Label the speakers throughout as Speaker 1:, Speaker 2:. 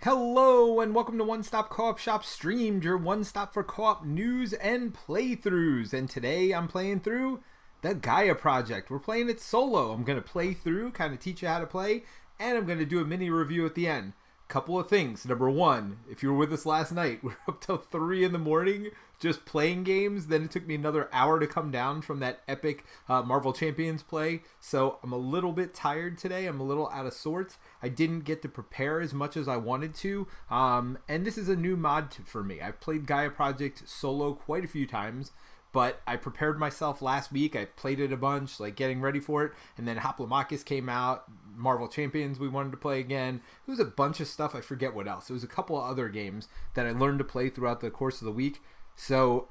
Speaker 1: Hello and welcome to One Stop Co-op Shop Streamed, your one stop for co-op news and playthroughs. And today I'm playing through the Gaia project. We're playing it solo. I'm going to play through, kind of teach you how to play, and I'm going to do a mini review at the end. Couple of things. Number one, if you were with us last night, we were up till 3 in the morning just playing games. Then it took me another hour to come down from that epic Marvel Champions play. So I'm a little bit tired today. I'm a little out of sorts. I didn't get to prepare as much as I wanted to. And this is a new mod for me. I've played Gaia Project solo quite a few times, but I prepared myself last week. I played it a bunch, like getting ready for it. And then Hoplomachus came out. Marvel Champions we wanted to play again. It was a bunch of stuff. I forget what else. It was a couple of other games that I learned to play throughout the course of the week. So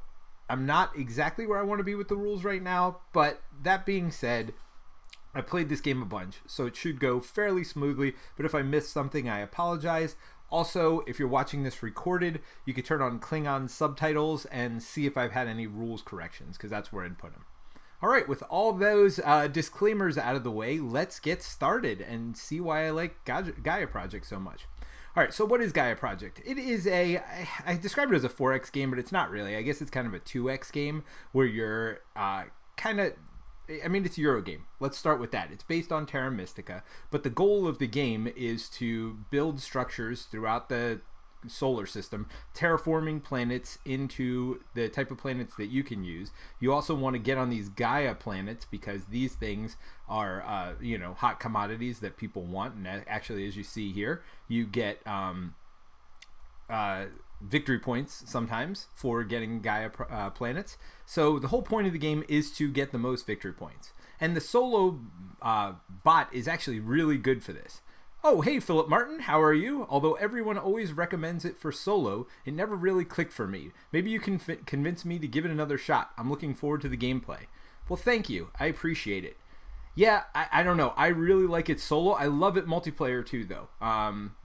Speaker 1: I'm not exactly where I want to be with the rules right now. But that being said, I played this game a bunch, so it should go fairly smoothly. But if I missed something, I apologize. Also, if you're watching this recorded, you can turn on Klingon subtitles and see if I've had any rules corrections, because that's where I'd put them. All right, with all those disclaimers out of the way, let's get started and see why I like Gaia Project so much. All right, so what is Gaia Project? It is I described it as a 4X game, but it's not really. I guess it's kind of a 2X game where you're it's a Euro game. Let's start with that. It's based on Terra Mystica, but the goal of the game is to build structures throughout the solar system, terraforming planets into the type of planets that you can use. You also want to get on these Gaia planets because these things are, hot commodities that people want. And actually, as you see here, you get victory points sometimes for getting Gaia planets. So the whole point of the game is to get the most victory points. And the solo bot is actually really good for this. Oh, hey, Philip Martin, how are you? Although everyone always recommends it for solo, it never really clicked for me. Maybe you can convince me to give it another shot. I'm looking forward to the gameplay. Well, thank you. I appreciate it. Yeah, I don't know. I really like it solo. I love it multiplayer too, though.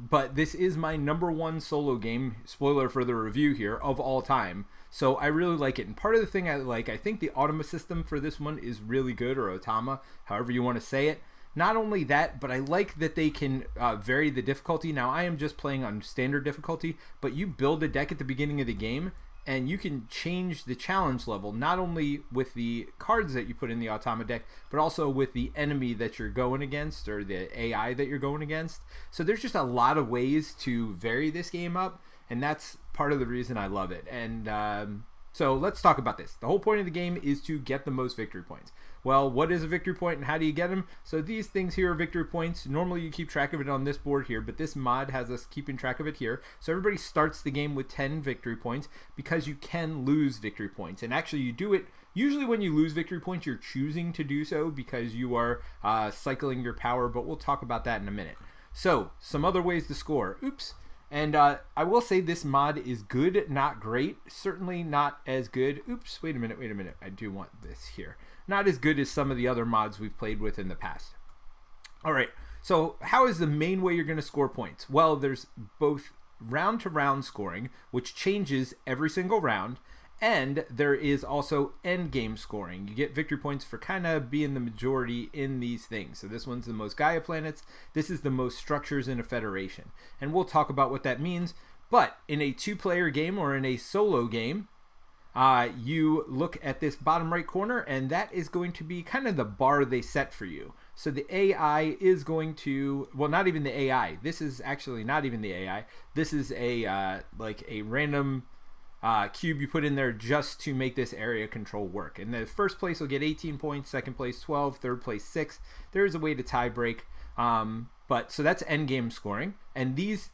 Speaker 1: But this is my number one solo game, spoiler for the review here, of all time. So I really like it. And part of the thing I like, I think the Automa system for this one is really good, or Otama, however you want to say it. Not only that, but I like that they can vary the difficulty. Now, I am just playing on standard difficulty, but you build a deck at the beginning of the game, and you can change the challenge level, not only with the cards that you put in the Automa deck, but also with the enemy that you're going against, or the AI that you're going against. So there's just a lot of ways to vary this game up, and that's part of the reason I love it. And so let's talk about this. The whole point of the game is to get the most victory points. Well, what is a victory point and how do you get them? So these things here are victory points. Normally you keep track of it on this board here, but this mod has us keeping track of it here. So everybody starts the game with 10 victory points because you can lose victory points. And actually you do it, usually when you lose victory points, you're choosing to do so because you are cycling your power, but we'll talk about that in a minute. So some other ways to score. Oops. And I will say this mod is good, not great. Certainly not as good. Oops, wait a minute. I do want this here. Not as good as some of the other mods we've played with in the past. All right, so how is the main way you're going to score points? Well, there's both round-to-round scoring, which changes every single round, and there is also end-game scoring. You get victory points for kind of being the majority in these things. So this one's the most Gaia planets. This is the most structures in a federation. And we'll talk about what that means. But in a two-player game or in a solo game, you look at this bottom right corner, and that is going to be kind of the bar they set for you. So the AI is going to, well, not even the AI. This is actually not even the AI. This is a like a random cube you put in there just to make this area control work. And the first place will get 18 points, second place 12, third place 6. There is a way to tie break. But so that's end game scoring, and these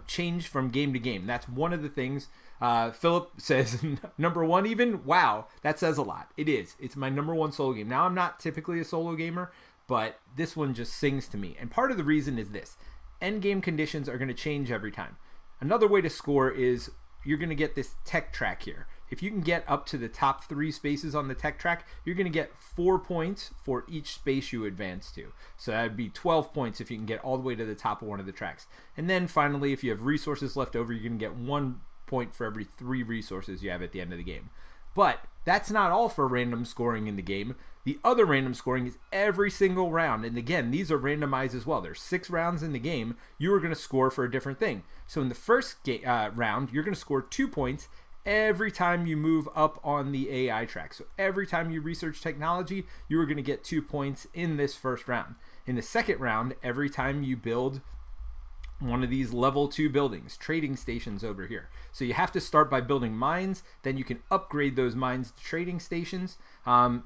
Speaker 1: change from game to game. That's one of the things. Philip says number one even. Wow, that says a lot. It is. It's my number one solo game. Now, I'm not typically a solo gamer, but this one just sings to me. And part of the reason is this. End game conditions are going to change every time. Another way to score is you're going to get this tech track here. If you can get up to the top 3 spaces on the tech track, you're going to get 4 points for each space you advance to. So that would be 12 points if you can get all the way to the top of one of the tracks. And then finally, if you have resources left over, you're going to get 1 point for every 3 resources you have at the end of the game. But that's not all for random scoring in the game. The other random scoring is every single round. And again, these are randomized as well. There's 6 rounds in the game. You are going to score for a different thing. So in the first round, you're going to score 2 points every time you move up on the AI track. So every time you research technology, you are going to get 2 points in this first round. In the second round, every time you build one of these level 2 buildings, trading stations over here. So you have to start by building mines, then you can upgrade those mines to trading stations.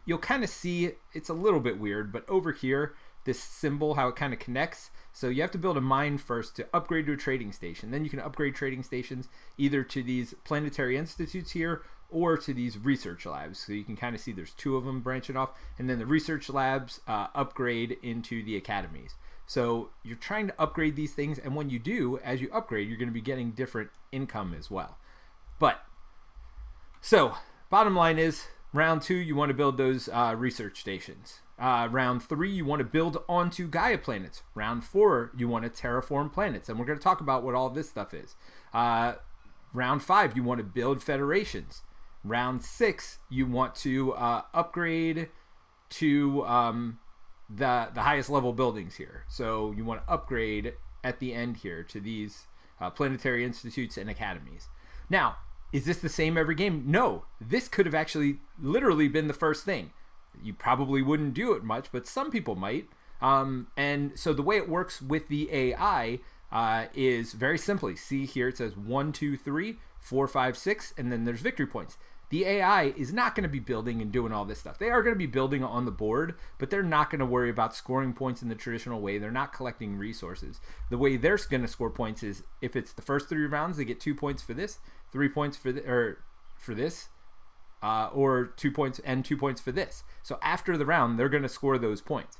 Speaker 1: You'll kind of see, it's a little bit weird, but over here, this symbol, how it kind of connects. So you have to build a mine first to upgrade to a trading station. Then you can upgrade trading stations either to these planetary institutes here or to these research labs. So you can kind of see there's 2 of them branching off. And then the research labs upgrade into the academies. So you're trying to upgrade these things, and when you do, as you upgrade, you're going to be getting different income as well. So bottom line is, round 2, you want to build those research stations. Round 3, you want to build onto Gaia planets. Round 4, you want to terraform planets, and we're going to talk about what all this stuff is. Round 5, you want to build federations. Round 6, you want to upgrade to the highest level buildings here. So you want to upgrade at the end here to these planetary institutes and academies. Now, is this the same every game? No, this could have actually literally been the first thing. You probably wouldn't do it much, but some people might. And so the way it works with the AI is very simply, see here it says 1, 2, 3, 4, 5, 6, and then there's victory points. The AI is not going to be building and doing all this stuff. They are going to be building on the board, but they're not going to worry about scoring points in the traditional way. They're not collecting resources. The way they're going to score points is if it's the first 3 rounds, they get 2 points for this, 3 points for this, or 2 points and 2 points for this. So after the round, they're going to score those points.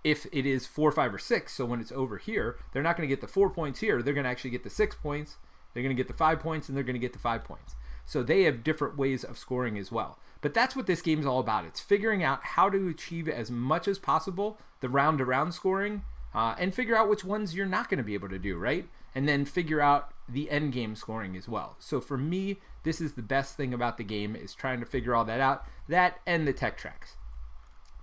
Speaker 1: If it is 4, 5, or 6, so when it's over here, they're not going to get the 4 points here. They're going to actually get the 6 points. They're going to get the 5 points, and they're going to get the 5 points. So they have different ways of scoring as well. But that's what this game is all about. It's figuring out how to achieve as much as possible the round-to-round scoring, and figure out which ones you're not going to be able to do, right? And then figure out the end game scoring as well. So for me, this is the best thing about the game, is trying to figure all that out. That and the tech tracks.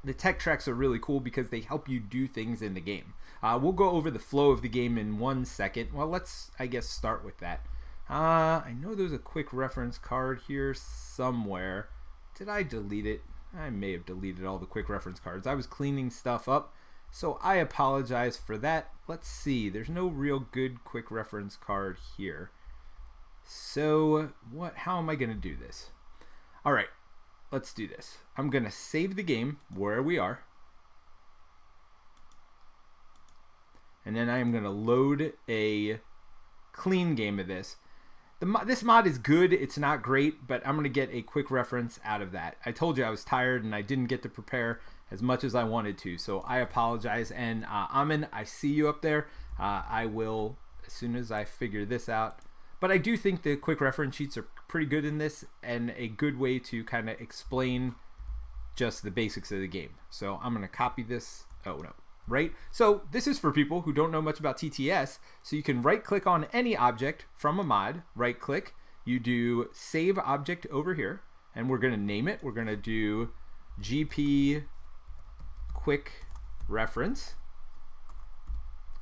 Speaker 1: The tech tracks are really cool because they help you do things in the game. We'll go over the flow of the game in 1 second. Well, let's, I guess, start with that. I know there's a quick reference card here somewhere. Did I delete it? I may have deleted all the quick reference cards. I was cleaning stuff up, so I apologize for that. Let's see. There's no real good quick reference card here. So how am I going to do this? All right, let's do this. I'm going to save the game where we are. And then I am going to load a clean game of this. This mod is good. It's not great, but I'm going to get a quick reference out of that. I told you I was tired and I didn't get to prepare as much as I wanted to, so I apologize. And Amin, I see you up there. I will, as soon as I figure this out. But I do think the quick reference sheets are pretty good in this, and a good way to kind of explain just the basics of the game. So I'm going to copy this. Oh, no. Right? So this is for people who don't know much about TTS. So you can right click on any object from a mod, right click, you do save object over here, and we're going to name it. We're going to do GP quick reference.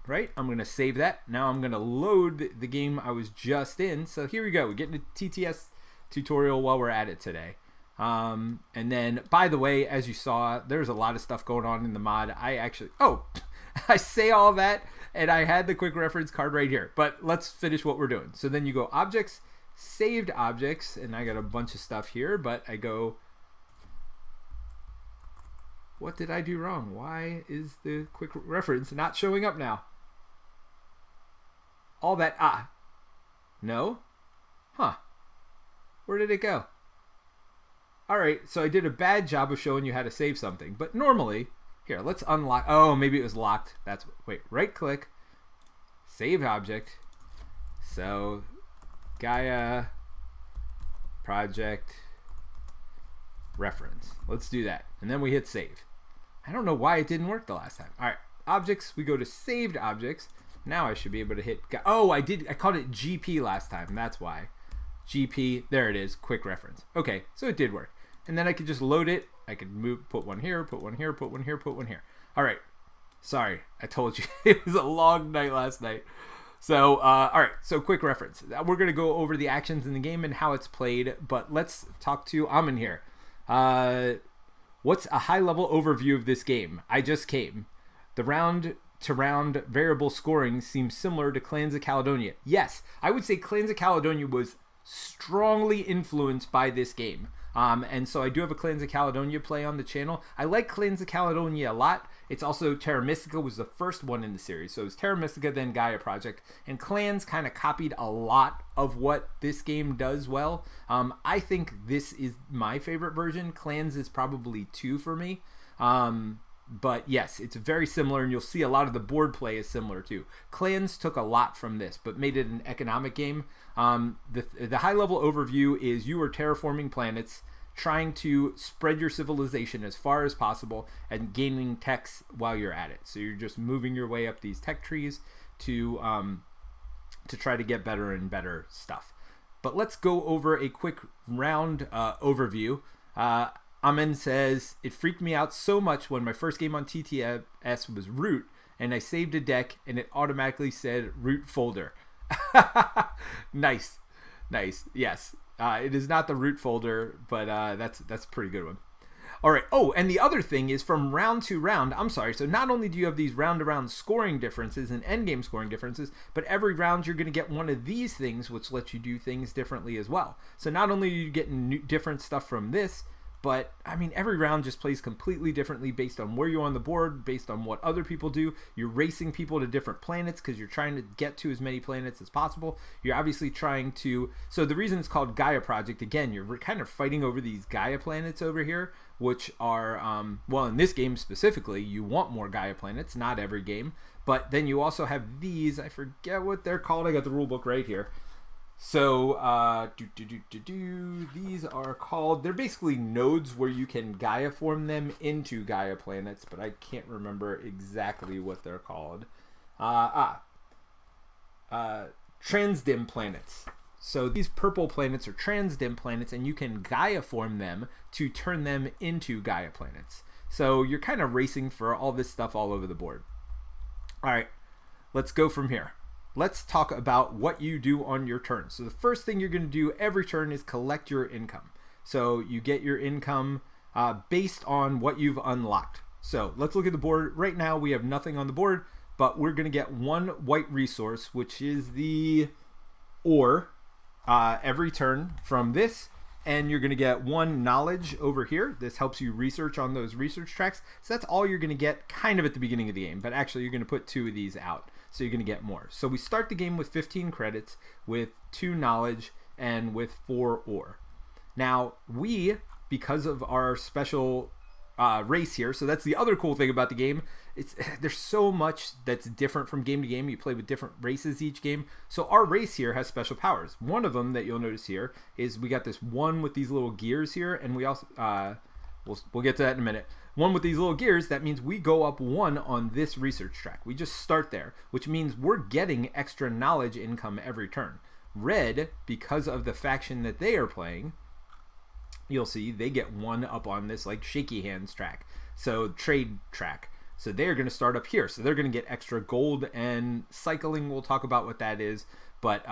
Speaker 1: Right? I'm going to save that. Now I'm going to load the game I was just in. So here we go. We get into TTS tutorial while we're at it today. And then, by the way, as you saw, there's a lot of stuff going on in the mod. I say all that, and I had the quick reference card right here. But let's finish what we're doing. So then you go objects, saved objects, and I got a bunch of stuff here, but I go, what did I do wrong? Why is the quick reference not showing up now? All that, no? Huh. Where did it go? Alright, so I did a bad job of showing you how to save something. But normally, here, let's unlock. Oh, maybe it was locked. Wait, right click, save object. So, Gaia project reference. Let's do that. And then we hit save. I don't know why it didn't work the last time. Alright, objects, we go to saved objects. Now I should be able to hit, I called it GP last time. That's why. GP, there it is, quick reference. Okay, so it did work. And then I could just load it. I could put one here, put one here, put one here, put one here. All right. Sorry, I told you it was a long night last night. So, all right, so quick reference. We're going to go over the actions in the game and how it's played, but let's talk to Amin here. What's a high-level overview of this game? I just came. The round-to-round variable scoring seems similar to Clans of Caledonia. Yes, I would say Clans of Caledonia was strongly influenced by this game. And so I do have a Clans of Caledonia play on the channel. I like Clans of Caledonia a lot. It's also Terra Mystica was the first one in the series. So it was Terra Mystica, then Gaia Project. And Clans kind of copied a lot of what this game does well. I think this is my favorite version. Clans is probably 2 for me. But yes, it's very similar, and you'll see a lot of the board play is similar too. Clans took a lot from this, but made it an economic game. The high-level overview is you are terraforming planets, trying to spread your civilization as far as possible, and gaining techs while you're at it. So you're just moving your way up these tech trees to try to get better and better stuff. But let's go over a quick round overview. Amen says, it freaked me out so much when my first game on TTS was root, and I saved a deck, and it automatically said root folder. Nice. Yes, it is not the root folder, but that's a pretty good one. All right. Oh, and the other thing is from round to round. I'm sorry. So not only do you have these round-to-round scoring differences and endgame scoring differences, but every round you're going to get one of these things, which lets you do things differently as well. So not only are you getting different stuff from this, but, I mean, every round just plays completely differently based on where you're on the board, based on what other people do. You're racing people to different planets because you're trying to get to as many planets as possible. You're obviously trying to... So the reason it's called Gaia Project, again, you're kind of fighting over these Gaia planets over here, which are... well, in this game specifically, you want more Gaia planets, not every game. But then you also have these. I forget what they're called. I got the rule book right here. So, these are called, they're basically nodes where you can Gaia form them into Gaia planets, but I can't remember exactly what they're called. Transdim planets. So these purple planets are transdim planets, and you can Gaia form them to turn them into Gaia planets. So you're kind of racing for all this stuff all over the board. All right, let's go from here. Let's talk about what you do on your turn. So the first thing you're going to do every turn is collect your income. So you get your income based on what you've unlocked. So let's look at the board. Right now we have nothing on the board, but we're going to get one white resource, which is the ore, every turn from this. And you're going to get one knowledge over here. This helps you research on those research tracks. So that's all you're going to get kind of at the beginning of the game. But actually, you're going to put 2 of these out. So you're going to get more. So we start the game with 15 credits, with 2 knowledge, and with 4 ore. Now, we, because of our special race here, so that's the other cool thing about the game, there's so much that's different from game to game. You play with different races each game. So our race here has special powers. One of them that you'll notice here is we got this one with these little gears here, and we also, we'll get to that in a minute. One with these little gears, that means we go up 1 on this research track. We just start there, which means we're getting extra knowledge income every turn. Red, because of the faction that they are playing, you'll see they get 1 up on this like shaky hands track. So trade track. So they're going to start up here. So they're going to get extra gold and cycling. We'll talk about what that is. But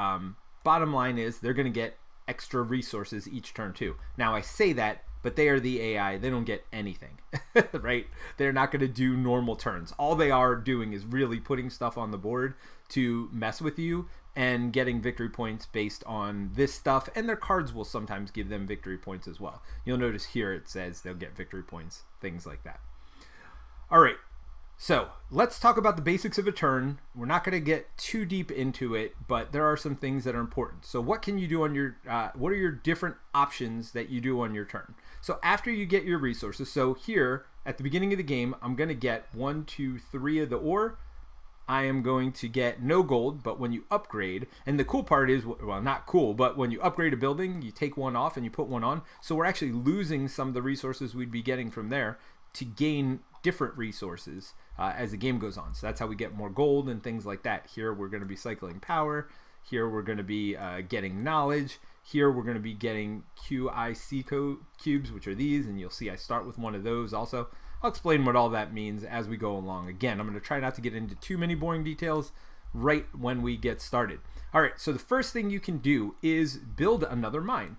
Speaker 1: bottom line is they're going to get extra resources each turn too. Now I say that, but they are the AI. They don't get anything, right? They're not going to do normal turns. All they are doing is really putting stuff on the board to mess with you and getting victory points based on this stuff. And their cards will sometimes give them victory points as well. You'll notice here it says they'll get victory points, things like that. All right. So let's talk about the basics of a turn. We're not going to get too deep into it, but there are some things that are important. So what can you do on your, what are your different options that you do on your turn? So after you get your resources, so here at the beginning of the game, I'm going to get 1, 2, 3 of the ore. I am going to get no gold, but when you upgrade, and the cool part is, well, not cool, but when you upgrade a building, you take 1 off and you put 1 on. So we're actually losing some of the resources we'd be getting from there to gain different resources as the game goes on. So that's how we get more gold and things like that. Here we're going to be cycling power. Here we're going to be getting knowledge. Here we're going to be getting QIC cubes, which are these, and you'll see I start with one of those also. I'll explain what all that means as we go along. Again, I'm going to try not to get into too many boring details right when we get started. All right, so the first thing you can do is build another mine.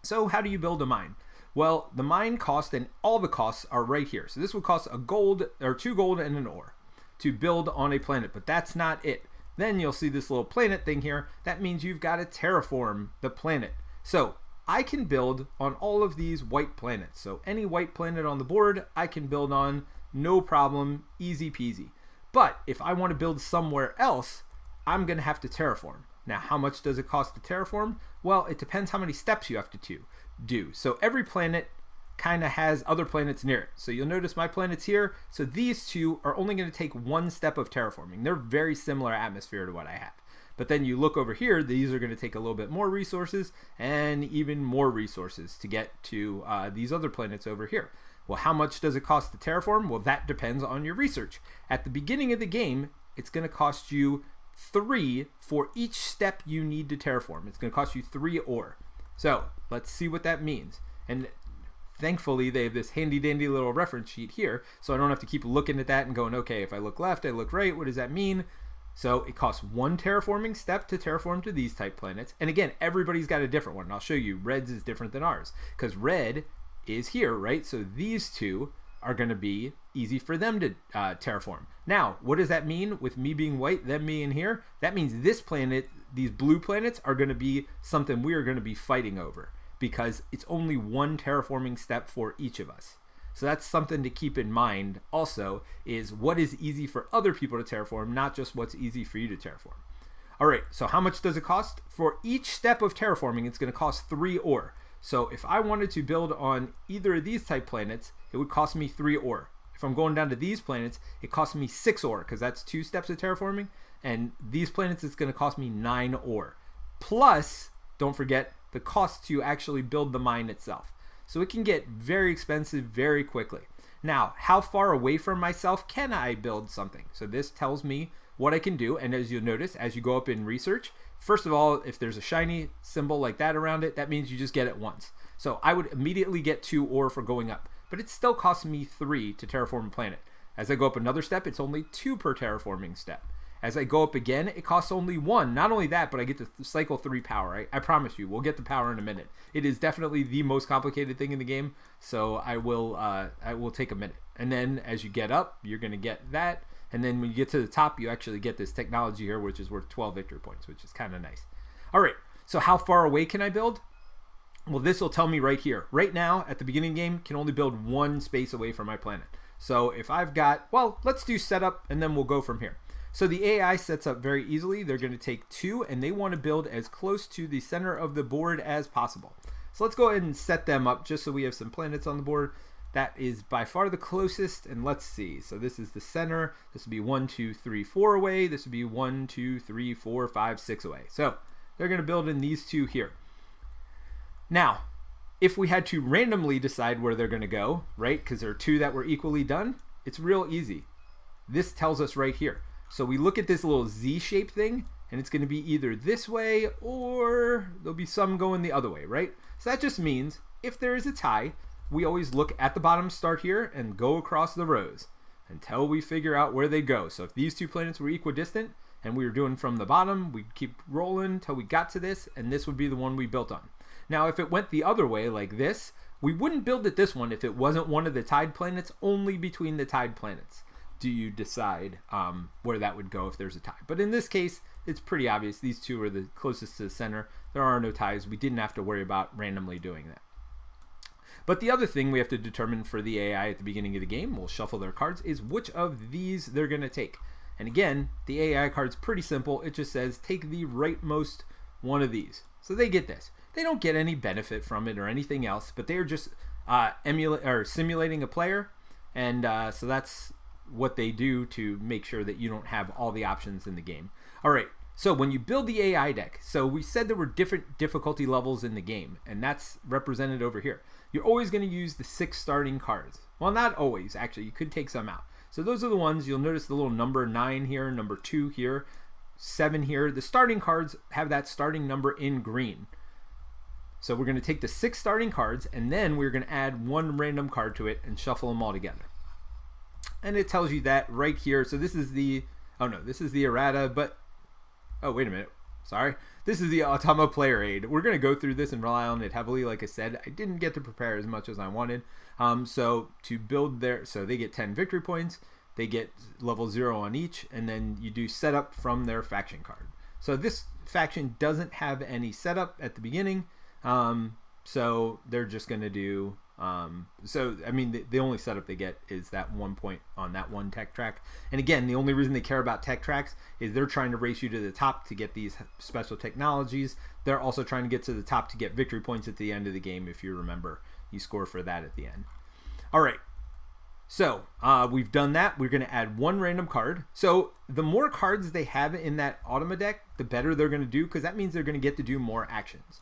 Speaker 1: So how do you build a mine? Well, the mine cost and all the costs are right here. So this would cost a gold or 2 gold and an ore to build on a planet, but that's not it. Then you'll see this little planet thing here. That means you've got to terraform the planet. So I can build on all of these white planets. So any white planet on the board, I can build on, no problem, easy peasy. But if I want to build somewhere else, I'm going to have to terraform. Now, how much does it cost to terraform? Well, it depends how many steps you have to do. So every planet kind of has other planets near it. So you'll notice my planet's here. So these two are only going to take 1 step of terraforming. They're very similar atmosphere to what I have. But then you look over here, these are going to take a little bit more resources and even more resources to get to these other planets over here. Well, how much does it cost to terraform? Well, that depends on your research. At the beginning of the game, it's going to cost you 3 for each step you need to terraform. It's going to cost you 3 ore. So let's see what that means. And thankfully, they have this handy dandy little reference sheet here, so I don't have to keep looking at that and going, okay, if I look left, I look right, what does that mean? So it costs 1 terraforming step to terraform to these type planets. And again, everybody's got a different one. I'll show you. Red's is different than ours because red is here, right? So these two are going to be easy for them to terraform. Now, what does that mean with me being white, them being here? That means this planet, these blue planets, are going to be something we are going to be fighting over because it's only 1 terraforming step for each of us. So that's something to keep in mind also, is what is easy for other people to terraform, not just what's easy for you to terraform. All right, so how much does it cost? For each step of terraforming, it's going to cost 3 ore. So if I wanted to build on either of these type planets, it would cost me 3 ore. If I'm going down to these planets, it costs me 6 ore because that's 2 steps of terraforming. And these planets, it's going to cost me 9 ore. Plus, don't forget the cost to actually build the mine itself. So it can get very expensive very quickly. Now, how far away from myself can I build something? So this tells me what I can do. And as you'll notice, as you go up in research, first of all, if there's a shiny symbol like that around it, that means you just get it once. So I would immediately get 2 ore for going up, but it still costs me 3 to terraform a planet. As I go up another step, it's only 2 per terraforming step. As I go up again, it costs only 1. Not only that, but I get to cycle 3 power. I promise you, we'll get the power in a minute. It is definitely the most complicated thing in the game, so I will take a minute. And then as you get up, you're going to get that. And then when you get to the top, you actually get this technology here, which is worth 12 victory points, which is kind of nice. All right, so how far away can I build? Well, this will tell me right here. Right now, at the beginning of the game, can only build 1 space away from my planet. So if I've got, well, let's do setup, and then we'll go from here. So the AI sets up very easily. They're going to take 2, and they want to build as close to the center of the board as possible. So let's go ahead and set them up just so we have some planets on the board. That is by far the closest, and let's see. So this is the center. This would be 1, 2, 3, 4 away. This would be 1, 2, 3, 4, 5, 6 away. So they're going to build in these 2 here. Now, if we had to randomly decide where they're going to go, right, because there are 2 that were equally done, it's real easy. This tells us right here. So we look at this little Z-shaped thing, and it's going to be either this way or there'll be some going the other way, right? So that just means if there is a tie, we always look at the bottom, start here, and go across the rows until we figure out where they go. So if these 2 planets were equidistant and we were doing from the bottom, we'd keep rolling until we got to this, and this would be the one we built on. Now, if it went the other way like this, we wouldn't build it this one if it wasn't one of the tied planets, only between the tied planets do you decide where that would go if there's a tie. But in this case, it's pretty obvious. These 2 are the closest to the center. There are no ties. We didn't have to worry about randomly doing that. But the other thing we have to determine for the AI at the beginning of the game, we'll shuffle their cards, is which of these they're going to take. And again, the AI card's pretty simple. It just says, take the rightmost one of these. So they get this. They don't get any benefit from it or anything else, but they're just simulating a player. And so that's what they do to make sure that you don't have all the options in the game. All right, so when you build the AI deck, so we said there were different difficulty levels in the game, and that's represented over here. You're always going to use the 6 starting cards. Well, not always, actually. You could take some out. So those are the ones, you'll notice the little number 9 here, number 2 here. 7 here. The starting cards have that starting number in green. So we're going to take the 6 starting cards, and then we're going to add 1 random card to it and shuffle them all together. And it tells you that right here. So this is the, oh no, this is the errata, but, oh, wait a minute. Sorry. This is the Automa player aid. We're going to go through this and rely on it heavily. Like I said, I didn't get to prepare as much as I wanted. So to build so they get 10 victory points. They get level 0 on each, and then you do setup from their faction card. So this faction doesn't have any setup at the beginning. So they're just going to do, so I mean, the only setup they get is that 1 point on that one tech track. And again, the only reason they care about tech tracks is they're trying to race you to the top to get these special technologies. They're also trying to get to the top to get victory points at the end of the game. If you remember, you score for that at the end. All right. So we've done that. We're going to add 1 random card. So the more cards they have in that Automa deck, the better they're going to do, because that means they're going to get to do more actions.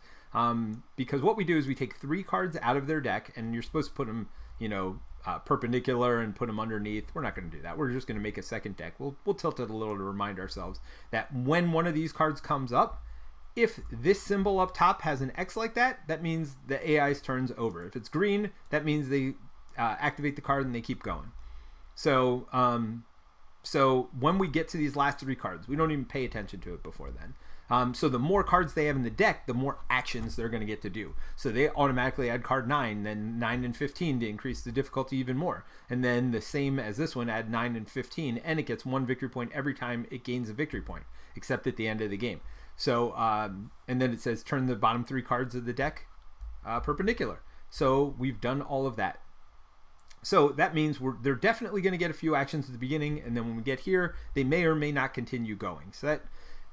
Speaker 1: Because what we do is we take 3 cards out of their deck, and you're supposed to put them, you know, perpendicular and put them underneath. We're not going to do that. We're just going to make a second deck. We'll tilt it a little to remind ourselves that when one of these cards comes up, if this symbol up top has an X like that, that means the AI's turn's over. If it's green, that means they activate the card and they keep going. So so when we get to these last 3 cards, we don't even pay attention to it before then. So the more cards they have in the deck, the more actions they're going to get to do. So they automatically add card 9, then 9 and 15 to increase the difficulty even more. And then the same as this one, add 9 and 15, and it gets 1 victory point every time it gains a victory point, except at the end of the game. So, and then it says turn the bottom 3 cards of the deck perpendicular. So we've done all of that. So that means they're definitely going to get a few actions at the beginning, and then when we get here, they may or may not continue going. So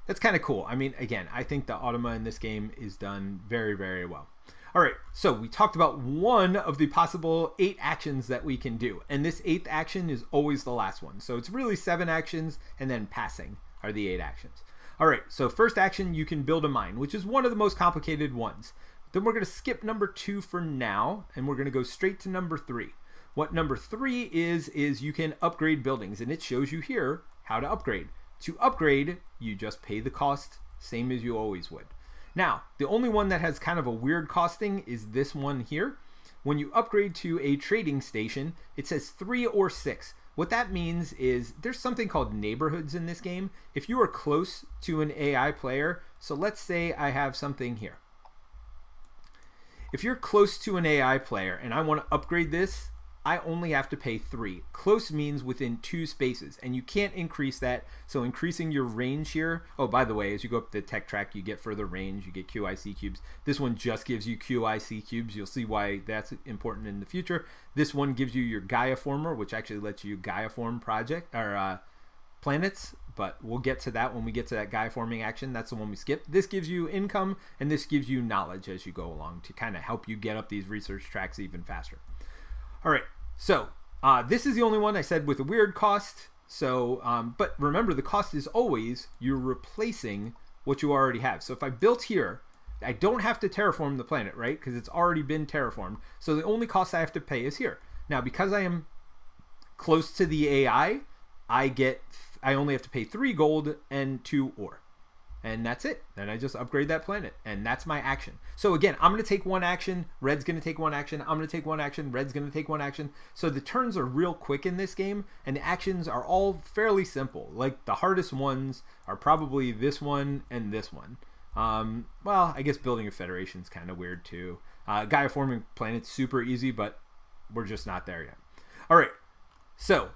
Speaker 1: that's kind of cool. I mean, again, I think the Automa in this game is done very, very well. All right, so we talked about one of the possible 8 actions that we can do, and this 8th action is always the last one. So it's really 7 actions, and then passing are the 8 actions. All right, so first action, you can build a mine, which is one of the most complicated ones. Then we're going to skip number 2 for now, and we're going to go straight to number 3. What number 3 is you can upgrade buildings, and it shows you here how to upgrade. To upgrade, you just pay the cost, same as you always would. Now, the only one that has kind of a weird costing is this one here. When you upgrade to a trading station, it says 3 or 6. What that means is there's something called neighborhoods in this game. If you are close to an AI player, so let's say I have something here. If you're close to an AI player and I want to upgrade this, I only have to pay 3. Close means within 2 spaces, and you can't increase that. So increasing your range here. Oh, by the way, as you go up the tech track, you get further range, you get QIC cubes. This one just gives you QIC cubes. You'll see why that's important in the future. This one gives you your Gaia former, which actually lets you Gaia form planets, but we'll get to that when we get to that Gaia forming action. That's the one we skip. This gives you income, and this gives you knowledge as you go along to kind of help you get up these research tracks even faster. All right, so this is the only one I said with a weird cost. So, but remember, the cost is always you're replacing what you already have. So if I built here, I don't have to terraform the planet, right? Because it's already been terraformed. So the only cost I have to pay is here. Now, because I am close to the AI, I only have to pay 3 gold and 2 ore. And that's it. Then I just upgrade that planet, and that's my action. So again, I'm going to take 1 action, red's going to take 1 action, I'm going to take 1 action, red's going to take 1 action. So the turns are real quick in this game, and the actions are all fairly simple. Like the hardest ones are probably this one and this one. Well, I guess building a federation is kind of weird too. Gaia forming planet's super easy, but we're just not there yet. All right, so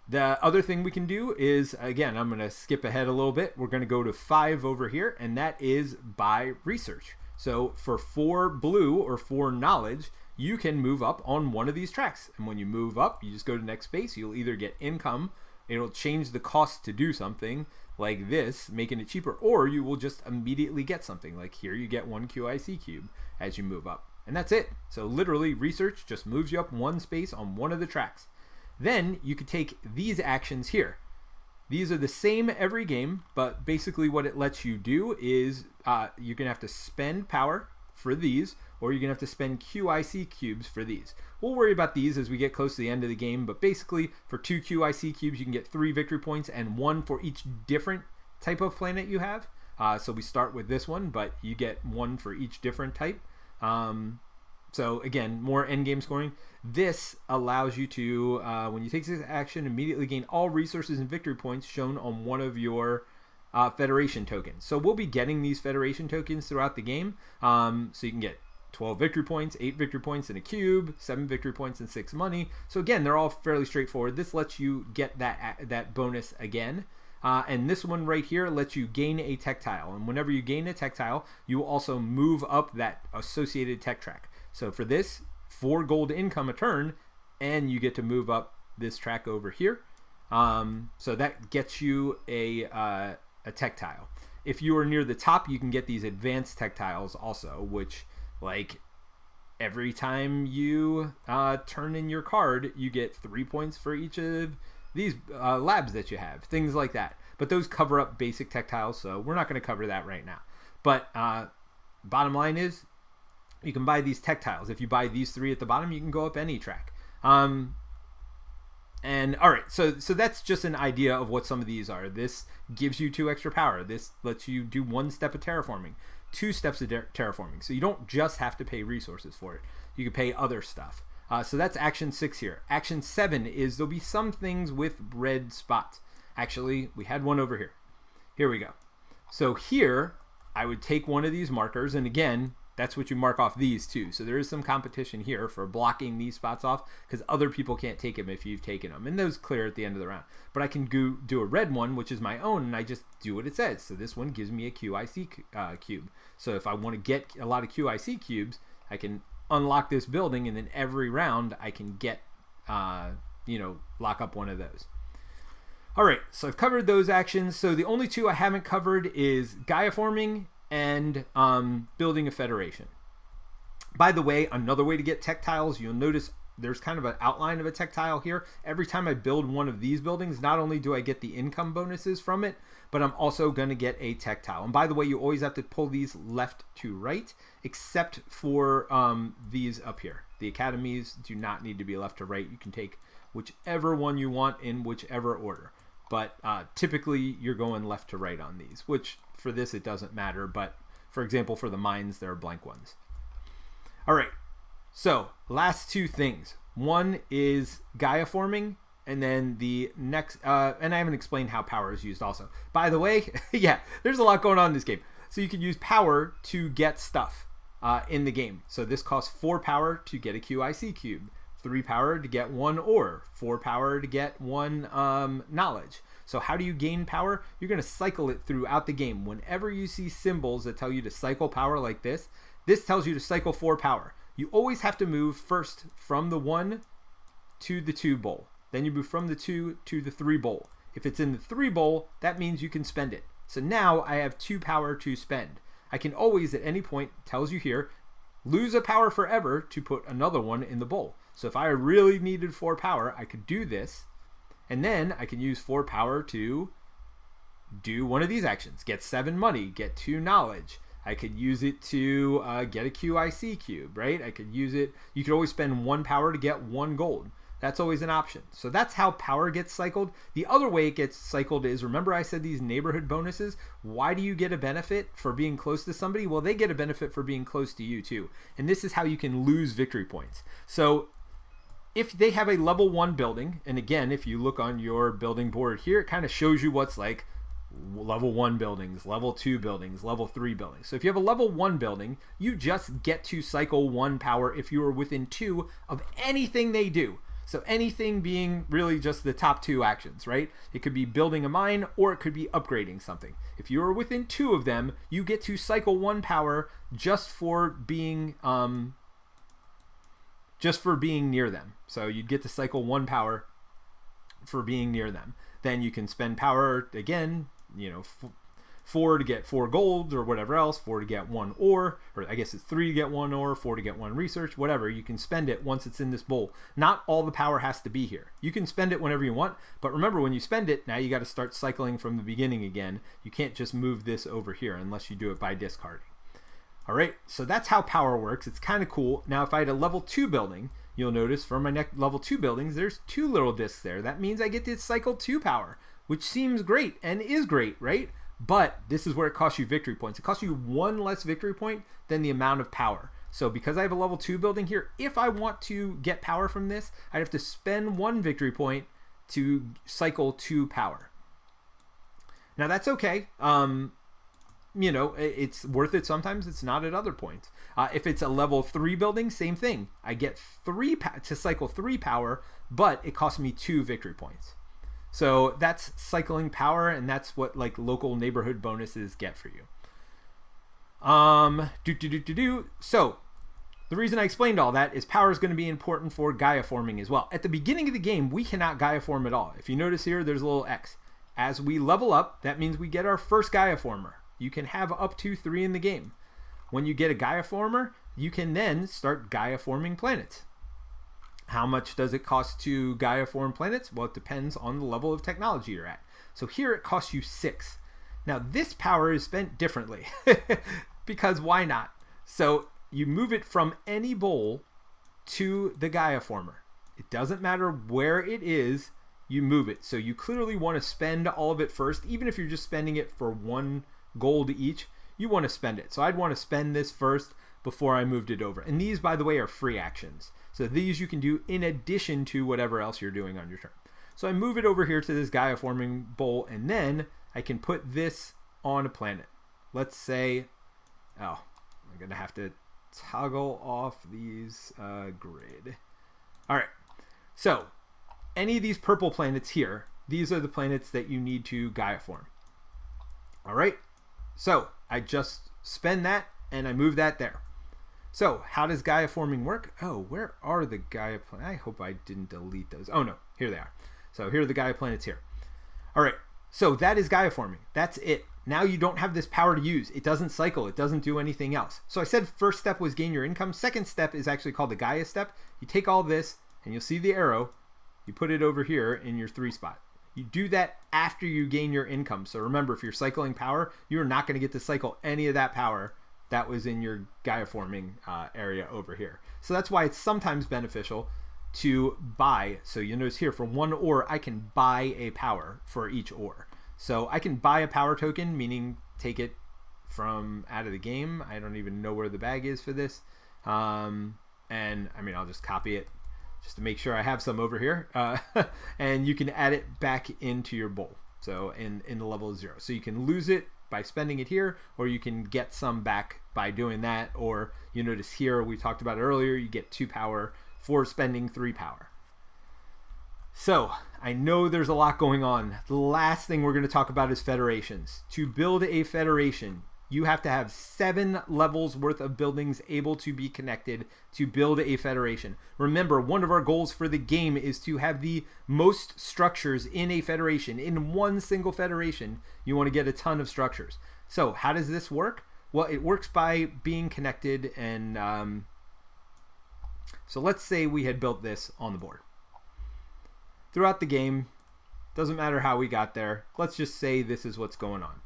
Speaker 1: the other thing we can do is, again, I'm going to skip ahead a little bit. We're going to go to 5 over here, and that is by research. So for 4 blue or 4 knowledge, you can move up on one of these tracks. And when you move up, you just go to the next space. You'll either get income, it'll change the cost to do something like this, making it cheaper, or you will just immediately get something. Like here, you get 1 QIC cube as you move up. And that's it. So literally, research just moves you up 1 space on one of the tracks. Then you could take these actions here. These are the same every game, but basically what it lets you do is you're going to have to spend power for these, or you're going to have to spend QIC cubes for these. We'll worry about these as we get close to the end of the game, but basically for 2 QIC cubes, you can get 3 victory points and 1 for each different type of planet you have. So we start with this one, but you get one for each different type. So again, more endgame scoring. This allows you to, when you take this action, immediately gain all resources and victory points shown on one of your Federation tokens. So we'll be getting these Federation tokens throughout the game. So you can get 12 victory points, 8 victory points and a cube, 7 victory points and 6 money. So again, they're all fairly straightforward. This lets you get that bonus again. And this one right here lets you gain a tech tile. And whenever you gain a tech tile, you will also move up that associated tech track. So for this, 4 gold income a turn, and you get to move up this track over here. So that gets you a tech tile. If you are near the top, you can get these advanced tech tiles also, which, like, every time you turn in your card, you get 3 points for each of these labs that you have, things like that. But those cover up basic tech tiles, so we're not going to cover that right now. But bottom line is, you can buy these tech tiles. If you buy these 3 at the bottom, you can go up any track. And all right, so that's just an idea of what some of these are. This gives you 2 extra power. This lets you do 1 step of terraforming, 2 steps of terraforming. So you don't just have to pay resources for it. You can pay other stuff. So that's action 6 here. Action 7 is there'll be some things with red spots. Actually, we had one over here. Here we go. So here, I would take one of these markers, and again, that's what you mark off these too. So there is some competition here for blocking these spots off because other people can't take them if you've taken them. And those clear at the end of the round. But I can do a red one, which is my own, and I just do what it says. So this one gives me a QIC cube. So if I want to get a lot of QIC cubes, I can unlock this building, and then every round I can get, lock up one of those. All right, so I've covered those actions. So the only 2 I haven't covered is Gaia forming and building a federation. By the way, another way to get tech tiles, you'll notice there's kind of an outline of a tech tile here. Every time I build one of these buildings, not only do I get the income bonuses from it, but I'm also going to get a tech tile. And by the way, you always have to pull these left to right, except for these up here. The academies do not need to be left to right. You can take whichever one you want in whichever order. But typically, you're going left to right on these, which for this, it doesn't matter. But for example, for the mines, there are blank ones. All right. So last 2 things. One is Gaia forming, and then the next, and I haven't explained how power is used also. By the way, yeah, there's a lot going on in this game. So you can use power to get stuff in the game. So this costs 4 power to get a QIC cube, 3 power to get 1 ore, 4 power to get 1 knowledge. So how do you gain power? You're going to cycle it throughout the game. Whenever you see symbols that tell you to cycle power like this, this tells you to cycle 4 power. You always have to move first from the 1 to the 2 bowl. Then you move from the 2 to the 3 bowl. If it's in the 3 bowl, that means you can spend it. So now I have 2 power to spend. I can always, at any point, tells you here, lose a power forever to put another one in the bowl. So if I really needed 4 power, I could do this. And then I can use 4 power to do one of these actions. Get 7 money, get 2 knowledge. I could use it to get a QIC cube, right? I could use it. You could always spend 1 power to get 1 gold. That's always an option. So that's how power gets cycled. The other way it gets cycled is, remember I said these neighborhood bonuses? Why do you get a benefit for being close to somebody? Well, they get a benefit for being close to you too. And this is how you can lose victory points. So if they have a level 1 building, and again, if you look on your building board here, it kind of shows you what's like level 1 buildings, level 2 buildings, level 3 buildings. So if you have a level 1 building, you just get to cycle 1 power if you are within 2 of anything they do. So anything being really just the top 2 actions, right? It could be building a mine, or it could be upgrading something. If you are within 2 of them, you get to cycle 1 power just for being near them. So you'd get to cycle 1 power for being near them. Then you can spend power again, 4 to get 4 gold or whatever else, 4 to get 1 ore, or I guess it's 3 to get 1 ore, 4 to get 1 research, whatever. You can spend it once it's in this bowl. Not all the power has to be here. You can spend it whenever you want, but remember, when you spend it, now you got to start cycling from the beginning again. You can't just move this over here unless you do it by discarding. All right, so that's how power works. It's kind of cool. Now, if I had a level 2 building, you'll notice for my next level 2 buildings, there's 2 little discs there. That means I get to cycle 2 power, which seems great and is great, right? But this is where it costs you victory points. It costs you 1 less victory point than the amount of power. So because I have a level 2 building here, if I want to get power from this, I'd have to spend 1 victory point to cycle 2 power. Now that's okay. You know, it's worth it sometimes. It's not at other points. If it's a level 3 building, same thing. I get 3 to cycle 3 power, but it costs me 2 victory points. So that's cycling power, and that's what like local neighborhood bonuses get for you. So the reason I explained all that is power is going to be important for Gaia forming as well. At the beginning of the game, we cannot Gaia form at all. If you notice here, there's a little X. As we level up, that means we get our first Gaia former. You can have up to 3 in the game. When you get a Gaia former, you can then start Gaia forming planets. How much does it cost to Gaia form planets? Well, it depends on the level of technology you're at. So here it costs you 6. Now this power is spent differently because why not? So you move it from any bowl to the Gaia former. It doesn't matter where it is, you move it. So you clearly want to spend all of it first, even if you're just spending it for 1 gold each, you want to spend it. So I'd want to spend this first before I moved it over. And these, by the way, are free actions. So these you can do in addition to whatever else you're doing on your turn. So I move it over here to this Gaia forming bowl, and then I can put this on a planet. Let's say, oh, I'm going to have to toggle off these grid. All right. So any of these purple planets here, these are the planets that you need to Gaia form. All right. So I just spend that and I move that there. So how does Gaia forming work? Oh, where are the Gaia planets? I hope I didn't delete those. Oh no, here they are. So here are the Gaia planets here. All right, so that is Gaia forming. That's it. Now you don't have this power to use. It doesn't cycle. It doesn't do anything else. So I said first step was gain your income. Second step is actually called the Gaia step. You take all this and you'll see the arrow. You put it over here in your 3 spot. You do that after you gain your income. So remember, if you're cycling power, you're not going to get to cycle any of that power that was in your Gaia forming area over here. So that's why it's sometimes beneficial to buy. So you notice here for 1 ore, I can buy a power for each ore. So I can buy a power token, meaning take it from out of the game. I don't even know where the bag is for this. And I mean, I'll just copy it just to make sure I have some over here. And you can add it back into your bowl. So in the level 0. So you can lose it by spending it here, or you can get some back by doing that. Or you notice here, we talked about it earlier, you get 2 power for spending 3 power. So I know there's a lot going on. The last thing we're going to talk about is federations. To build a federation, you have to have 7 levels worth of buildings able to be connected to build a federation. Remember, one of our goals for the game is to have the most structures in a federation. In one single federation, you want to get a ton of structures. So how does this work? Well, it works by being connected. And so let's say we had built this on the board. Throughout the game, doesn't matter how we got there. Let's just say this is what's going on.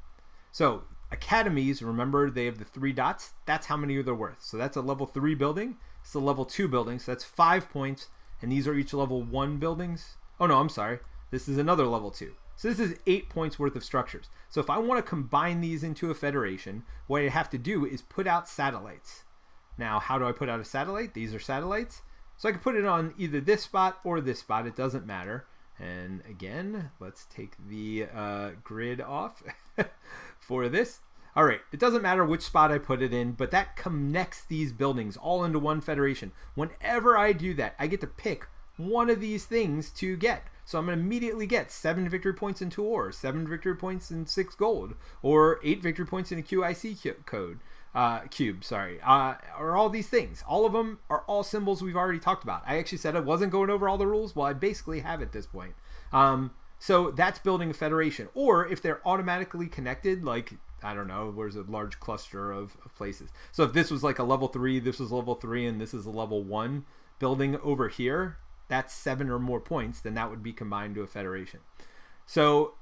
Speaker 1: So academies, remember, they have the 3 dots. That's how many they're worth. So that's a level 3 building. It's a level 2 building. So that's 5 points. And these are each level 1 buildings. Oh, no, I'm sorry. This is another level 2. So this is 8 points worth of structures. So if I want to combine these into a federation, what I have to do is put out satellites. Now, how do I put out a satellite? These are satellites. So I can put it on either this spot or this spot. It doesn't matter. And again, let's take the grid off for this. All right, it doesn't matter which spot I put it in, but that connects these buildings all into one federation. Whenever I do that, I get to pick one of these things to get. So I'm going to immediately get 7 victory points and 2 ores, 7 victory points and 6 gold, or 8 victory points in a QIC cube, or all these things. All of them are all symbols we've already talked about. I actually said I wasn't going over all the rules. Well, I basically have at this point. So that's building a federation. Or if they're automatically connected, like, I don't know, there's a large cluster of places. So if this was like a level 3, this was level 3, and this is a level 1 building over here, that's 7 or more points, then that would be combined to a federation. So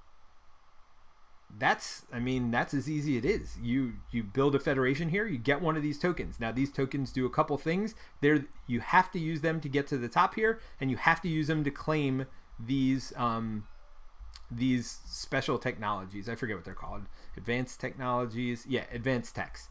Speaker 1: that's as easy as it is. You build a federation here, you get one of these tokens. Now these tokens do a couple things. You have to use them to get to the top here, and you have to use them to claim these these special technologies. I forget what they're called. Advanced technologies. Yeah, advanced techs.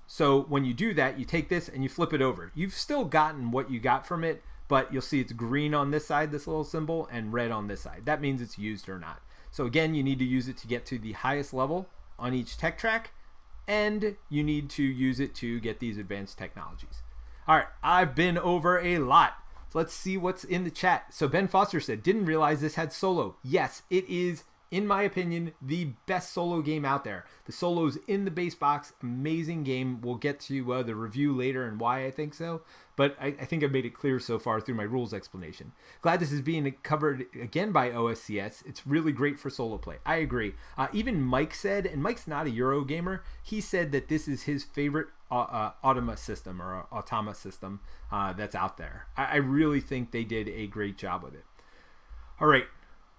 Speaker 1: So when you do that, you take this and you flip it over. You've still gotten what you got from it, but you'll see it's green on this side, this little symbol, and red on this side. That means it's used or not. So again, you need to use it to get to the highest level on each tech track, and you need to use it to get these advanced technologies. All right, I've been over a lot. So let's see what's in the chat. So Ben Foster said, didn't realize this had solo. Yes, it is, in my opinion, the best solo game out there. The solo's in the base box. Amazing game. We'll get to the review later and why I think so. But I think I've made it clear so far through my rules explanation. Glad this is being covered again by OSCS. It's really great for solo play. I agree. Even Mike said, and Mike's not a Euro gamer, he said that this is his favorite automa system or automa system that's out there. I really think they did a great job with it. All right.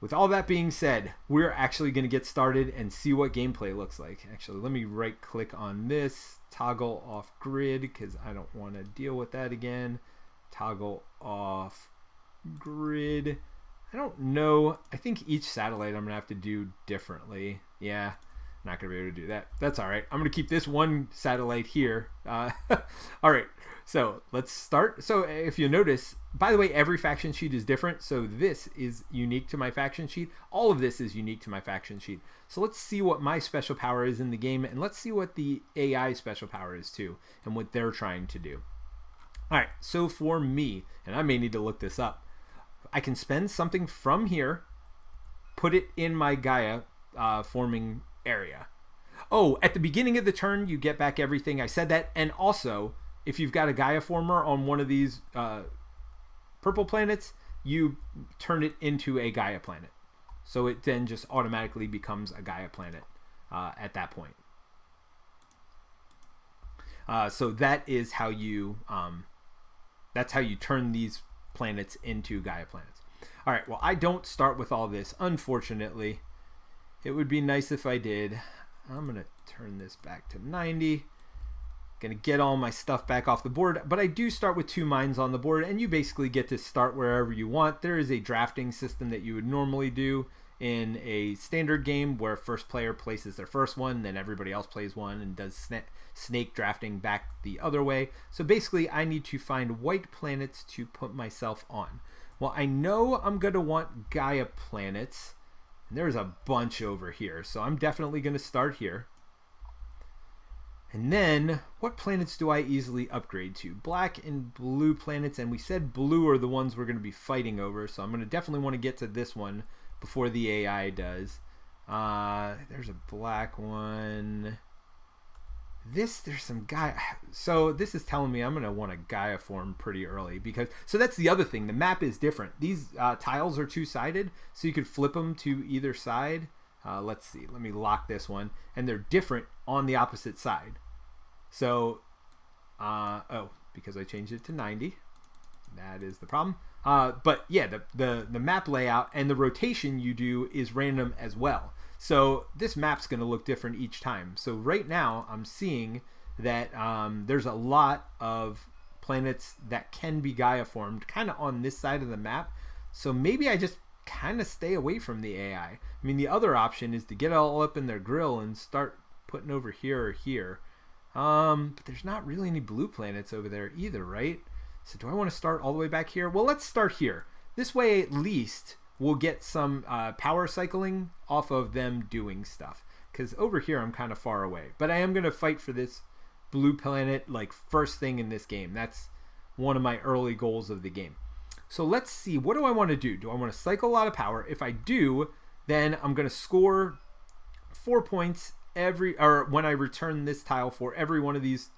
Speaker 1: With all that being said, we're actually going to get started and see what gameplay looks like. Actually, let me right click on this, toggle off grid, because I don't want to deal with that again. Toggle off grid. I don't know. I think each satellite I'm going to have to do differently. Yeah, not going to be able to do that. That's all right. I'm going to keep this one satellite here. All right. So let's start. So if you notice, by the way, every faction sheet is different. So this is unique to my faction sheet. All of this is unique to my faction sheet. So let's see what my special power is in the game, and let's see what the AI special power is too, and what they're trying to do. All right, so for me, and I may need to look this up, I can spend something from here, put it in my Gaia forming area. Oh, at the beginning of the turn, you get back everything. I said that, and also, if you've got a Gaia former on one of these purple planets, you turn it into a Gaia planet. So it then just automatically becomes a Gaia planet at that point. So that is how you that's how you turn these planets into Gaia planets. All right, well, I don't start with all this, unfortunately. It would be nice if I did. I'm going to turn this back to 90. Gonna get all my stuff back off the board, but I do start with 2 mines on the board, and you basically get to start wherever you want. There is a drafting system that you would normally do in a standard game where first player places their first one, then everybody else plays one and does snake drafting back the other way. So basically I need to find white planets to put myself on. Well, I know I'm gonna want Gaia planets, and there's a bunch over here, so I'm definitely gonna start here. And then, what planets do I easily upgrade to? Black and blue planets, and we said blue are the ones we're going to be fighting over, so I'm going to definitely want to get to this one before the AI does. There's a black one. There's some Gaia. So this is telling me I'm going to want a Gaia form pretty early, because, so that's the other thing, the map is different. These tiles are 2-sided, so you could flip them to either side. Let's see, let me lock this one, and they're different on the opposite side. So oh, because I changed it to 90, that is the problem. But yeah, the map layout and the rotation you do is random as well, so this map's going to look different each time. So right now I'm seeing that there's a lot of planets that can be Gaia formed kind of on this side of the map, so maybe I just kind of stay away from the AI. I mean, the other option is to get all up in their grill and start putting over here or here. But there's not really any blue planets over there either, right? So do I want to start all the way back here? Well, let's start here. This way, at least, we'll get some power cycling off of them doing stuff. Because over here, I'm kind of far away. But I am going to fight for this blue planet, like, first thing in this game. That's one of my early goals of the game. So let's see, what do I want to do? Do I want to cycle a lot of power? If I do, then I'm going to score 4 points when I return this tile for every one of these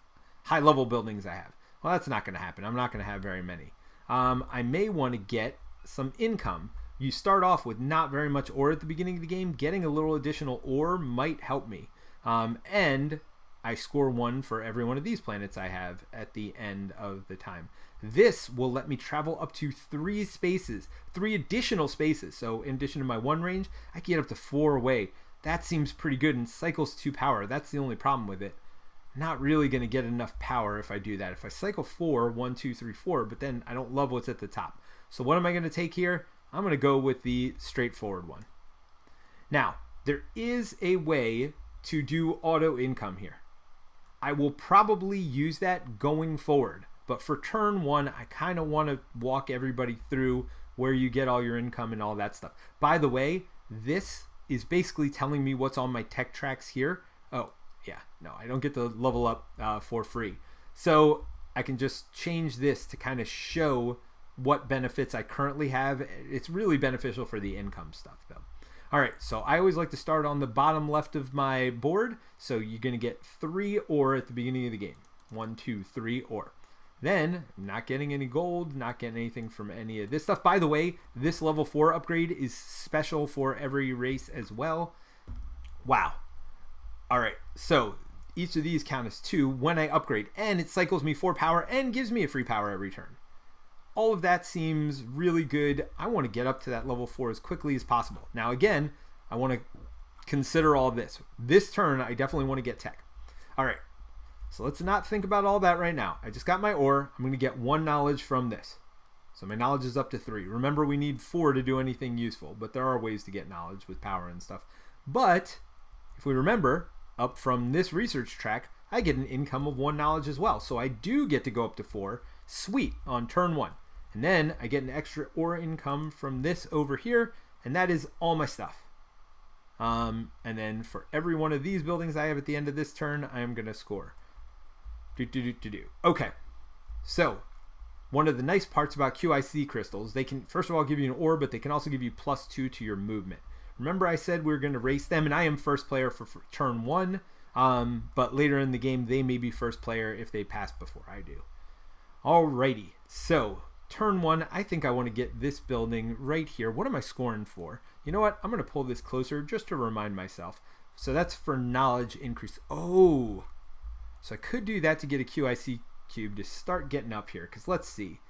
Speaker 1: high level buildings I have. Well, that's not going to happen. I'm not going to have very many. I may want to get some income. You start off with not very much ore at the beginning of the game. Getting a little additional ore might help me. And I score 1 for every one of these planets I have at the end of the time. This will let me travel up to 3 spaces, 3 additional spaces. So in addition to my 1 range, I can get up to 4 away. That seems pretty good, and cycles 2 power. That's the only problem with it. Not really going to get enough power if I do that. If I cycle 4, 1, 2, 3, 4, but then I don't love what's at the top. So what am I going to take here? I'm going to go with the straightforward one. Now, there is a way to do auto income here. I will probably use that going forward. But for turn 1, I kind of want to walk everybody through where you get all your income and all that stuff. By the way, this is basically telling me what's on my tech tracks here. Oh, yeah, no, I don't get to level up for free. So I can just change this to kind of show what benefits I currently have. It's really beneficial for the income stuff, though. All right, so I always like to start on the bottom left of my board. So you're going to get 3 ore at the beginning of the game. 1, 2, 3 ore. Then, I'm not getting any gold, not getting anything from any of this stuff. By the way, this level 4 upgrade is special for every race as well. Wow. All right, so each of these count as 2 when I upgrade, and it cycles me 4 power and gives me a free power every turn. All of that seems really good. I want to get up to that level 4 as quickly as possible. Now, again, I want to consider all this. This turn, I definitely want to get tech. All right. So let's not think about all that right now. I just got my ore. I'm going to get 1 knowledge from this. So my knowledge is up to 3. Remember, we need 4 to do anything useful, but there are ways to get knowledge with power and stuff. But if we remember, up from this research track, I get an income of 1 knowledge as well. So I do get to go up to 4. Sweet, on turn 1. And then I get an extra ore income from this over here, and that is all my stuff. And then for every one of these buildings I have at the end of this turn, I am going to score. Okay, so one of the nice parts about QIC crystals, they can first of all give you an ore, but they can also give you +2 to your movement. Remember I said we were going to race them, and I am first player for turn 1, but later in the game they may be first player if they pass before I do. Alrighty, so turn 1, I think I want to get this building right here. What am I scoring for? You know what? I'm going to pull this closer just to remind myself. So that's for knowledge increase. Oh, so I could do that to get a QIC cube to start getting up here. Because let's see.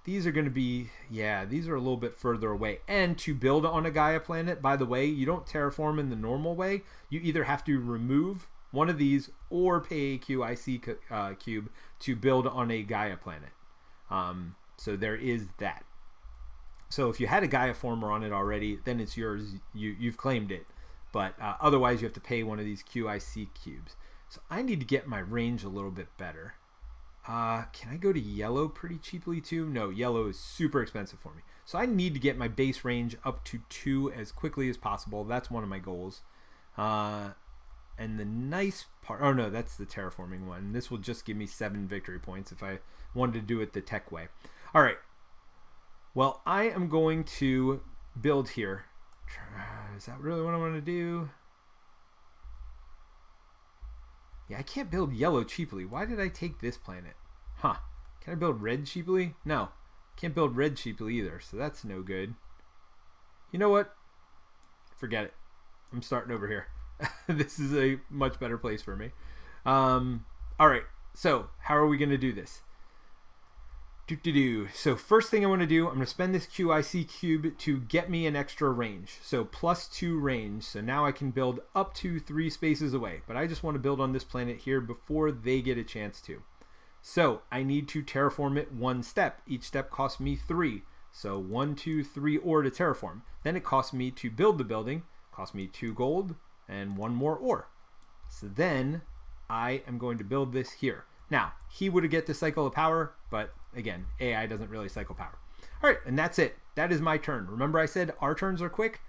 Speaker 1: These are going to be, yeah, these are a little bit further away. And to build on a Gaia planet, by the way, you don't terraform in the normal way. You either have to remove one of these or pay a QIC cube to build on a Gaia planet. So there is that. So if you had a Gaia former on it already, then it's yours. You've claimed it. But otherwise, you have to pay one of these QIC cubes. So I need to get my range a little bit better. Can I go to yellow pretty cheaply too? No, yellow is super expensive for me. So I need to get my base range up to 2 as quickly as possible. That's one of my goals. And the nice part, oh no, that's the terraforming one. This will just give me 7 victory points if I wanted to do it the tech way. All right. Well, I am going to build here. Is that really what I want to do? Yeah, I can't build yellow cheaply. Why did I take this planet? Huh. Can I build red cheaply? No. Can't build red cheaply either, so that's no good. You know what? Forget it. I'm starting over here. This is a much better place for me. All right. So, how are we going to do this? So first thing I want to do, I'm going to spend this QIC cube to get me an extra range. So +2 range. So now I can build up to 3 spaces away. But I just want to build on this planet here before they get a chance to. So I need to terraform it 1 step. Each step costs me 3. So 1, 2, 3 ore to terraform. Then it costs me to build the building. Costs me 2 gold and 1 more ore. So then I am going to build this here. Now, he would get to cycle of power, but again, AI doesn't really cycle power. All right, and that's it. That is my turn. Remember I said our turns are quick?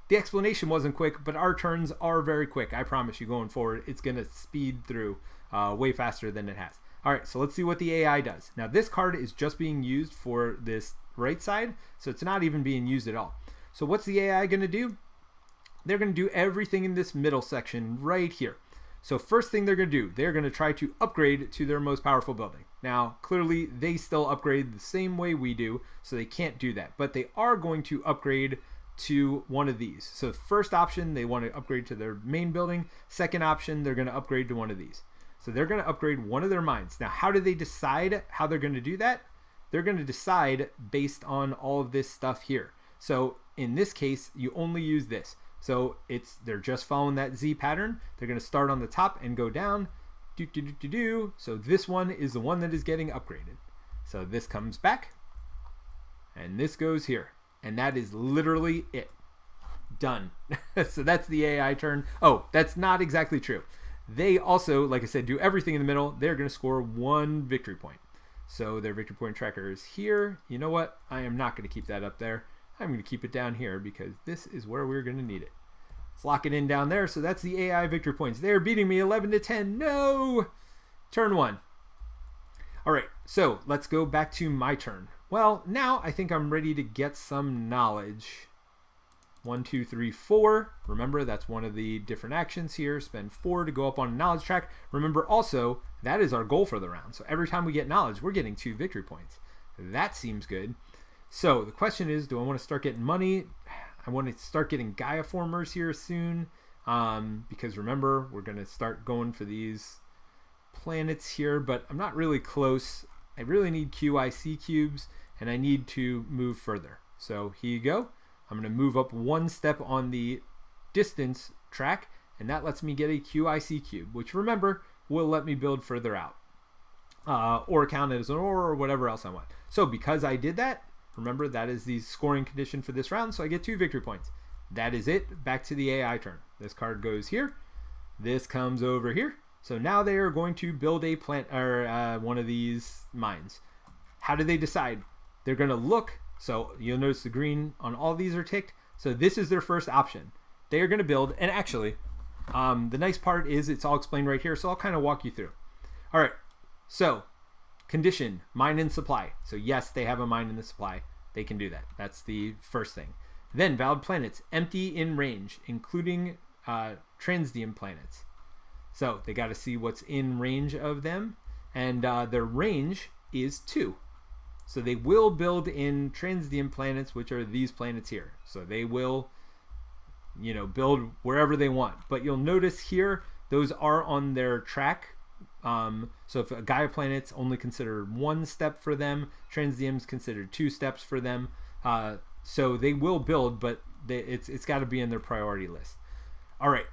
Speaker 1: The explanation wasn't quick, but our turns are very quick. I promise you going forward, it's going to speed through way faster than it has. All right, so let's see what the AI does. Now, this card is just being used for this right side, so it's not even being used at all. So what's the AI going to do? They're going to do everything in this middle section right here. So first thing they're going to do, they're going to try to upgrade to their most powerful building. Now, clearly, they still upgrade the same way we do, so they can't do that. But they are going to upgrade to one of these. So first option, they want to upgrade to their main building. Second option, they're going to upgrade to one of these. So they're going to upgrade one of their mines. Now, how do they decide how they're going to do that? They're going to decide based on all of this stuff here. So in this case, you only use this. So they're just following that Z pattern. They're going to start on the top and go down. So this one is the one that is getting upgraded. So this comes back. And this goes here. And that is literally it. Done. So that's the AI turn. Oh, that's not exactly true. They also, like I said, do everything in the middle. They're going to score 1 victory point. So their victory point tracker is here. You know what? I am not going to keep that up there. I'm going to keep it down here because this is where we're going to need it. Let's lock it in down there. So that's the AI victory points. They're beating me 11-10. No! Turn 1. All right, so let's go back to my turn. Well, now I think I'm ready to get some knowledge. 1, 2, 3, 4. Remember, that's one of the different actions here. Spend 4 to go up on a knowledge track. Remember also, that is our goal for the round. So every time we get knowledge, we're getting 2 victory points. That seems good. So the question is, do I want to start getting money? I want to start getting Gaia formers here soon. Because remember, we're going to start going for these planets here, but I'm not really close. I really need QIC cubes, and I need to move further. So here you go. I'm going to move up 1 step on the distance track, and that lets me get a QIC cube, which remember will let me build further out, or count it as an or whatever else I want. So because I did that, remember that is the scoring condition for this round, so I get 2 victory points. That is it. Back to the AI turn. This card goes here. This comes over here. So now they are going to build a plant or one of these mines. How do they decide? They're going to look. So you'll notice the green on all these are ticked. So this is their first option. They are going to build, and actually, the nice part is it's all explained right here. So I'll kind of walk you through. All right. So condition, mine and supply. So yes, they have a mine in the supply. They can do that. That's the first thing. Then valid planets, empty in range, including transdium planets. So they got to see what's in range of them, and their range is 2. So they will build in transdium planets, which are these planets here. So they will, build wherever they want. But you'll notice here, those are on their track. So if a Gaia planet's only considered 1 step for them, transdium's considered 2 steps for them. So they will build, but it's got to be in their priority list. All right.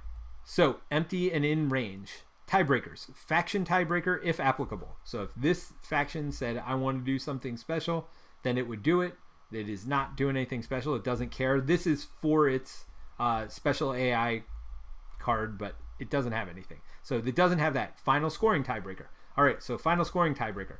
Speaker 1: So empty and in range. Tiebreakers. Faction tiebreaker if applicable. So if this faction said, I want to do something special, then it would do it. It is not doing anything special. It doesn't care. This is for its special AI card, but it doesn't have anything. So it doesn't have that. Final scoring tiebreaker. All right, so final scoring tiebreaker.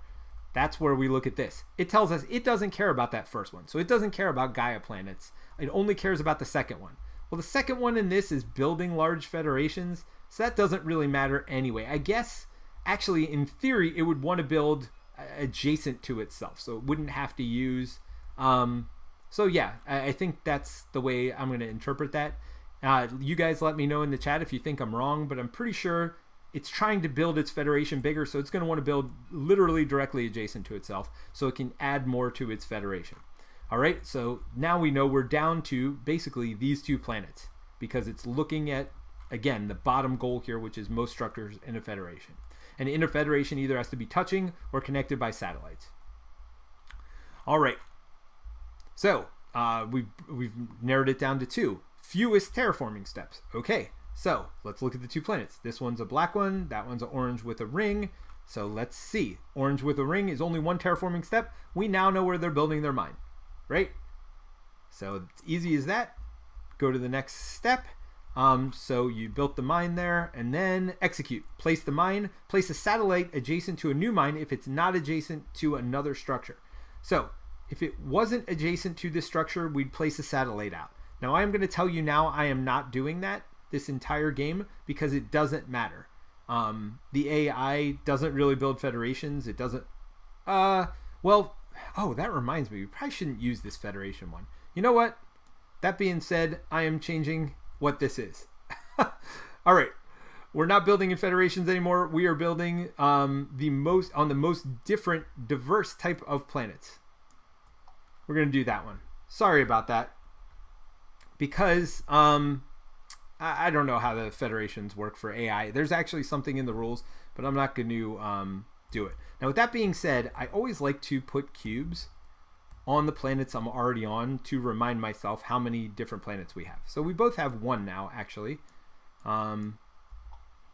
Speaker 1: That's where we look at this. It tells us it doesn't care about that first one. So it doesn't care about Gaia planets. It only cares about the second one. Well, the second one in this is building large federations, so that doesn't really matter anyway. I guess, actually, in theory, it would want to build adjacent to itself, so it wouldn't have to use... so yeah, I think that's the way I'm going to interpret that. You guys let me know in the chat if you think I'm wrong, but I'm pretty sure it's trying to build its federation bigger, so it's going to want to build literally directly adjacent to itself, so it can add more to its federation. All right, so now we know we're down to basically these 2 planets because it's looking at, again, the bottom goal here, which is most structures in a federation. And in a federation either has to be touching or connected by satellites. All right, so we've narrowed it down to 2. Fewest terraforming steps. Okay, so let's look at the 2 planets. This one's a black one, that one's an orange with a ring. So let's see. Orange with a ring is only 1 terraforming step. We now know where they're building their mine. Right? So it's easy as that. Go to the next step. So you built the mine there and then execute. Place the mine. Place a satellite adjacent to a new mine if it's not adjacent to another structure. So if it wasn't adjacent to this structure, we'd place a satellite out. Now I'm going to tell you now I am not doing that this entire game because it doesn't matter. The AI doesn't really build federations. It doesn't... Oh, that reminds me. We probably shouldn't use this federation one. You know what? That being said, I am changing what this is. All right. We're not building in federations anymore. We are building the most different, diverse type of planets. We're going to do that one. Sorry about that. Because I don't know how the federations work for AI. There's actually something in the rules, but I'm not going to do it. Now, with that being said, I always like to put cubes on the planets I'm already on to remind myself how many different planets we have. So we both have 1 now, actually.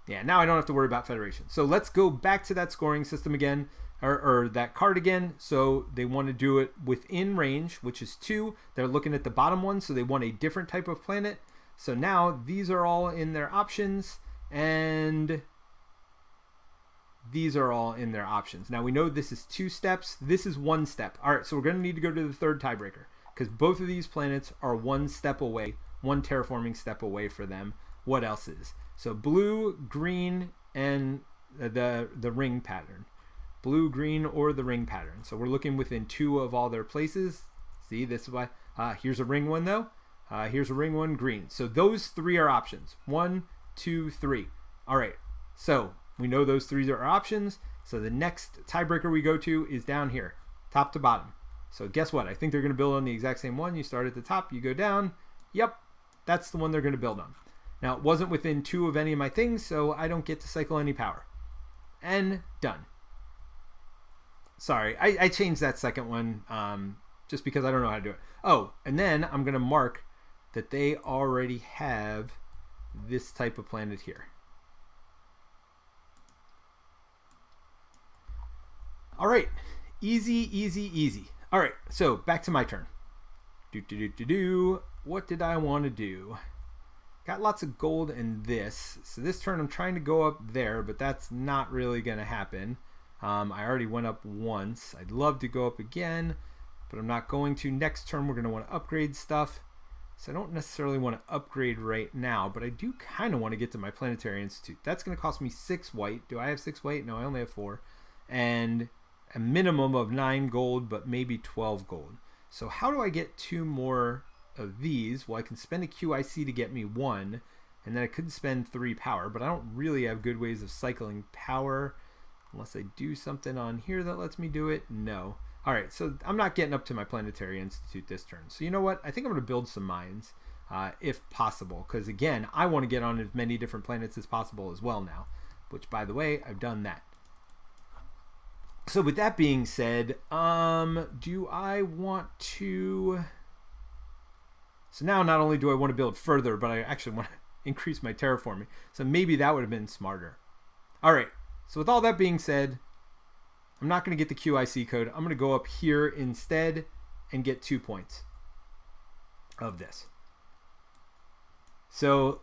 Speaker 1: Yeah, now I don't have to worry about Federation. So let's go back to that scoring system again, or that card again. So they want to do it within range, which is 2. They're looking at the bottom one, so they want a different type of planet. So now these are all in their options, and these are all in their options. Now we know this is 2 steps. This is 1 step. All right, so we're going to need to go to the third tiebreaker because both of these planets are 1 step away, 1 terraforming step away for them. What else is? So blue, green, and the ring pattern. Blue, green, or the ring pattern. So we're looking within 2 of all their places. See, this is why. Here's a ring one, though. Here's a ring one, green. So those 3 are options. 1, 2, 3. All right. So we know those 3 are options. So the next tiebreaker we go to is down here, top to bottom. So guess what? I think they're going to build on the exact same one. You start at the top, you go down. Yep, that's the one they're going to build on. Now, it wasn't within 2 of any of my things, so I don't get to cycle any power. And done. Sorry, I changed that second one just because I don't know how to do it. Oh, and then I'm going to mark that they already have this type of planet here. All right, easy, easy, easy. All right, so back to my turn. What did I want to do? Got lots of gold in this. So this turn I'm trying to go up there, but that's not really going to happen. I already went up once. I'd love to go up again, but I'm not going to. Next turn we're going to want to upgrade stuff. So I don't necessarily want to upgrade right now, but I do kind of want to get to my Planetary Institute. That's going to cost me 6 white. Do I have 6 white? No, I only have 4. And a minimum of 9 gold, but maybe 12 gold. So how do I get 2 more of these? Well, I can spend a QIC to get me 1, and then I could spend 3 power, but I don't really have good ways of cycling power unless I do something on here that lets me do it. No. All right, so I'm not getting up to my Planetary Institute this turn. So you know what? I think I'm going to build some mines if possible, because again, I want to get on as many different planets as possible as well now, which by the way, I've done that. So with that being said, do I want to... So now not only do I want to build further, but I actually want to increase my terraforming. So maybe that would have been smarter. All right, so with all that being said, I'm not going to get the QIC code. I'm going to go up here instead and get 2 points of this. So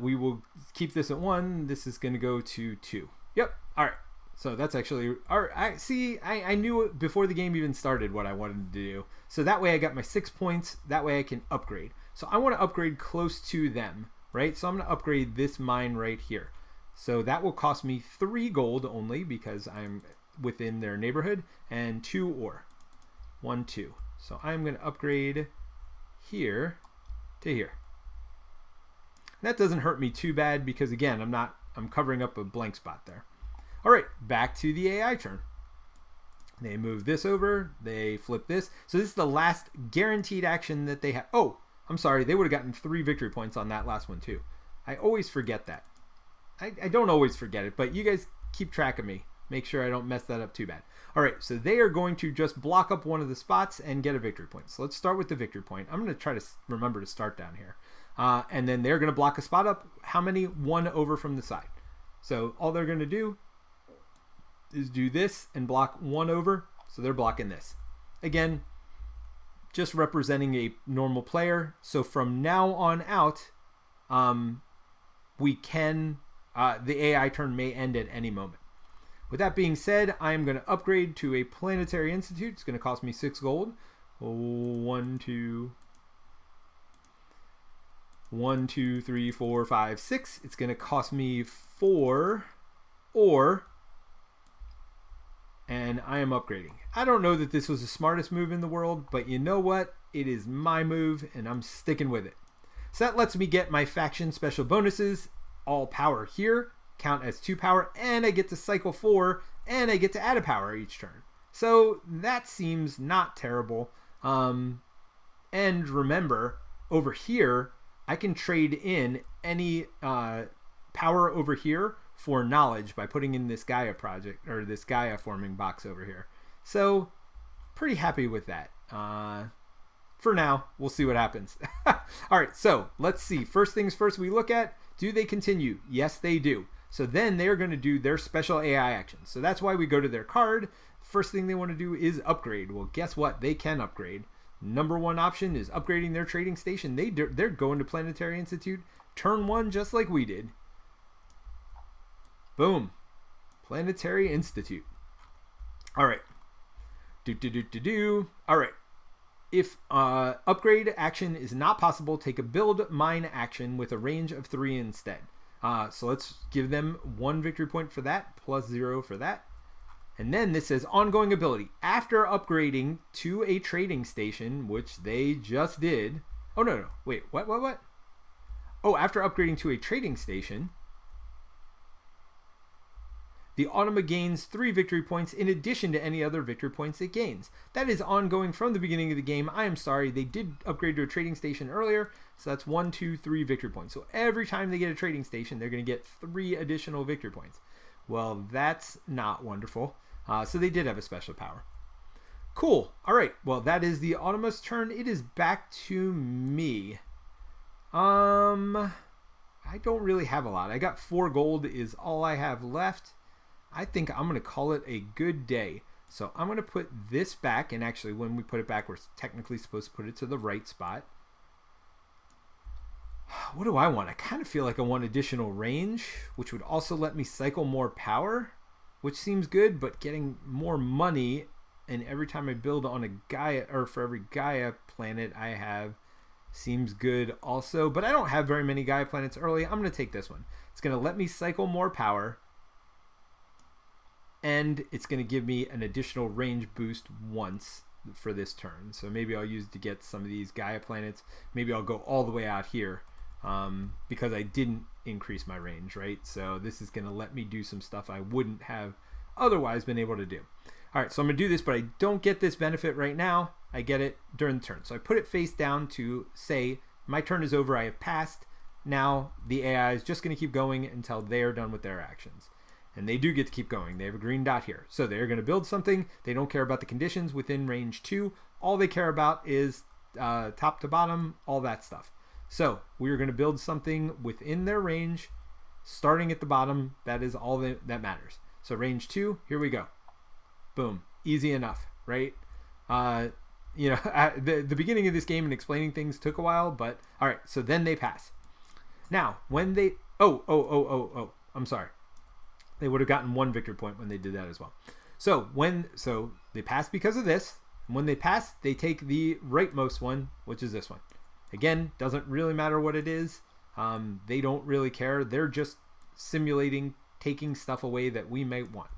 Speaker 1: we will keep this at 1. This is going to go to 2. Yep, all right. So that's actually, all right, I knew before the game even started what I wanted to do. So that way I got my 6 points. That way I can upgrade. So I want to upgrade close to them, right? So I'm going to upgrade this mine right here. So that will cost me 3 gold only because I'm within their neighborhood, and 2 ore. 1, 2. So I'm going to upgrade here to here. That doesn't hurt me too bad because again, I'm covering up a blank spot there. All right, back to the AI turn. They move this over, they flip this. So this is the last guaranteed action that they have. Oh, I'm sorry, they would have gotten 3 victory points on that last one too. I always forget that. I don't always forget it, but you guys keep track of me. Make sure I don't mess that up too bad. All right, so they are going to just block up one of the spots and get a victory point. So let's start with the victory point. I'm going to try to remember to start down here. And then they're going to block a spot up. How many? 1 over from the side. So all they're going to do is do this and block 1 over. So they're blocking this. Again, just representing a normal player. So from now on out, we can, the AI turn may end at any moment. With that being said, I am going to upgrade to a Planetary Institute. It's going to cost me 6 gold. 1, 2, 3, 4, 5, 6. It's going to cost me 4 ore. And I am upgrading. I don't know that this was the smartest move in the world, but you know what? It is my move, and I'm sticking with it. So that lets me get my faction special bonuses, all power here, count as 2 power, and I get to cycle 4, and I get to add a power each turn. So that seems not terrible. And remember, over here, I can trade in any power over here for knowledge by putting in this Gaia project, or this Gaia forming box over here. So pretty happy with that. for now. We'll see what happens. All right, so let's see. First things first, we look at, do they continue? Yes, they do. So then they're going to do their special AI actions. So that's why we go to their card. First thing they want to do is upgrade. Well, guess what? They can upgrade. Number one option is upgrading their trading station. They're going to Planetary Institute turn one, just like we did. Boom. Planetary Institute. All right. All right. If upgrade action is not possible, take a build mine action with a range of 3 instead. So let's give them 1 victory point for that, plus 0 for that. And then this says ongoing ability. After upgrading to a trading station, which they just did. Oh, no. Wait, what? Oh, after upgrading to a trading station, the Automa gains 3 victory points in addition to any other victory points it gains. That is ongoing from the beginning of the game. I am sorry, they did upgrade to a trading station earlier, so that's 1, 2, 3 victory points. So every time they get a trading station, they're going to get 3 additional victory points. Well, that's not wonderful. So they did have a special power. Cool. All right. Well, that is the Automa's turn. It is back to me. I don't really have a lot. I got 4 gold is all I have left. I think I'm going to call it a good day. So I'm going to put this back. And actually, when we put it back, we're technically supposed to put it to the right spot. What do I want? I kind of feel like I want additional range, which would also let me cycle more power, which seems good, but getting more money, and every time I build on a Gaia, or for every Gaia planet I have, seems good also. But I don't have very many Gaia planets early. I'm going to take this one. It's going to let me cycle more power, and it's going to give me an additional range boost once for this turn. So maybe I'll use it to get some of these Gaia planets. Maybe I'll go all the way out here. Because I didn't increase my range, right? So this is going to let me do some stuff I wouldn't have otherwise been able to do. All right, so I'm going to do this, but I don't get this benefit right now. I get it during the turn. So I put it face down to say, my turn is over, I have passed. Now the AI is just going to keep going until they are done with their actions. And they do get to keep going. They have a green dot here. So they're going to build something. They don't care about the conditions within range 2. All they care about is top to bottom, all that stuff. So we're going to build something within their range, starting at the bottom. That is all that matters. So range 2, here we go. Boom. Easy enough, right? The beginning of this game and explaining things took a while, but all right. So then they pass. Now, when they... I'm sorry. They would have gotten 1 victory point when they did that as well. So they pass because of this. And when they pass, they take the rightmost one, which is this one. Again, doesn't really matter what it is. They don't really care. They're just simulating taking stuff away that we might want.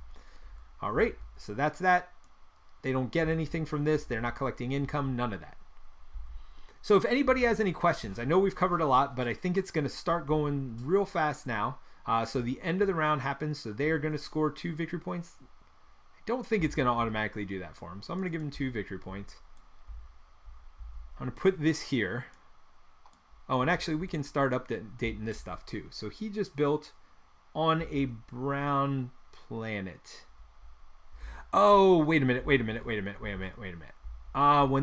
Speaker 1: All right, so that's that. They don't get anything from this. They're not collecting income, none of that. So if anybody has any questions, I know we've covered a lot, but I think it's going to start going real fast now. So the end of the round happens, so they are going to score 2 victory points. I don't think it's going to automatically do that for them, so I'm going to give them 2 victory points. I'm going to put this here. Oh, and actually we can start updating this stuff too. So he just built on a brown planet. Oh, wait a minute. When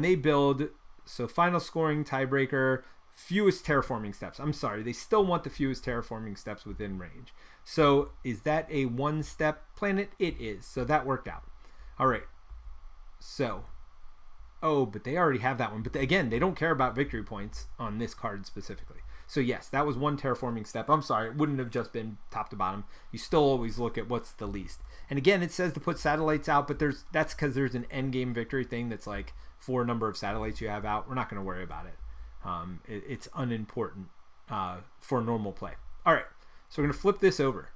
Speaker 1: they build, so final scoring, tiebreaker, fewest terraforming steps. I'm sorry, they still want the fewest terraforming steps within range. So is that a 1-step planet? It is. So that worked out. All right. So... oh, but they already have that one. But again, they don't care about victory points on this card specifically. So yes, that was 1 terraforming step. I'm sorry, it wouldn't have just been top to bottom. You still always look at what's the least. And again, it says to put satellites out, but that's because there's an end game victory thing that's like for number of satellites you have out. We're not going to worry about it. It's unimportant for normal play. All right, so we're going to flip this over.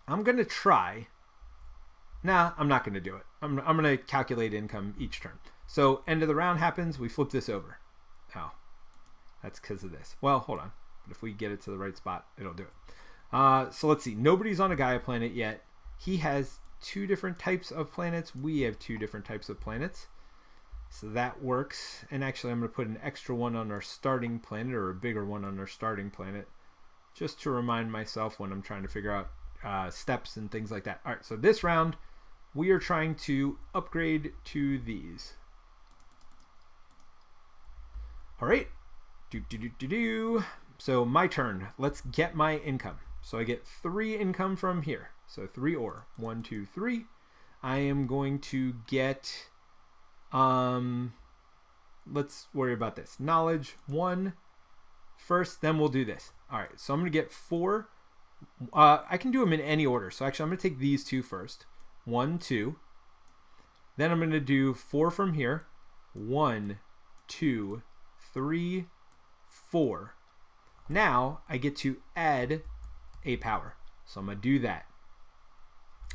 Speaker 1: I'm going to try. Nah, I'm not going to do it. I'm going to calculate income each turn. So end of the round happens, we flip this over. Oh, that's because of this. Well, hold on. But if we get it to the right spot, it'll do it. So let's see. Nobody's on a Gaia planet yet. He has 2 different types of planets. We have 2 different types of planets. So that works. And actually, I'm going to put an extra one on our starting planet, or a bigger one on our starting planet, just to remind myself when I'm trying to figure out steps and things like that. All right, so this round, we are trying to upgrade to these. All right. So my turn. Let's get my income. So I get 3 income from here. So 3 ore. 1, 2, 3. I am going to get, let's worry about this. Knowledge 1 first, then we'll do this. All right, so I'm going to get 4. I can do them in any order. So actually, I'm going to take these 2 first. 1, 2. Then I'm going to do 4 from here. 1, 2, 3, 4. Now I get to add a power. So I'm going to do that.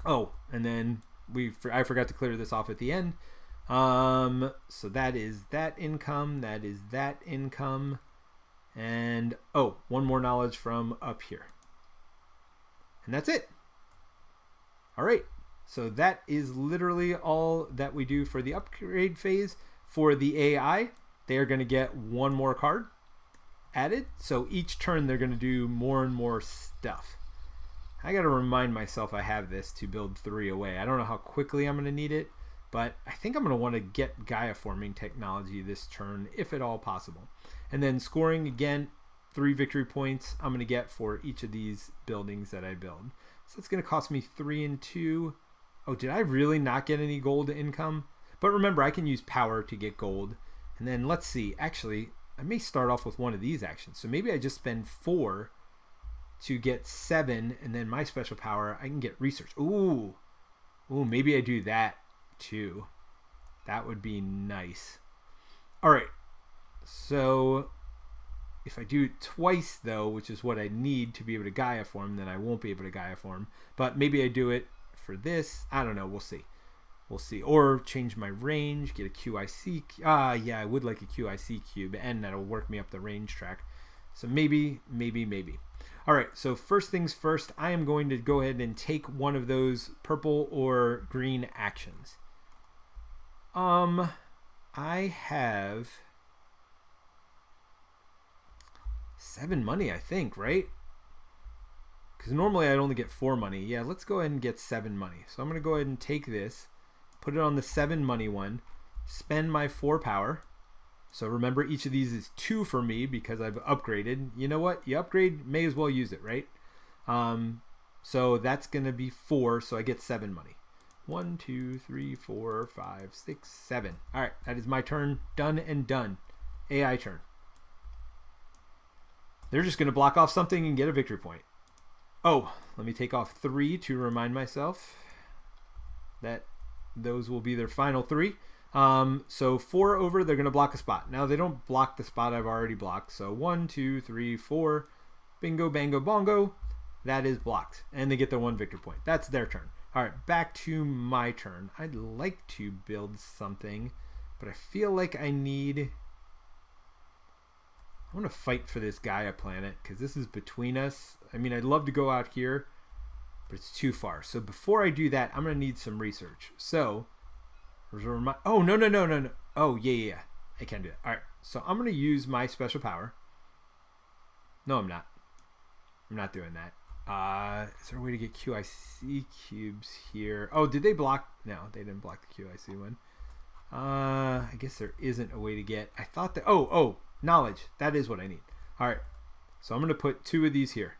Speaker 1: Oh, and then I forgot to clear this off at the end. So that is that income. That is that income. And oh, one more knowledge from up here. And that's it. All right. So that is literally all that we do for the upgrade phase. For the AI, they are going to get 1 more card added. So each turn they're going to do more and more stuff. I got to remind myself I have this to build 3 away. I don't know how quickly I'm going to need it, but I think I'm going to want to get Gaia forming technology this turn, if at all possible. And then scoring, again, 3 victory points I'm going to get for each of these buildings that I build. So it's going to cost me 3 and 2. Oh, did I really not get any gold income? But remember, I can use power to get gold. And then let's see. Actually, I may start off with one of these actions. So maybe I just spend 4 to get 7, and then my special power, I can get research. Ooh, maybe I do that too. That would be nice. All right, so if I do it twice though, which is what I need to be able to Gaia form, then I won't be able to Gaia form. But maybe I do it for this. I don't know. We'll see. We'll see. Or change my range, get a QIC. Yeah, I would like a QIC cube, and that'll work me up the range track. So maybe. All right, so first things first, I am going to go ahead and take one of those purple or green actions. I have 7 money, I think, right? Because normally I'd only get 4 money. Yeah, let's go ahead and get 7 money. So I'm going to go ahead and take this, put it on the 7 money one, spend my 4 power. So remember, each of these is 2 for me because I've upgraded. You know what? You upgrade, may as well use it, right? So that's going to be 4, so I get 7 money. 1, 2, 3, 4, 5, 6, 7. All right, that is my turn. Done and done. AI turn. They're just going to block off something and get a victory point. Oh, let me take off 3 to remind myself that those will be their final 3. So 4 over, they're going to block a spot. Now they don't block the spot I've already blocked. So 1, 2, 3, 4, bingo, bango, bongo. That is blocked. And they get their 1 victory point. That's their turn. All right, back to my turn. I'd like to build something, but I feel like I want to fight for this Gaia planet because this is between us. I mean, I'd love to go out here, but it's too far. So before I do that, I'm going to need some research. So oh, no. Oh, yeah. I can't do that. All right. So I'm going to use my special power. No, I'm not. I'm not doing that. Is there a way to get QIC cubes here? Oh, did they block? No, they didn't block the QIC one. I guess there isn't a way to get. I thought that. Oh, knowledge. That is what I need. All right. So I'm going to put 2 of these here,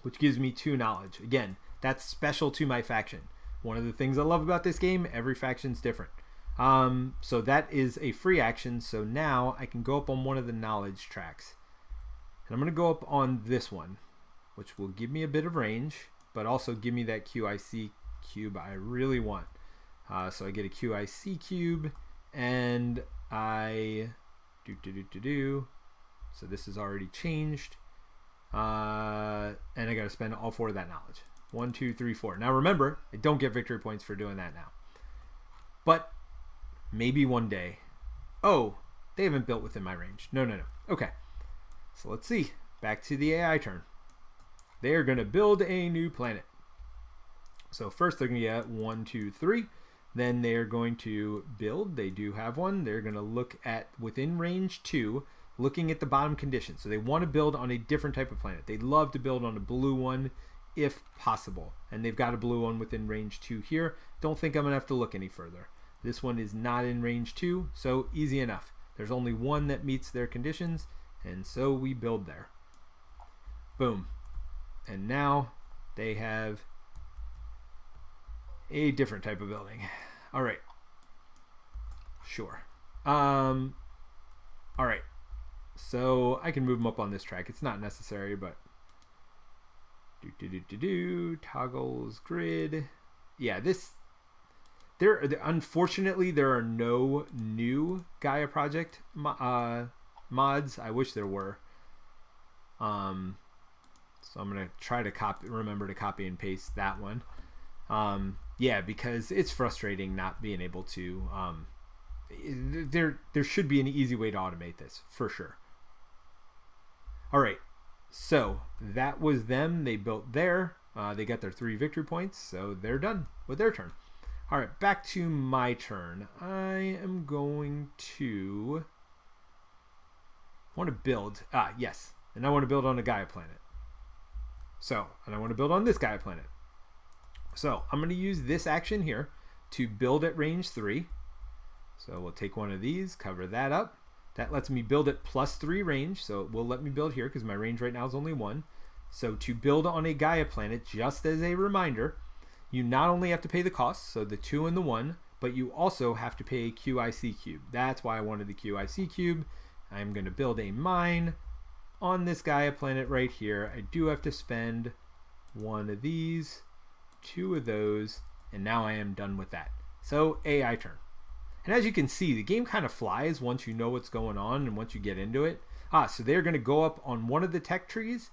Speaker 1: which gives me 2 knowledge. Again, that's special to my faction. One of the things I love about this game, every faction's different. So that is a free action. So now I can go up on one of the knowledge tracks. And I'm going to go up on this one, which will give me a bit of range, but also give me that QIC cube I really want. So I get a QIC cube, and I So this is already changed. And I got to spend all 4 of that knowledge. 1, 2, 3, 4. Now remember, I don't get victory points for doing that now. But maybe one day. Oh, they haven't built within my range. No. Okay. So let's see. Back to the AI turn. They are going to build a new planet. So first they're going to get 1, 2, 3. Then they're going to build. They do have one. They're going to look at within range 2, looking at the bottom conditions. So they want to build on a different type of planet. They'd love to build on a blue one if possible. And they've got a blue one within range 2 here. Don't think I'm going to have to look any further. This one is not in range 2, so easy enough. There's only one that meets their conditions, and so we build there. Boom. And now they have a different type of building. All right. Sure. All right. So I can move them up on this track. It's not necessary, but toggles grid. Yeah, this unfortunately there are no new Gaia project mods. I wish there were. So I'm gonna try to remember to copy and paste that one. Yeah, because it's frustrating not being able to. There should be an easy way to automate this for sure. All right, so that was them. They built there. They got their 3 victory points, so they're done with their turn. All right, back to my turn. I am going to want to build. Yes, and I want to build on a Gaia planet. So, and I want to build on this Gaia planet. So I'm going to use this action here to build at range 3. So we'll take one of these, cover that up. That lets me build at +3 range, so it will let me build here because my range right now is only 1. So to build on a Gaia planet, just as a reminder, you not only have to pay the costs, so the 2 and the 1, but you also have to pay a QIC cube. That's why I wanted the QIC cube. I'm going to build a mine on this Gaia planet right here. I do have to spend 1 of these, 2 of those, and now I am done with that. So AI turn. And as you can see, the game kind of flies once you know what's going on and once you get into it. So they're going to go up on one of the tech trees.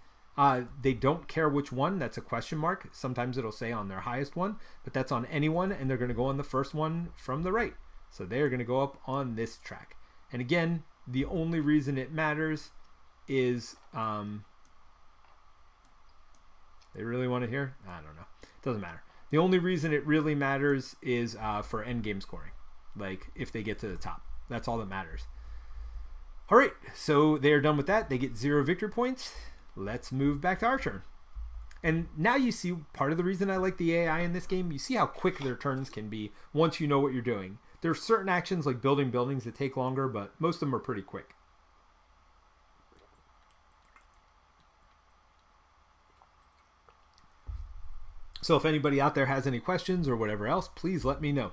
Speaker 1: They don't care which one. That's a question mark. Sometimes it'll say on their highest one, but that's on any one, and they're going to go on the first one from the right. So they're going to go up on this track. And again, the only reason it matters is they really want to hear? I don't know. It doesn't matter. The only reason it really matters is for end game scoring. Like if they get to the top, that's all that matters. All right, so they are done with that. They get 0 victory points. Let's move back to our turn. And now you see part of the reason I like the AI in this game. You see how quick their turns can be once you know what you're doing. There are certain actions like building buildings that take longer, but most of them are pretty quick. So if anybody out there has any questions or whatever else, please let me know.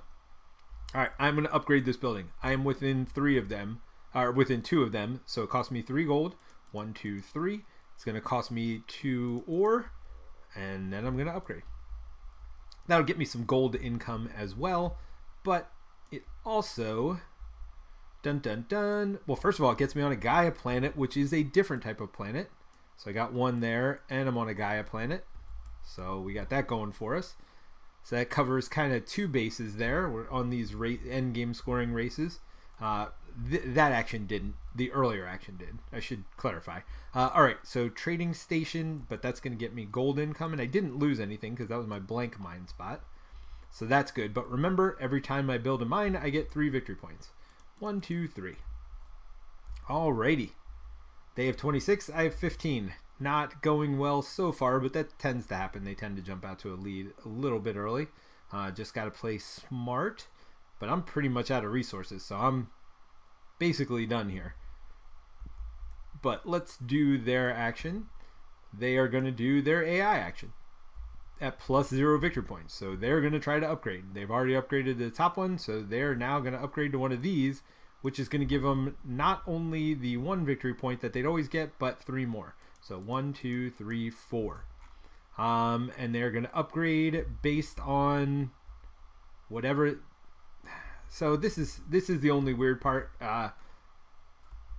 Speaker 1: All right, I'm going to upgrade this building. I am within 3 of them, or within 2 of them, so it cost me 3 gold. 1, 2, 3. It's going to cost me 2 ore, and then I'm going to upgrade. That'll get me some gold income as well, but it also, well, first of all, it gets me on a Gaia planet, which is a different type of planet. So I got 1 there, and I'm on a Gaia planet. So we got that going for us. So that covers kind of 2 bases there. We're on these end game scoring races. That action didn't. The earlier action did. I should clarify. All right, so trading station, but that's going to get me gold income, and I didn't lose anything because that was my blank mine spot. So that's good. But remember, every time I build a mine, I get 3 victory points. 1, 2, 3. Alrighty. They have 26. I have 15. Not going well so far, but that tends to happen. They tend to jump out to a lead a little bit early. Just got to play smart. But I'm pretty much out of resources, so I'm basically done here. But let's do their action. They are going to do their AI action at +0 victory points. So they're going to try to upgrade. They've already upgraded the top one, so they're now going to upgrade to one of these, which is going to give them not only the 1 victory point that they'd always get, but 3 more. So 1, 2, 3, 4. And they're going to upgrade based on whatever. So this is the only weird part.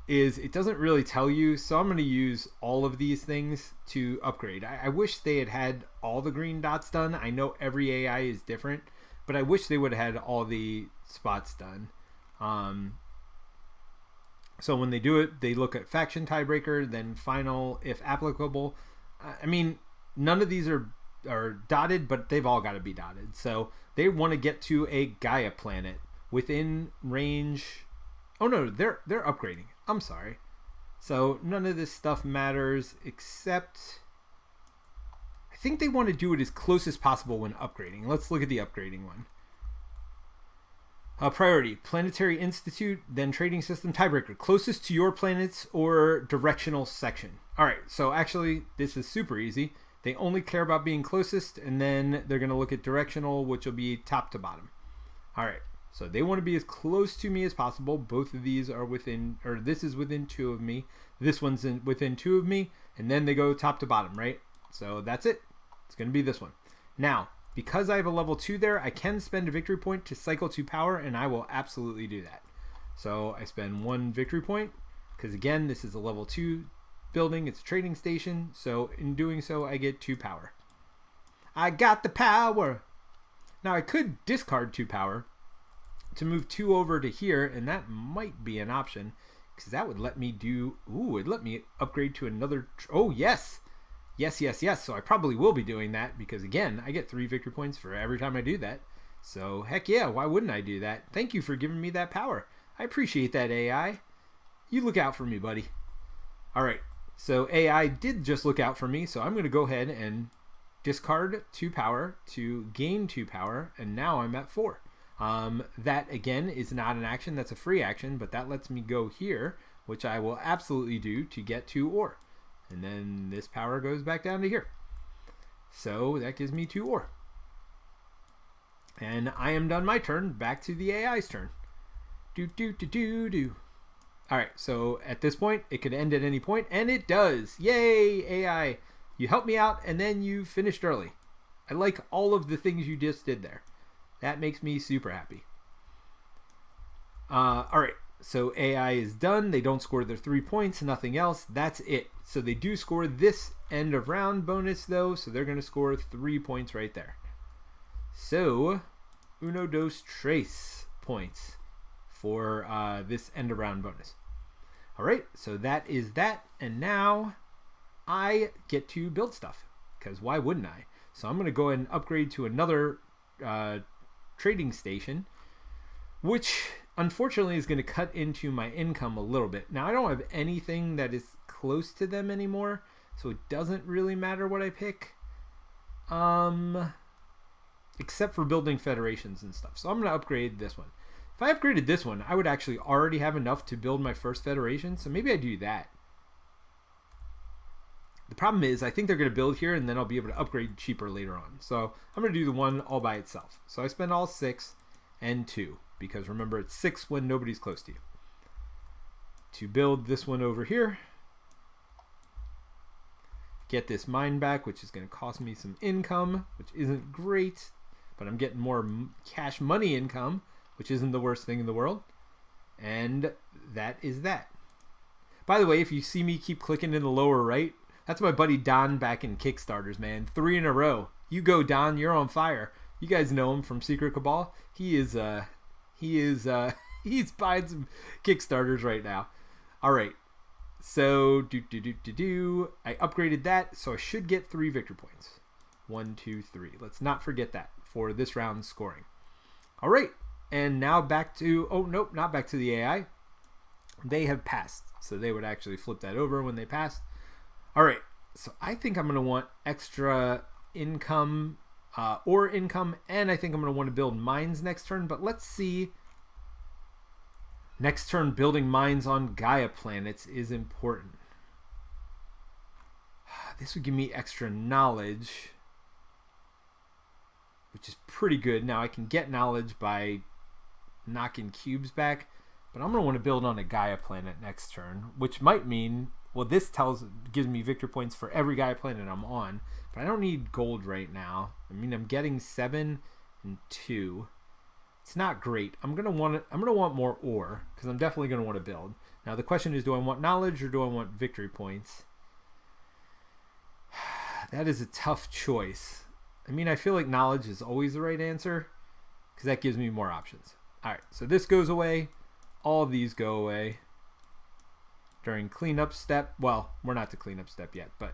Speaker 1: Is it doesn't really tell you. So I'm going to use all of these things to upgrade. I wish they had all the green dots done. I know every AI is different, but I wish they would have had all the spots done. So when they do it, they look at faction tiebreaker, then final if applicable. I mean, none of these are dotted, but they've all got to be dotted. So they want to get to a Gaia planet within range. Oh no, they're upgrading. I'm sorry. So none of this stuff matters except I think they want to do it as close as possible when upgrading. Let's look at the upgrading one. Priority, Planetary Institute, then Trading System, Tiebreaker, closest to your planets or directional section. All right, so actually this is super easy. They only care about being closest, and then they're going to look at directional, which will be top to bottom. All right, so they want to be as close to me as possible. Both of these are within, or this is within 2 of me. This one's within 2 of me, and then they go top to bottom, right? So that's it. It's going to be this one. Now, because I have a level 2 there, I can spend a victory point to cycle 2 power, and I will absolutely do that. So I spend 1 victory point, because again, this is a level 2 building. It's a trading station, so in doing so, I get 2 power. I got the power! Now, I could discard 2 power to move 2 over to here, and that might be an option, because that would let me do... Ooh, it'd let me upgrade to another... Oh, yes! Yes, yes, yes. So I probably will be doing that because, again, I get 3 victory points for every time I do that. So, heck yeah, why wouldn't I do that? Thank you for giving me that power. I appreciate that, AI. You look out for me, buddy. All right, so AI did just look out for me, so I'm going to go ahead and discard 2 power to gain 2 power, and now I'm at 4. That, again, is not an action. That's a free action, but that lets me go here, which I will absolutely do to get 2 ore. And then this power goes back down to here. So that gives me 2 ore. And I am done my turn. Back to the AI's turn. Do. All right, so at this point, it could end at any point, and it does. Yay, AI. You helped me out, and then you finished early. I like all of the things you just did there. That makes me super happy. All right. So AI is done. They don't score their 3 points, nothing else. That's it. So they do score this end of round bonus though. So they're going to score 3 points right there. So uno, dos, tres points for this end of round bonus. All right. So that is that. And now I get to build stuff because why wouldn't I? So I'm going to go ahead and upgrade to another trading station, which unfortunately is going to cut into my income a little bit. Now, I don't have anything that is close to them anymore, so it doesn't really matter what I pick, except for building federations and stuff. So I'm going to upgrade this one. If I upgraded this one, I would actually already have enough to build my first federation, so maybe I do that. The problem is, I think they're going to build here, and then I'll be able to upgrade cheaper later on. So I'm going to do the one all by itself. So I spend all 6 and 2. Because remember, it's 6 when nobody's close to you. To build this one over here. Get this mine back, which is going to cost me some income, which isn't great. But I'm getting more cash money income, which isn't the worst thing in the world. And that is that. By the way, if you see me keep clicking in the lower right, that's my buddy Don back in Kickstarters, man. 3 in a row. You go, Don. You're on fire. You guys know him from Secret Cabal. He's buying some Kickstarters right now. All right. So I upgraded that, so I should get 3 victory points. 1, 2, 3. Let's not forget that for this round's scoring. All right. And now back to, oh, nope, not back to the AI. They have passed. So they would actually flip that over when they passed. All right. So I think I'm going to want extra income, or income, and I think I'm going to want to build mines next turn. But let's see. Next turn, building mines on Gaia planets is important. This would give me extra knowledge, which is pretty good. Now I can get knowledge by knocking cubes back, but I'm going to want to build on a Gaia planet next turn, which might mean, well, this gives me victory points for every Gaia planet I'm on, but I don't need gold right now. I mean, I'm getting 7 and 2. It's not great. I'm gonna want more ore because I'm definitely gonna want to build. Now the question is, do I want knowledge or do I want victory points? That is a tough choice. I mean, I feel like knowledge is always the right answer because that gives me more options. All right, so this goes away. All of these go away during cleanup step. Well, we're not to cleanup step yet, but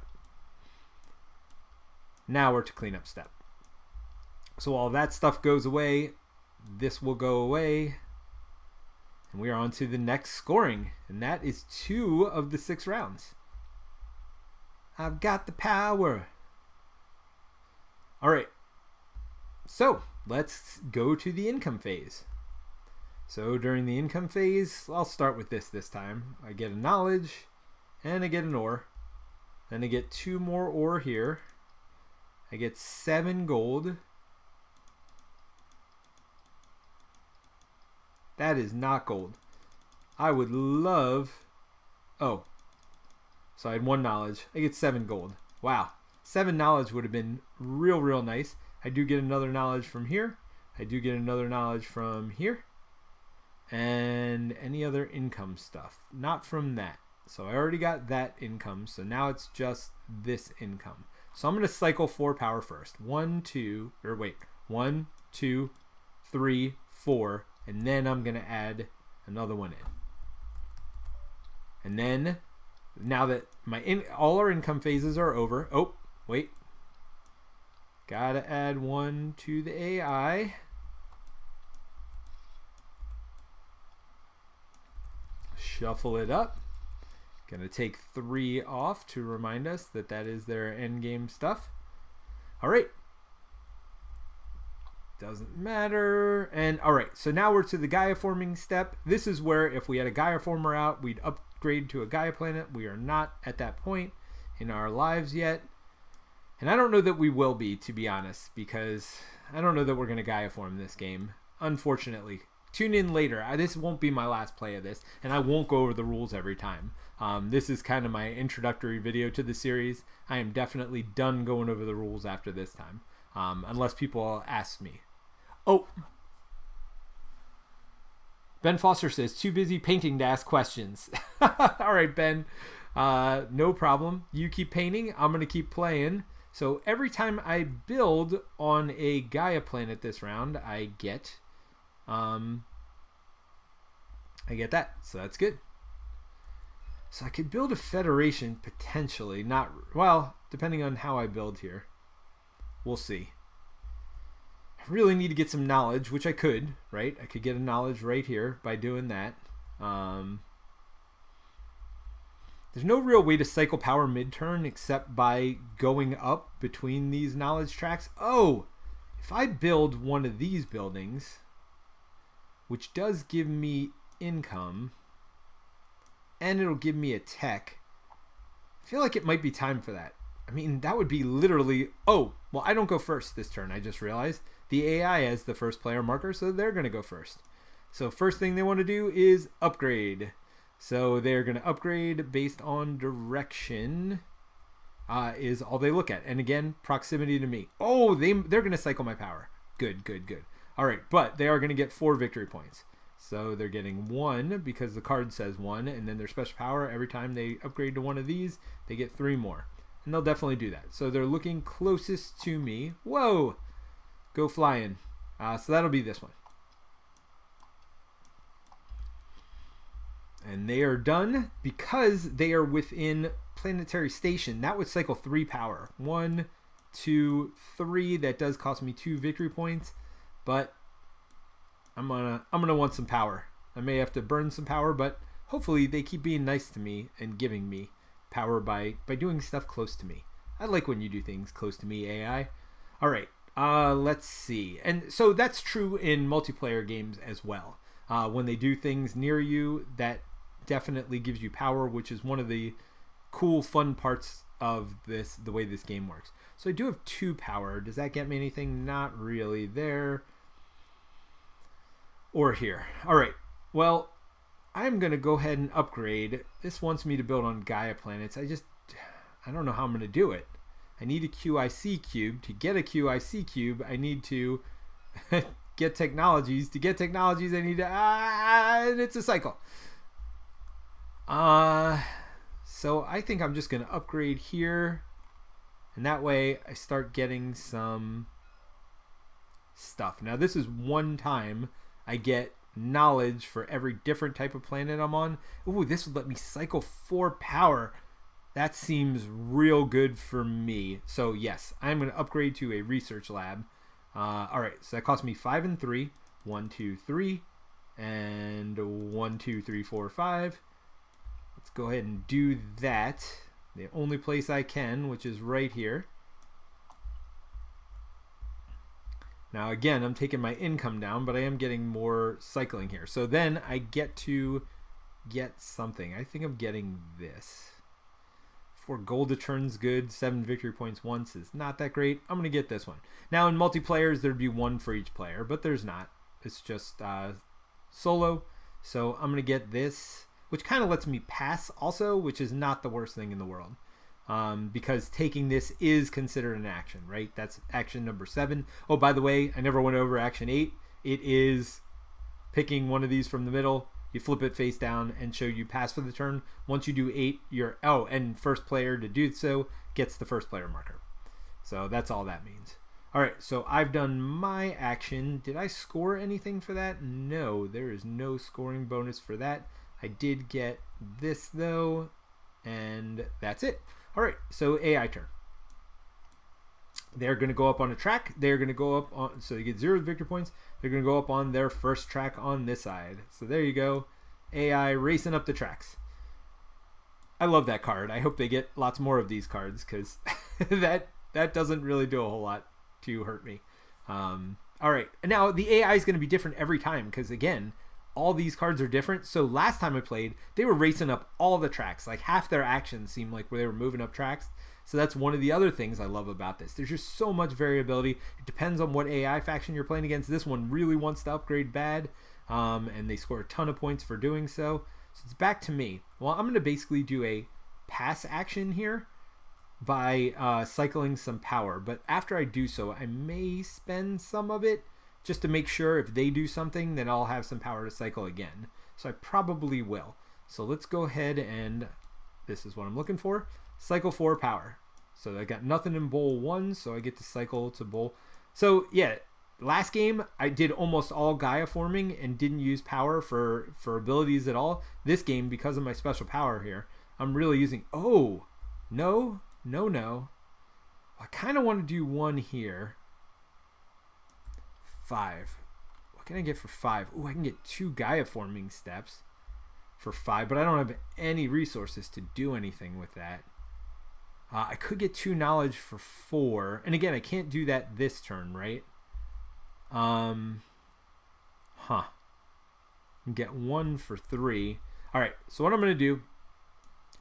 Speaker 1: now we're to cleanup step. So all that stuff goes away. This will go away. And we are on to the next scoring. And that is 2 of the 6 rounds. I've got the power. All right. So let's go to the income phase. So during the income phase, I'll start with this time. I get a knowledge, and I get an ore. Then I get 2 more ore here. I get 7 gold. That is not gold. I would love... Oh. So I had 1 knowledge. I get 7 gold. Wow. 7 knowledge would have been real nice. I do get another knowledge from here. I do get another knowledge from here. And any other income stuff. Not from that. So I already got that income. So now it's just this income. So I'm going to cycle 4 power first. 1, 2, 3, 4. And then I'm going to add another one in. And then, now that all our income phases are over. Oh, wait. Gotta add 1 to the AI. Shuffle it up. Gonna take 3 off to remind us that that is their end game stuff. All right. Doesn't matter. And all right, so now we're to the Gaia forming step. This is where if we had a Gaia former out, we'd upgrade to a Gaia planet. We are not at that point in our lives yet. And I don't know that we will be, to be honest, because I don't know that we're going to Gaia form this game, unfortunately. Tune in later. This won't be my last play of this, and I won't go over the rules every time. This is kind of my introductory video to the series. I am definitely done going over the rules after this time, unless people ask me. Oh, Ben Foster says, too busy painting to ask questions. All right, Ben, no problem. You keep painting. I'm going to keep playing. So every time I build on a Gaia planet this round, I get that. So that's good. So I could build a federation potentially. Not, well, depending on how I build here. We'll see. I really need to get some knowledge, which I could, right? I could get a knowledge right here by doing that. There's no real way to cycle power mid-turn except by going up between these knowledge tracks. Oh, if I build one of these buildings, which does give me income, and it'll give me a tech, I feel like it might be time for that. I mean, that would be literally... Oh, well, I don't go first this turn, I just realized. The AI has the first player marker, so they're going to go first. So first thing they want to do is upgrade. So they're going to upgrade based on direction is all they look at. And again, proximity to me. Oh, they're going to cycle my power. Good, good, good. All right, but they are going to get 4 victory points. So they're getting 1 because the card says 1, and then their special power, every time they upgrade to one of these, they get 3 more. And they'll definitely do that. So they're looking closest to me. Whoa! Go flying. So that'll be this one. And they are done because they are within planetary station. That would cycle 3 power. 1, 2, 3. That does cost me 2 victory points, but I'm gonna want some power. I may have to burn some power, but hopefully they keep being nice to me and giving me power by doing stuff close to me. I like when you do things close to me, AI. All right, let's see. And so that's true in multiplayer games as well. When they do things near you, that definitely gives you power, which is one of the cool, fun parts of this, the way this game works. So I do have 2 power. Does that get me anything? Not really there. Or here. All right. Well, I'm going to go ahead and upgrade. This wants me to build on Gaia planets. I don't know how I'm going to do it. I need a QIC cube. To get a QIC cube, I need to get technologies. To get technologies, I need to... and it's a cycle. So I think I'm just going to upgrade here. And that way I start getting some stuff. Now this is one time I get knowledge for every different type of planet I'm on. Ooh, this would let me cycle 4 power. That seems real good for me. So yes, I'm going to upgrade to a research lab. All right, so that cost me 5 and 3. 1, 2, 3. And 1, 2, 3, 4, 5. Let's go ahead and do that. The only place I can, which is right here. Now again, I'm taking my income down, but I am getting more cycling here. So then I get to get something. I think I'm getting this. 4 gold a turn's good. 7 victory points once is not that great. I'm going to get this one. Now in multiplayers, there'd be 1 for each player, but there's not. It's just solo. So I'm going to get this, which kind of lets me pass also, which is not the worst thing in the world. Because taking this is considered an action, right? That's action number 7. Oh, by the way, I never went over action 8. It is picking one of these from the middle. You flip it face down and show you pass for the turn. Once you do 8, you're and first player to do so gets the first player marker. So that's all that means. All right, so I've done my action. Did I score anything for that? No, there is no scoring bonus for that. I did get this though, and that's it. All right, so AI turn. They're going to go up on a track. They're going to go up on, so you get 0 victory points. They're going to go up on their first track on this side. So there you go. AI racing up the tracks. I love that card. I hope they get lots more of these cards because that doesn't really do a whole lot to hurt me. All right. Now, the AI is going to be different every time because, again, all these cards are different. So last time I played, they were racing up all the tracks. Like half their actions seemed like where they were moving up tracks. So that's one of the other things I love about this. There's just so much variability. It depends on what AI faction you're playing against. This one really wants to upgrade bad, and they score a ton of points for doing so. So it's back to me. Well, I'm going to basically do a pass action here by cycling some power. But after I do so, I may spend some of it just to make sure if they do something, then I'll have some power to cycle again. So I probably will. So let's go ahead and this is what I'm looking for. Cycle 4 power. So I got nothing in bowl 1, so I get to cycle to bowl. So yeah, last game I did almost all Gaia forming and didn't use power for abilities at all. This game, because of my special power here, I'm really using. Oh, no. I kind of want to do one here. 5. What can I get for 5? Oh, I can get 2 Gaia forming steps for 5, but I don't have any resources to do anything with that. I could get 2 knowledge for 4. And again, I can't do that this turn, right? Get 1 for 3. All right, so what I'm going to do,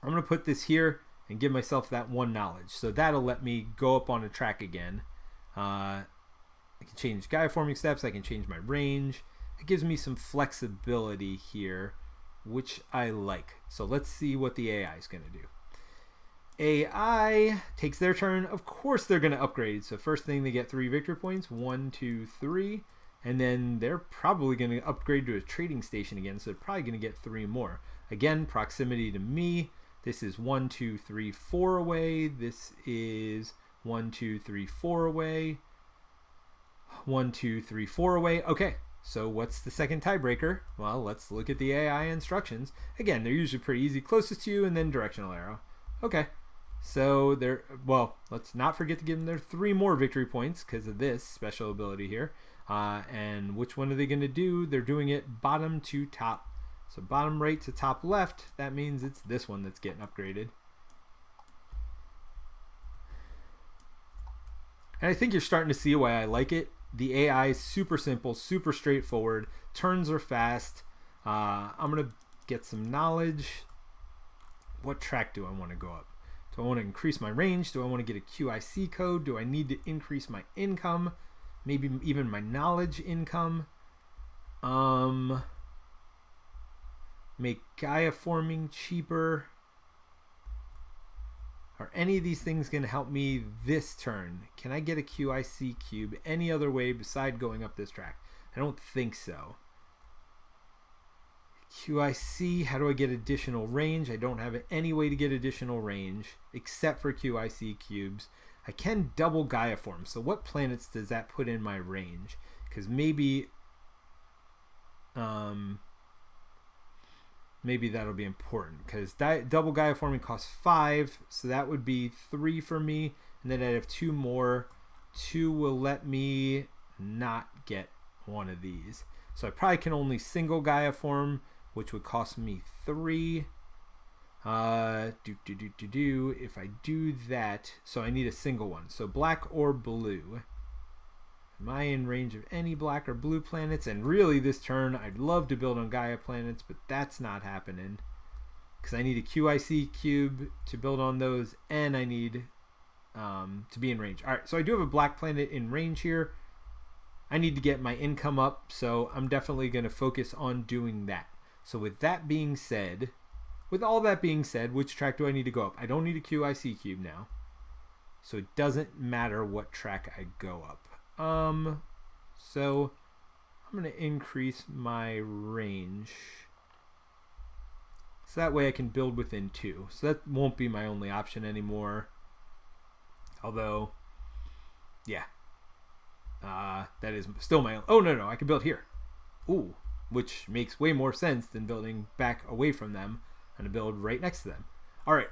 Speaker 1: I'm going to put this here and give myself that 1 knowledge. So that'll let me go up on a track again. I can change Gaia forming steps. I can change my range. It gives me some flexibility here, which I like. So let's see what the AI is going to do. AI takes their turn. Of course they're going to upgrade. So first thing, they get 3 victory points. 1, 2, 3. And then they're probably going to upgrade to a trading station again. So they're probably going to get 3 more. Again, proximity to me. This is 1, 2, 3, 4 away. This is 1, 2, 3, 4 away. 1, 2, 3, 4 away. Okay. So what's the second tiebreaker? Well, let's look at the AI instructions. Again, they're usually pretty easy. Closest to you and then directional arrow. Okay. So let's not forget to give them their 3 more victory points because of this special ability here. And which one are they going to do? They're doing it bottom to top. So bottom right to top left, that means it's this one that's getting upgraded. And I think you're starting to see why I like it. The AI is super simple, super straightforward. Turns are fast. I'm going to get some knowledge. What track do I want to go up? Do I want to increase my range? Do I want to get a QIC code? Do I need to increase my income? Maybe even my knowledge income? Make Gaia forming cheaper. Are any of these things going to help me this turn? Can I get a QIC cube any other way beside going up this track? I don't think so. QIC, how do I get additional range? I don't have any way to get additional range except for QIC cubes. I can double Gaia form. So what planets does that put in my range? Because maybe that'll be important because double Gaia forming costs 5, so that would be 3 for me, and then I'd have 2 more. 2 will let me not get one of these, so I probably can only single Gaia form, which would cost me 3. If I do that, so I need a single one, so black or blue. Am I in range of any black or blue planets? And really this turn, I'd love to build on Gaia planets, but that's not happening. Because I need a QIC cube to build on those, and I need to be in range. All right, so I do have a black planet in range here. I need to get my income up, so I'm definitely going to focus on doing that. So with that being said, with all that being said, which track do I need to go up? I don't need a QIC cube now, so it doesn't matter what track I go up. So I'm going to increase my range, so that way I can build within 2. So that won't be my only option anymore. Although, yeah, that is still my own. Oh, no, I can build here. Ooh, which makes way more sense than building back away from them. I'm going to build right next to them. All right.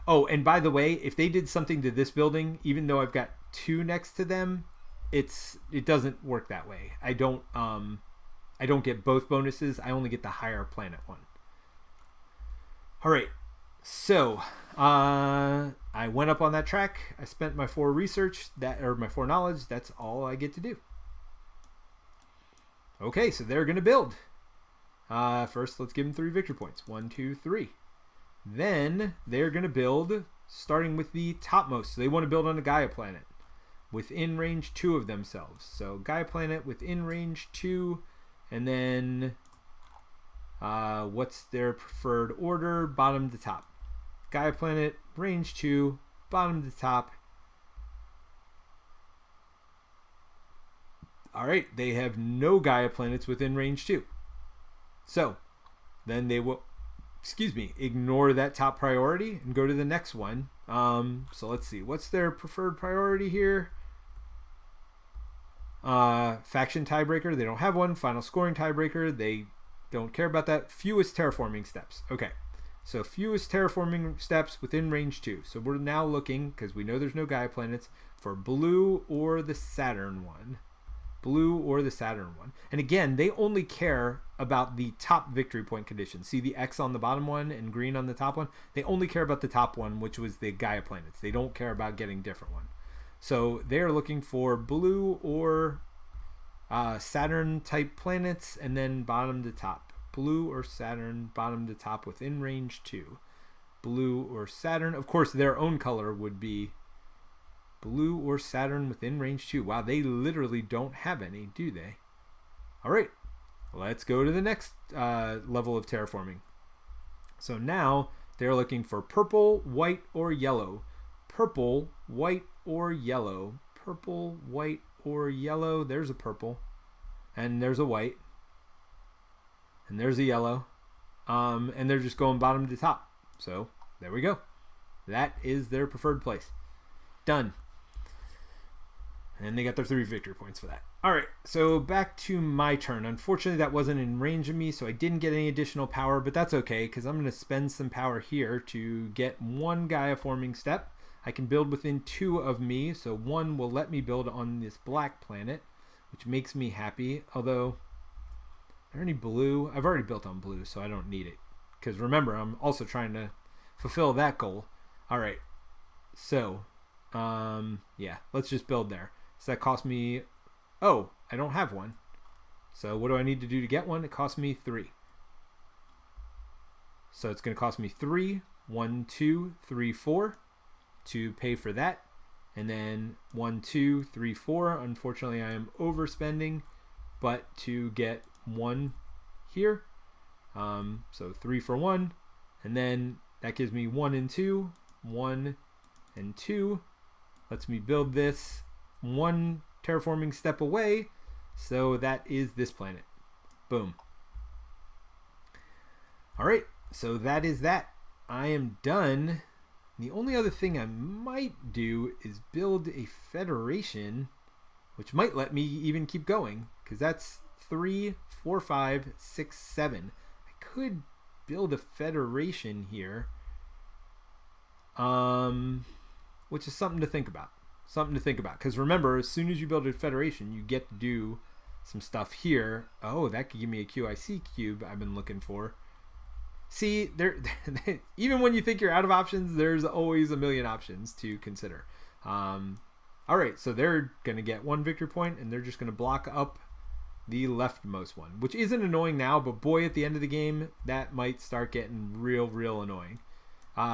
Speaker 1: Oh, and by the way, if they did something to this building, even though I've got 2 next to them, it doesn't work that way. I don't get both bonuses. I only get the higher planet one. All right. So, I went up on that track. I spent my 4 research, my 4 knowledge. That's all I get to do. Okay, so they're going to build. First, let's give them 3 victory points. 1, 2, 3. Then they're going to build, starting with the topmost. So they want to build on a Gaia planet within range 2 of themselves. So Gaia planet within range 2, and then what's their preferred order? Bottom to top. Gaia planet, range 2, bottom to top. All right, they have no Gaia planets within range 2. So then they will, ignore that top priority and go to the next one. So let's see, what's their preferred priority here? Faction tiebreaker, they don't have one. Final scoring tiebreaker, they don't care about that. Fewest terraforming steps. Okay. So fewest terraforming steps within range 2. So we're now looking, because we know there's no Gaia planets, for blue or the Saturn one. Blue or the Saturn one. And again, they only care about the top victory point condition. See the X on the bottom one and green on the top one? They only care about the top one, which was the Gaia planets. They don't care about getting different one. So they're looking for blue or Saturn type planets, and then bottom to top. Blue or Saturn, bottom to top within range 2. Blue or Saturn. Of course, their own color would be blue or Saturn within range 2. Wow, they literally don't have any, do they? All right, let's go to the next level of terraforming. So now they're looking for purple, white, or yellow. Purple, white, or yellow. Purple, white, or yellow. There's a purple. And there's a white. And there's a yellow. And they're just going bottom to top. So there we go. That is their preferred place. Done. And they got their 3 victory points for that. All right, so back to my turn. Unfortunately, that wasn't in range of me, so I didn't get any additional power, but that's okay, because I'm going to spend some power here to get 1 Gaia forming step. I can build within 2 of me, so 1 will let me build on this black planet, which makes me happy. Although, are there any blue? I've already built on blue, so I don't need it. Because remember, I'm also trying to fulfill that goal. All right, so, yeah, let's just build there. So that cost me, oh, I don't have 1. So what do I need to do to get 1? It costs me 3. So it's going to cost me 3, 1, 2, 3, 4 to pay for that. And then 1, 2, 3, 4. Unfortunately, I am overspending, but to get 1 here. So 3 for 1. And then that gives me 1 and 2, 1 and 2. Lets me build this 1 terraforming step away, so that is this planet. Boom. All right, so that is that. I am done. The only other thing I might do is build a federation, which might let me even keep going, because that's 3, 4, 5, 6, 7. I could build a federation here, which is something to think about. Something to think about, because remember, as soon as you build a federation, you get to do some stuff here. Oh, that could give me a QIC cube I've been looking for. See, there, even when you think you're out of options, there's always a million options to consider. All All right, so they're going to get 1 victory point, and they're just going to block up the leftmost one, which isn't annoying now, but boy, at the end of the game, that might start getting real annoying.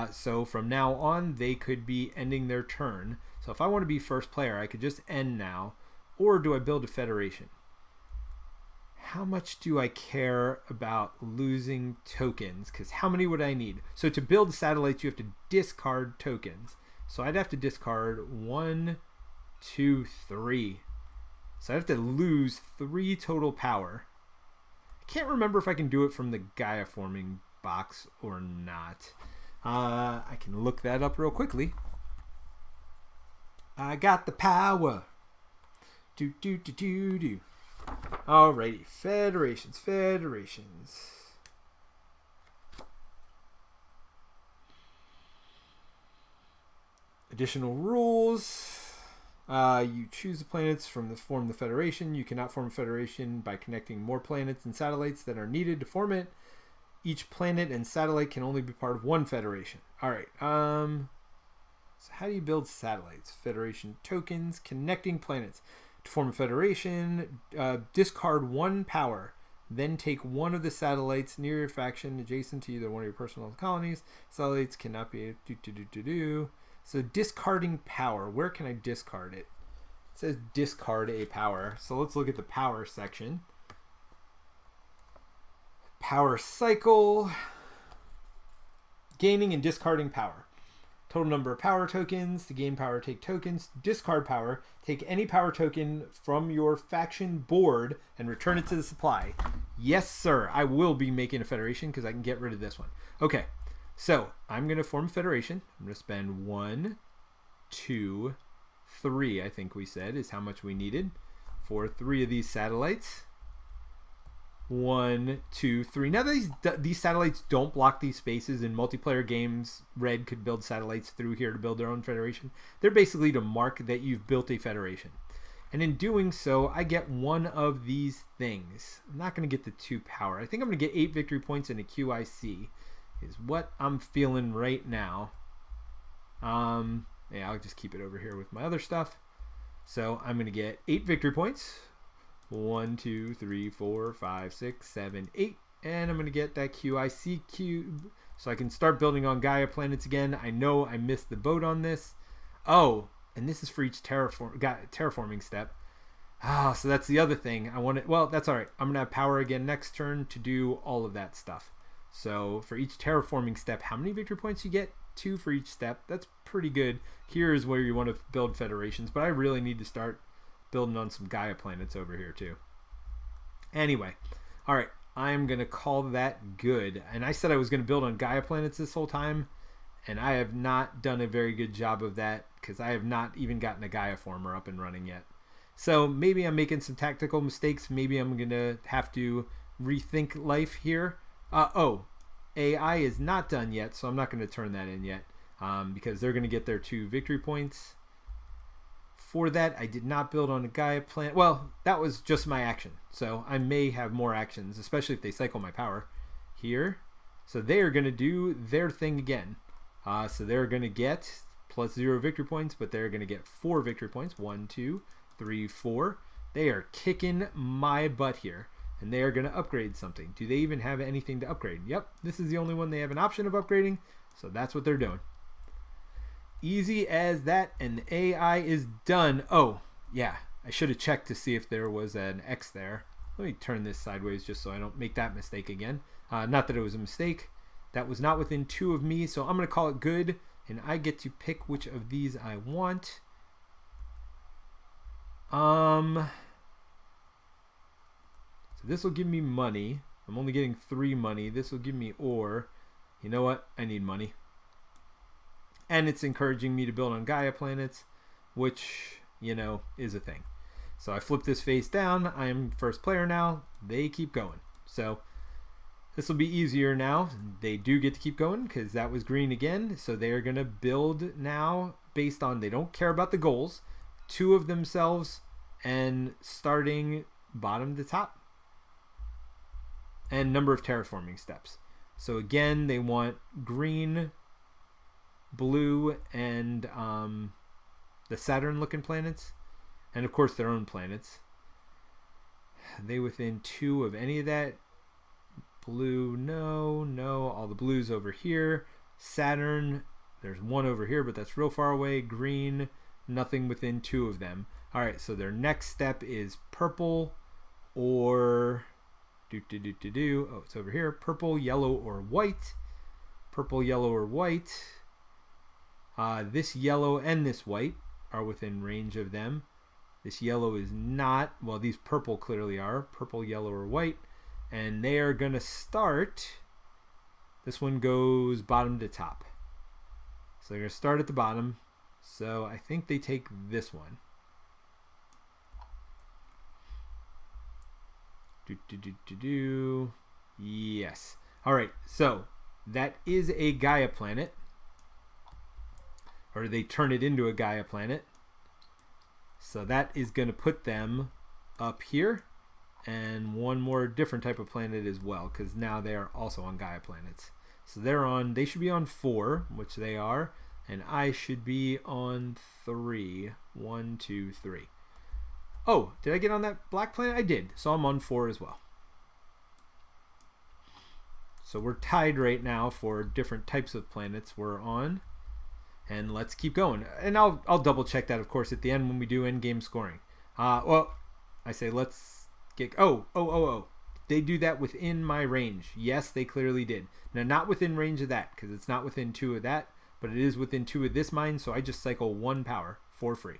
Speaker 1: So from now on, they could be ending their turn. So if I want to be first player, I could just end now, or do I build a federation? How much do I care about losing tokens? Because how many would I need? So to build satellites, you have to discard tokens. So I'd have to discard 1, 2, 3. So I have to lose 3 total power. I can't remember if I can do it from the Gaia forming box or not. I can look that up real quickly. I got the power. Do. Alrighty, federations. Additional rules. You choose the planets from the form the federation. You cannot form a federation by connecting more planets and satellites that are needed to form it. Each planet and satellite can only be part of one federation. All right. So how do you build satellites? Federation tokens, connecting planets. To form a federation, discard 1 power. Then take 1 of the satellites near your faction adjacent to either one of your personal colonies. Satellites cannot be... So discarding power. Where can I discard it? It says discard a power. So let's look at the power section. Power cycle. Gaining and discarding power. Total number of power tokens. To gain power, take tokens. Discard power. Take any power token from your faction board and return it to the supply. Yes, sir. I will be making a federation because I can get rid of this one. Okay. So I'm going to form a federation. I'm going to spend 1, 2, 3, I think we said is how much we needed for 3 of these satellites. 1, 2, 3. Now these satellites don't block these spaces. In multiplayer games, Red could build satellites through here to build their own federation. They're basically to mark that you've built a federation. And in doing so, I get 1 of these things. I'm not going to get the 2 power. I think I'm going to get 8 victory points and a QIC. Is what I'm feeling right now. Yeah, I'll just keep it over here with my other stuff. So I'm going to get 8 victory points. 1, 2, 3, 4, 5, 6, 7, 8. And I'm going to get that QIC cube. So I can start building on Gaia planets again. I know I missed the boat on this. Oh, and this is for each terraforming step. So that's the other thing. I want it. Well, that's all right. I'm going to have power again next turn to do all of that stuff. So for each terraforming step, how many victory points you get? 2 for each step. That's pretty good. Here is where you want to build federations, but I really need to start building on some Gaia planets over here too. Anyway, all right, I'm going to call that good. And I said I was going to build on Gaia planets this whole time, and I have not done a very good job of that because I have not even gotten a Gaia former up and running yet. So maybe I'm making some tactical mistakes. Maybe I'm going to have to rethink life here. AI is not done yet, so I'm not going to turn that in yet because they're going to get their 2 victory points. For that, I did not build on a Gaia planet. Well, that was just my action, so I may have more actions, especially if they cycle my power here. So they are going to do their thing again. So they're going to get plus 0 victory points, but they're going to get 4 victory points. 1, 2, 3, 4. They are kicking my butt here. And they are going to upgrade something. Do they even have anything to upgrade? Yep, this is the only one they have an option of upgrading. So that's what they're doing. Easy as that, and the AI is done. Oh, yeah, I should have checked to see if there was an X there. Let me turn this sideways just so I don't make that mistake again. Not that it was a mistake. That was not within 2 of me, so I'm going to call it good. And I get to pick which of these I want. So this will give me money. I'm only getting 3 money. This will give me ore. You know what? I need money. And it's encouraging me to build on Gaia planets, which, you know, is a thing. So I flip this face down. I am first player now. They keep going. So this will be easier now. They do get to keep going because that was green again. So they are going to build now based on, they don't care about the goals. 2 of themselves and starting bottom to top. And number of terraforming steps. So again, they want green, blue, and the Saturn looking planets, and of course their own planets. Are they within 2 of any of that? Blue, no, all the blues over here. Saturn, there's 1 over here, but that's real far away. Green, nothing within 2 of them. All right, so their next step is purple or oh, it's over here. Purple, yellow, or white. Purple, yellow, or white. This yellow and this white are within range of them. This yellow is not. Well, these purple clearly are. Purple, yellow, or white. And they are going to start. This one goes bottom to top. So they're going to start at the bottom. So I think they take this one. Yes. All right. So that is a Gaia planet. Or they turn it into a Gaia planet. So that is going to put them up here. And one more different type of planet as well, because now they are also on Gaia planets. So they should be on 4, which they are, and I should be on 3. 1, 2, 3. Oh, did I get on that black planet? I did. So I'm on 4 as well. So we're tied right now for different types of planets we're on. And let's keep going. And I'll double check that, of course, at the end when we do end game scoring. Well, I say let's get. Oh. They do that within my range. Yes, they clearly did. Now, not within range of that, because it's not within 2 of that, but it is within 2 of this mine, so I just cycle 1 power for free.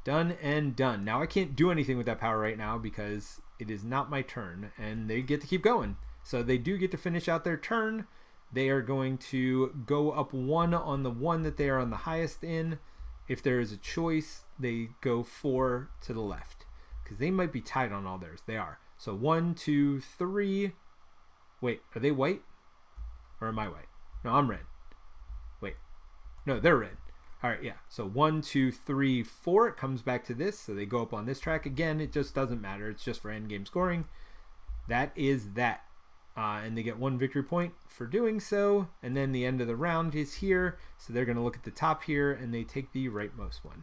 Speaker 1: Done and done. Now, I can't do anything with that power right now because it is not my turn, and they get to keep going. So they do get to finish out their turn. They are going to go up 1 on the one that they are on the highest in. If there is a choice, they go 4 to the left, because they might be tied on all theirs. They are. So 1, 2, 3. Wait, are they white? Or am I white? No, I'm red. Wait. No, they're red. All right, yeah. So 1, 2, 3, 4. It comes back to this. So they go up on this track. Again, it just doesn't matter. It's just for end game scoring. That is that. And they get 1 victory point for doing so. And then the end of the round is here. So they're going to look at the top here, and they take the rightmost one.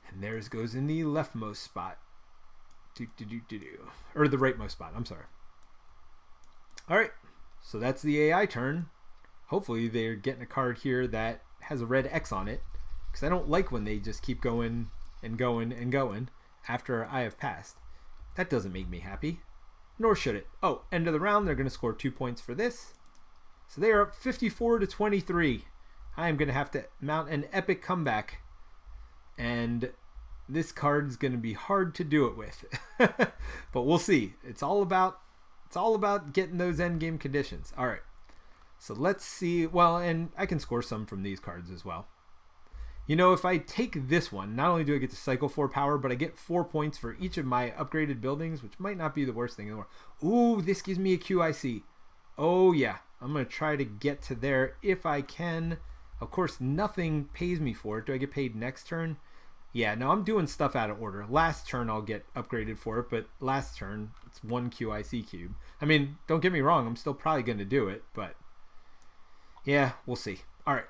Speaker 1: And theirs goes in the leftmost spot. Or the rightmost spot, I'm sorry. Alright, so that's the AI turn. Hopefully they're getting a card here that has a red X on it, because I don't like when they just keep going and going and going after I have passed. That doesn't make me happy, nor should it. Oh, end of the round, they're going to score 2 points for this. So they are up 54 to 23. I am going to have to mount an epic comeback, and this card is going to be hard to do it with. But we'll see. It's all about getting those end game conditions. All right. So let's see. Well, and I can score some from these cards as well. You know, if I take this one, not only do I get to cycle 4 power, but I get 4 points for each of my upgraded buildings, which might not be the worst thing in the world. Ooh, this gives me a QIC. Oh yeah, I'm going to try to get to there if I can. Of course, nothing pays me for it. Do I get paid next turn? Yeah, no, I'm doing stuff out of order. Last turn I'll get upgraded for it, but last turn it's 1 QIC cube. I mean, don't get me wrong, I'm still probably going to do it, but yeah, we'll see. All right.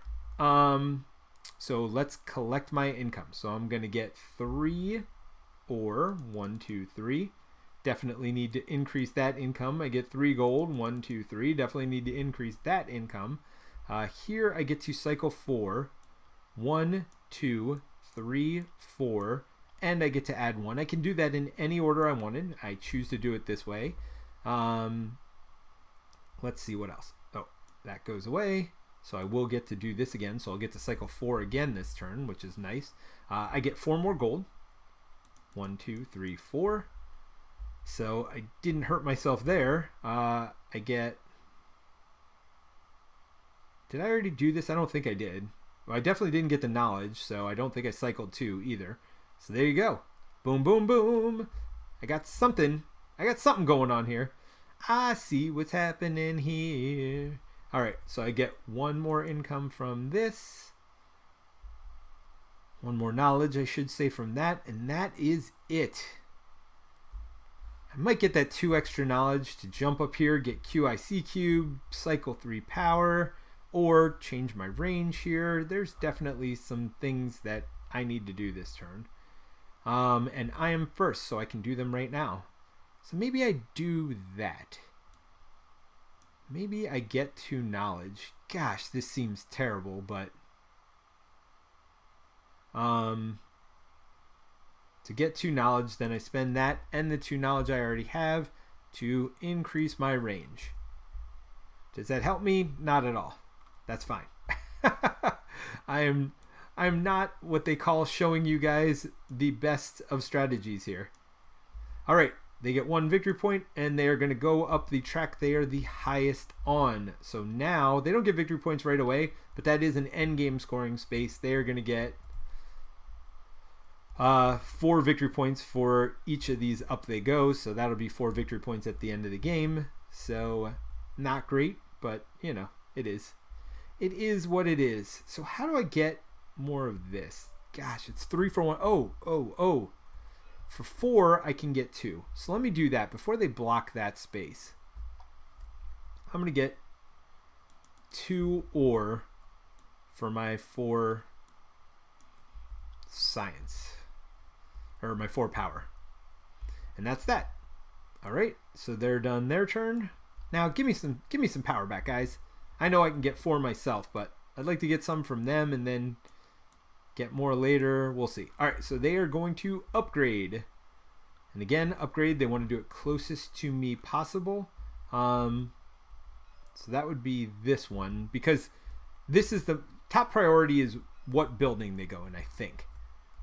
Speaker 1: So let's collect my income. So I'm going to get 3 ore, 1, 2, 3. Definitely need to increase that income. I get 3 gold, 1, 2, 3. Definitely need to increase that income. Here I get to cycle 4, 1, 2, 3, 4, and I get to add 1. I can do that in any order I wanted. I choose to do it this way. Let's see what else. Oh, that goes away. So I will get to do this again. So I'll get to cycle 4 again this turn, which is nice. I get 4 more gold. 1, 2, 3, 4. So I didn't hurt myself there. I get... Did I already do this? I don't think I did. Well, I definitely didn't get the knowledge, so I don't think I cycled 2 either. So there you go. Boom, boom, boom. I got something. I got something going on here. I see what's happening here. All right, so I get 1 more income from this. 1 more knowledge, I should say, from that, and that is it. I might get that 2 extra knowledge to jump up here, get QIC cube, cycle 3 power. or change my range here. There's definitely some things that I need to do this turn. And I am first, so I can do them right now. So maybe I do that. Maybe I get 2 knowledge. Gosh, this seems terrible, but to get 2 knowledge, then I spend that and the 2 knowledge I already have to increase my range. Does that help me? Not at all. That's fine. I'm not what they call showing you guys the best of strategies here. All right, they get 1 victory point, and they are going to go up the track they are the highest on. So now they don't get victory points right away, but that is an end game scoring space. They are going to get 4 victory points for each of these up they go. So that'll be 4 victory points at the end of the game. So not great, but you know, it is. It is what it is. So how do I get more of this? Gosh, it's 3 for 1. Oh. For 4, I can get 2. So let me do that before they block that space. I'm going to get 2 ore for my 4 science. Or my 4 power. And that's that. All right, so they're done their turn. Now give me some power back, guys. I know I can get 4 myself, but I'd like to get some from them and then get more later. We'll see. All right, so they are going to upgrade. And again, upgrade, they want to do it closest to me possible. So that would be this one, because this is the top priority is what building they go in, I think.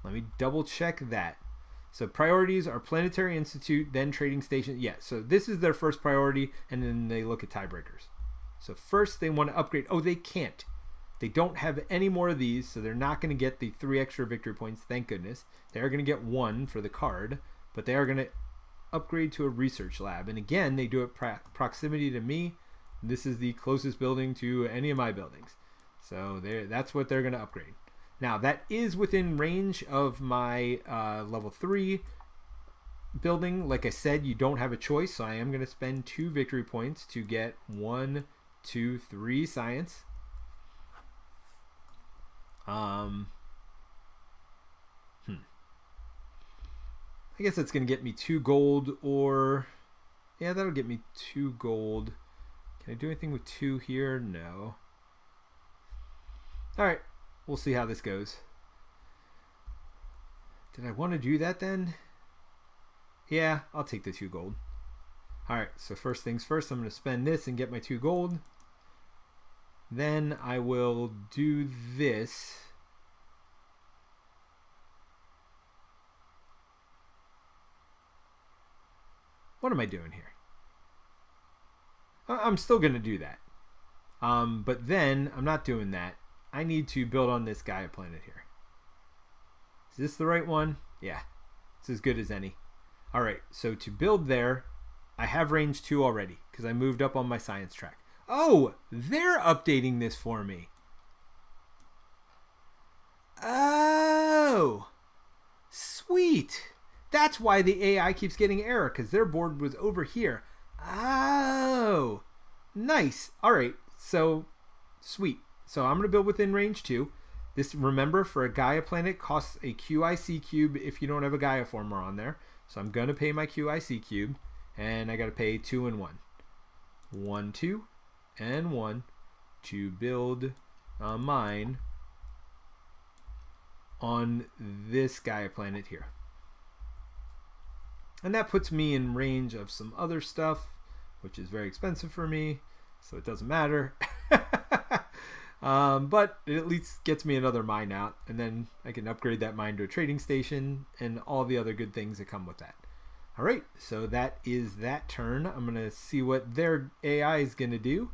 Speaker 1: Let me double check that. So priorities are Planetary Institute, then Trading Station. Yeah, so this is their first priority, and then they look at tiebreakers. So first they want to upgrade. Oh, they can't. They don't have any more of these, so they're not going to get the 3 extra victory points, thank goodness. They are going to get 1 for the card, but they are going to upgrade to a research lab. And again, they do it proximity to me. This is the closest building to any of my buildings. So that's what they're going to upgrade. Now, that is within range of my level 3 building. Like I said, you don't have a choice, so I am going to spend 2 victory points to get 1, 2, 3 science. I guess that's going to get me 2 gold, or yeah, that'll get me 2 gold. Can I do anything with 2 here? No. All right, we'll see how this goes. Did I want to do that then? Yeah, I'll take the 2 gold. All right, so first things first, I'm going to spend this and get my 2 gold. Then I will do this. What am I doing here? I'm still going to do that. But then I'm not doing that. I need to build on this Gaia planet here. Is this the right one? Yeah, it's as good as any. All right, so to build there, I have range 2 already because I moved up on my science track. Oh, they're updating this for me. Oh, sweet. That's why the AI keeps getting error, because their board was over here. Oh, nice. All right, so sweet. So I'm going to build within range 2. This, remember, for a Gaia planet costs a QIC cube if you don't have a Gaia former on there. So I'm going to pay my QIC cube, and I got to pay 2 and 1. 1, 2, and 1 to build a mine on this Gaia planet here. And that puts me in range of some other stuff, which is very expensive for me, so it doesn't matter. But it at least gets me another mine out, and then I can upgrade that mine to a trading station and all the other good things that come with that. All right, so that is that turn. I'm going to see what their AI is going to do.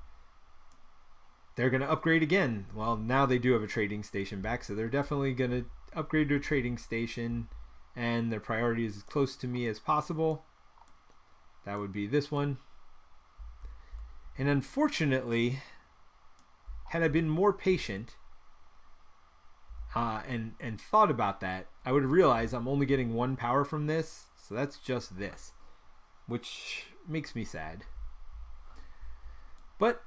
Speaker 1: They're going to upgrade again. Well, now they do have a trading station back, so they're definitely going to upgrade to a trading station, and their priority is as close to me as possible. That would be this one. And unfortunately, had I been more patient and thought about that, I would have realized I'm only getting 1 power from this, so that's just this, which makes me sad. But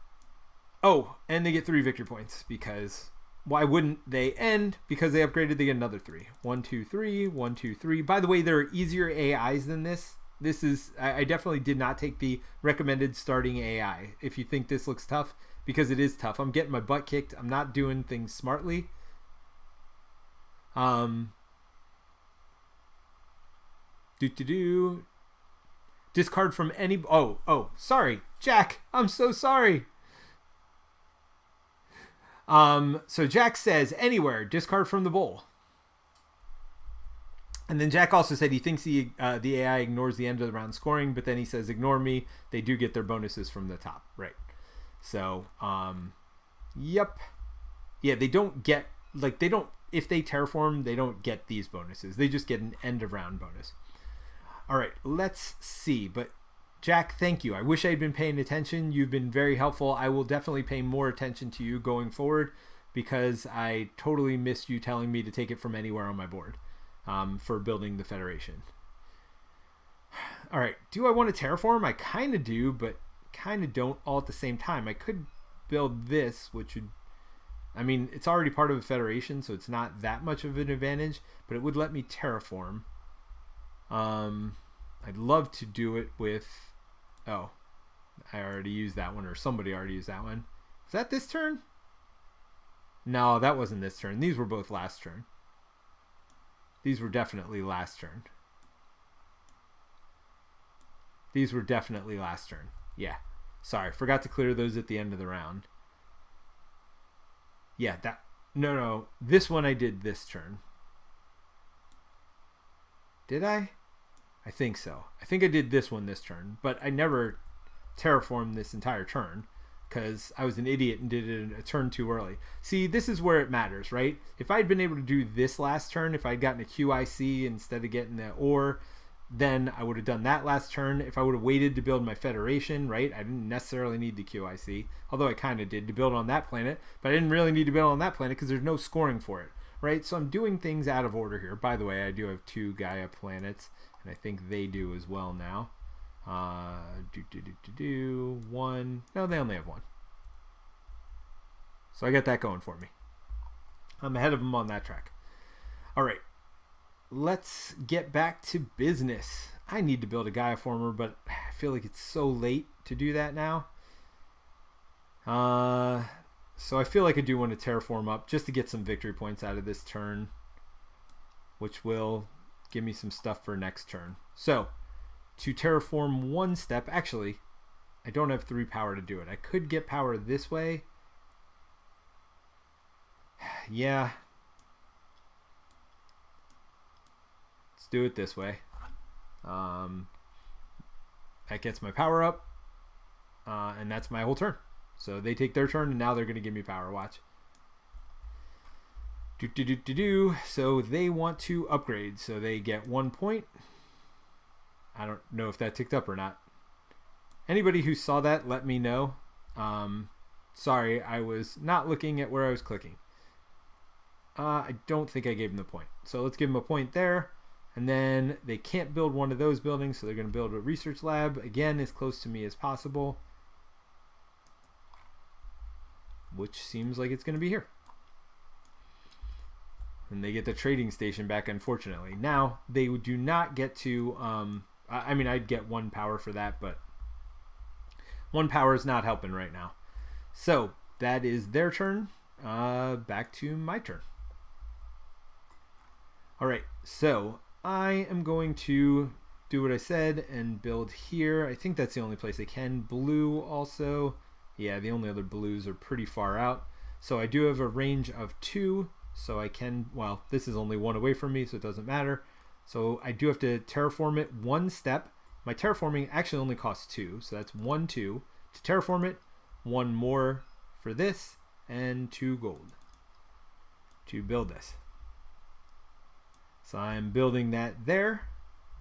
Speaker 1: Oh, and they get 3 victory points because why wouldn't they? And because they upgraded, they get another 3. 1, 2, 3, 1, 2, 3. By the way, there are easier AIs than this. This is, I definitely did not take the recommended starting AI. If you think this looks tough, because it is tough. I'm getting my butt kicked. I'm not doing things smartly. Discard from any. Oh, sorry, Jack. I'm so sorry. So Jack says anywhere, discard from the bowl. And then Jack also said he thinks the AI ignores the end of the round scoring, but then he says, ignore me. They do get their bonuses from the top. Right. So, yep. Yeah, they don't get, like, they don't, if they terraform, they don't get these bonuses. They just get an end of round bonus. All right, let's see. But Jack, thank you. I wish I had been paying attention. You've been very helpful. I will definitely pay more attention to you going forward because I totally missed you telling me to take it from anywhere on my board for building the Federation. All right, do I want to terraform? I kind of do, but kind of don't all at the same time. I could build this, which would, I mean, it's already part of a Federation, so it's not that much of an advantage, but it would let me terraform. I'd love to do it with, oh, I already used that one, or somebody already used that one. Is that this turn? No, that wasn't this turn. These were both last turn. These were definitely last turn. These were definitely last turn. Yeah. Sorry, forgot to clear those at the end of the round. Yeah, that, no, this one I did this turn. Did I? I think so. I think I did this one this turn, but I never terraformed this entire turn because I was an idiot and did it a turn too early. See, this is where it matters, right? If I'd been able to do this last turn, if I'd gotten a QIC instead of getting the ore, then I would have done that last turn. If I would have waited to build my Federation, right? I didn't necessarily need the QIC, although I kind of did to build on that planet, but I didn't really need to build on that planet because there's no scoring for it, right? So I'm doing things out of order here. By the way, I do have 2 Gaia planets, and I think they do as well now. One. No, they only have 1. So I got that going for me. I'm ahead of them on that track. All right. Let's get back to business. I need to build a Gaia former, but I feel like it's so late to do that now. So I feel like I do want to terraform up just to get some victory points out of this turn, which will give me some stuff for next turn. So to terraform 1 step, actually, I don't have 3 power to do it. I could get power this way. Yeah. Let's do it this way. That gets my power up, and that's my whole turn. So they take their turn, and now they're going to give me power. Watch. So they want to upgrade, so they get 1 point. I don't know if that ticked up or not. Anybody who saw that, let me know. Sorry, I was not looking at where I was clicking. I don't think I gave them the point. So let's give them a point there. And then they can't build one of those buildings, so they're going to build a research lab, again, as close to me as possible. Which seems like it's going to be here. And they get the trading station back, unfortunately. Now, they do not get to, I mean, I'd get 1 power for that, but 1 power is not helping right now. So, that is their turn. Back to my turn. All right, so I am going to do what I said and build here. I think that's the only place I can. Blue also. Yeah, the only other blues are pretty far out. So I do have a range of 2. So I can, well, this is only 1 away from me, so it doesn't matter. So I do have to terraform it 1 step. My terraforming actually only costs 2. So that's 1, 2. To terraform it, 1 more for this, and 2 gold to build this. So I'm building that there,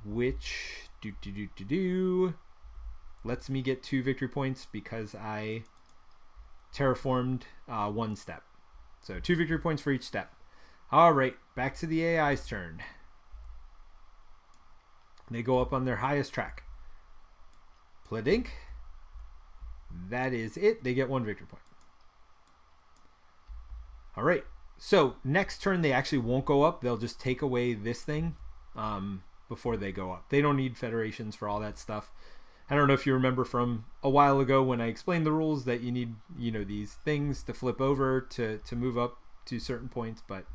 Speaker 1: which lets me get 2 victory points because I terraformed 1 step. So 2 victory points for each step. All right, back to the AI's turn. They go up on their highest track. Pladink. That is it. They get 1 victory point. All right. So next turn, they actually won't go up. They'll just take away this thing before they go up. They don't need federations for all that stuff. I don't know if you remember from a while ago when I explained the rules that you need, these things to flip over to move up to certain points, but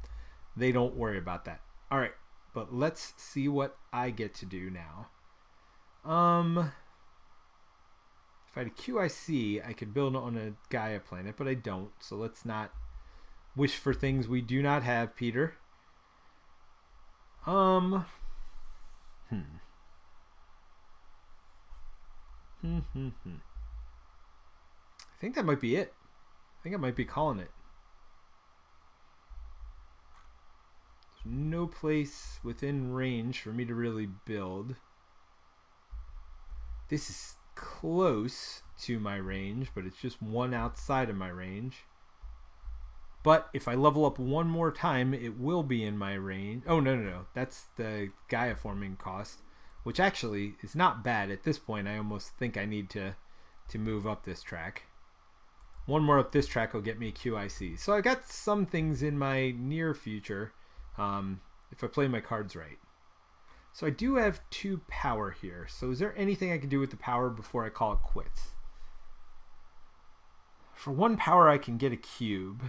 Speaker 1: they don't worry about that. All right, but let's see what I get to do now. If I had a QIC, I could build on a Gaia planet, but I don't. So let's not wish for things we do not have, Peter. I think that might be it. I think I might be calling it. There's no place within range for me to really build. This is close to my range, but it's just one outside of my range. But if I level up one more time, it will be in my range. Oh, no. That's the Gaia forming cost, which actually is not bad. At this point, I almost think I need to move up this track. One more up this track will get me QIC. So I got some things in my near future if I play my cards right. So I do have 2 power here. So is there anything I can do with the power before I call it quits? For 1 power, I can get a cube.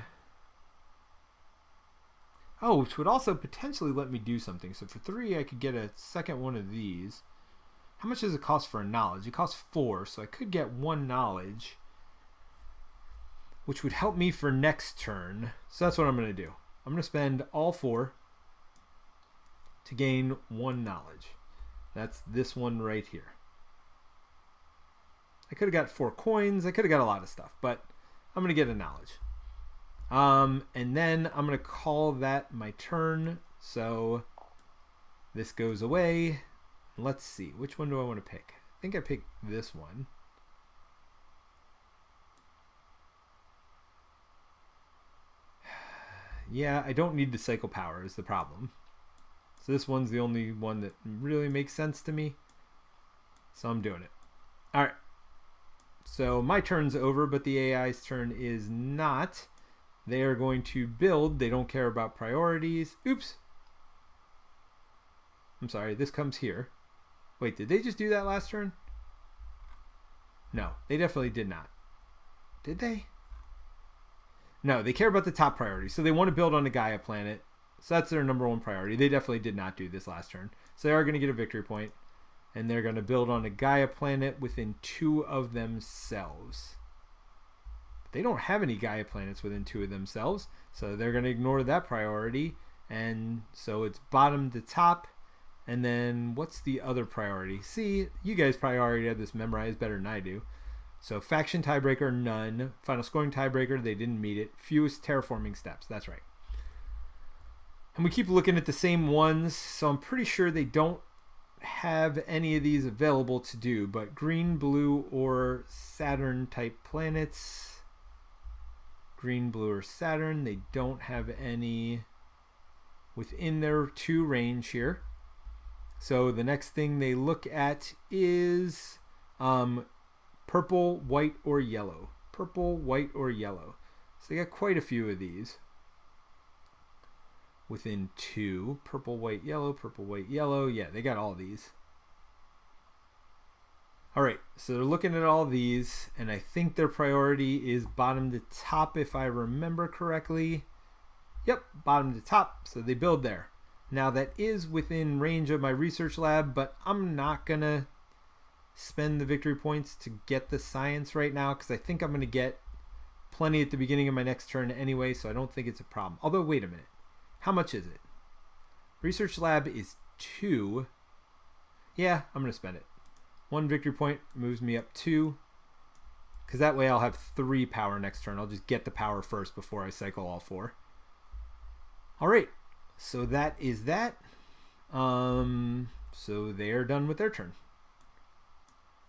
Speaker 1: Oh, which would also potentially let me do something. So for 3, I could get a second one of these. How much does it cost for a knowledge? It costs 4, so I could get 1 knowledge, which would help me for next turn. So that's what I'm going to do. I'm going to spend all 4 to gain 1 knowledge. That's this one right here. I could have got 4 coins. I could have got a lot of stuff, but I'm going to get a knowledge. And then I'm going to call that my turn. So this goes away. Let's see. Which one do I want to pick? I think I picked this one. Yeah, I don't need to cycle power is the problem. So this one's the only one that really makes sense to me. So I'm doing it. All right. So my turn's over, but the AI's turn is not. They are going to build. They don't care about priorities. Oops. I'm sorry. This comes here. Wait, did they just do that last turn? No, they definitely did not. Did they? No, they care about the top priority. So they want to build on a Gaia planet. So that's their number 1 priority. They definitely did not do this last turn. So they are going to get a victory point. And they're going to build on a Gaia planet within 2 of themselves. They don't have any Gaia planets within 2 of themselves, so they're going to ignore that priority. And so it's bottom to top. And then what's the other priority? See, you guys probably already have this memorized better than I do. So faction tiebreaker, none. Final scoring tiebreaker, they didn't meet it. Fewest terraforming steps, that's right. And we keep looking at the same ones, so I'm pretty sure they don't have any of these available to do. But green, blue, or Saturn type planets... Green, blue, or Saturn. They don't have any within their 2 range here. So the next thing they look at is purple, white, or yellow. Purple, white, or yellow. So they got quite a few of these within 2. Purple, white, yellow, purple, white, yellow. Yeah, they got all these. All right, so they're looking at all these, and I think their priority is bottom to top, if I remember correctly. Yep, bottom to top, so they build there. Now, that is within range of my research lab, but I'm not going to spend the victory points to get the science right now, because I think I'm going to get plenty at the beginning of my next turn anyway, so I don't think it's a problem. Although, wait a minute. How much is it? Research lab is 2. Yeah, I'm going to spend it. 1 victory point moves me up 2, because that way I'll have 3 power next turn. I'll just get the power first before I cycle all 4. All right, so that is that. So they are done with their turn.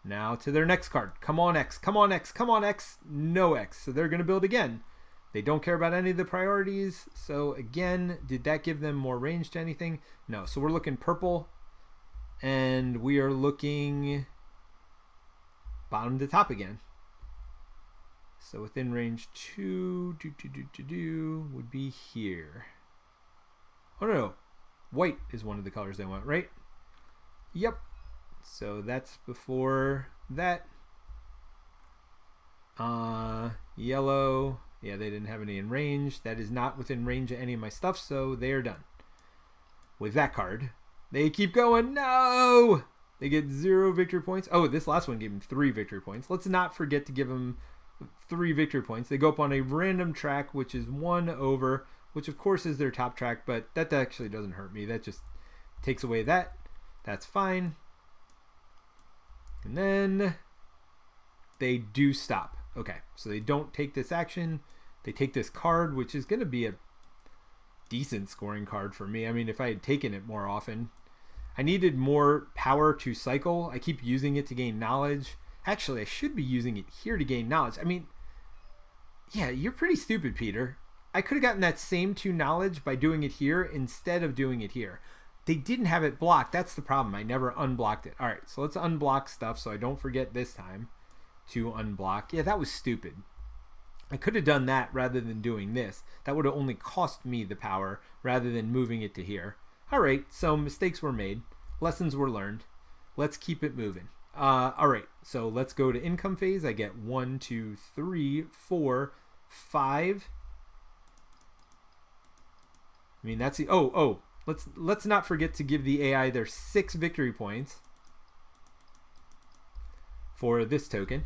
Speaker 1: Now to their next card. Come on, X. Come on, X. Come on, X. No X. So they're going to build again. They don't care about any of the priorities. So again, did that give them more range to anything? No. So we're looking purple, and we are looking bottom to top again. So within range 2 would be here. Oh no, white is one of the colors they want, right? Yep. So that's before that. Yellow. Yeah, they didn't have any in range. That is not within range of any of my stuff, so they are done. With that card, they keep going. No! They get 0 victory points. Oh, this last one gave them 3 victory points. Let's not forget to give them 3 victory points. They go up on a random track, which is 1 over, which of course is their top track, but that actually doesn't hurt me. That just takes away that. That's fine. And then they do stop. Okay, so they don't take this action. They take this card, which is going to be a decent scoring card for me. I mean, if I had taken it more often. I needed more power to cycle. I keep using it to gain knowledge. Actually, I should be using it here to gain knowledge. I mean, yeah, you're pretty stupid, Peter. I could have gotten that same 2 knowledge by doing it here instead of doing it here. They didn't have it blocked. That's the problem. I never unblocked it. All right, so let's unblock stuff so I don't forget this time to unblock. Yeah, that was stupid. I could have done that rather than doing this. That would have only cost me the power rather than moving it to here. All right, so mistakes were made. Lessons were learned. Let's keep it moving. All right, so let's go to income phase. I get 1, 2, 3, 4, 5. I mean, that's the... Oh, let's not forget to give the AI their 6 victory points for this token.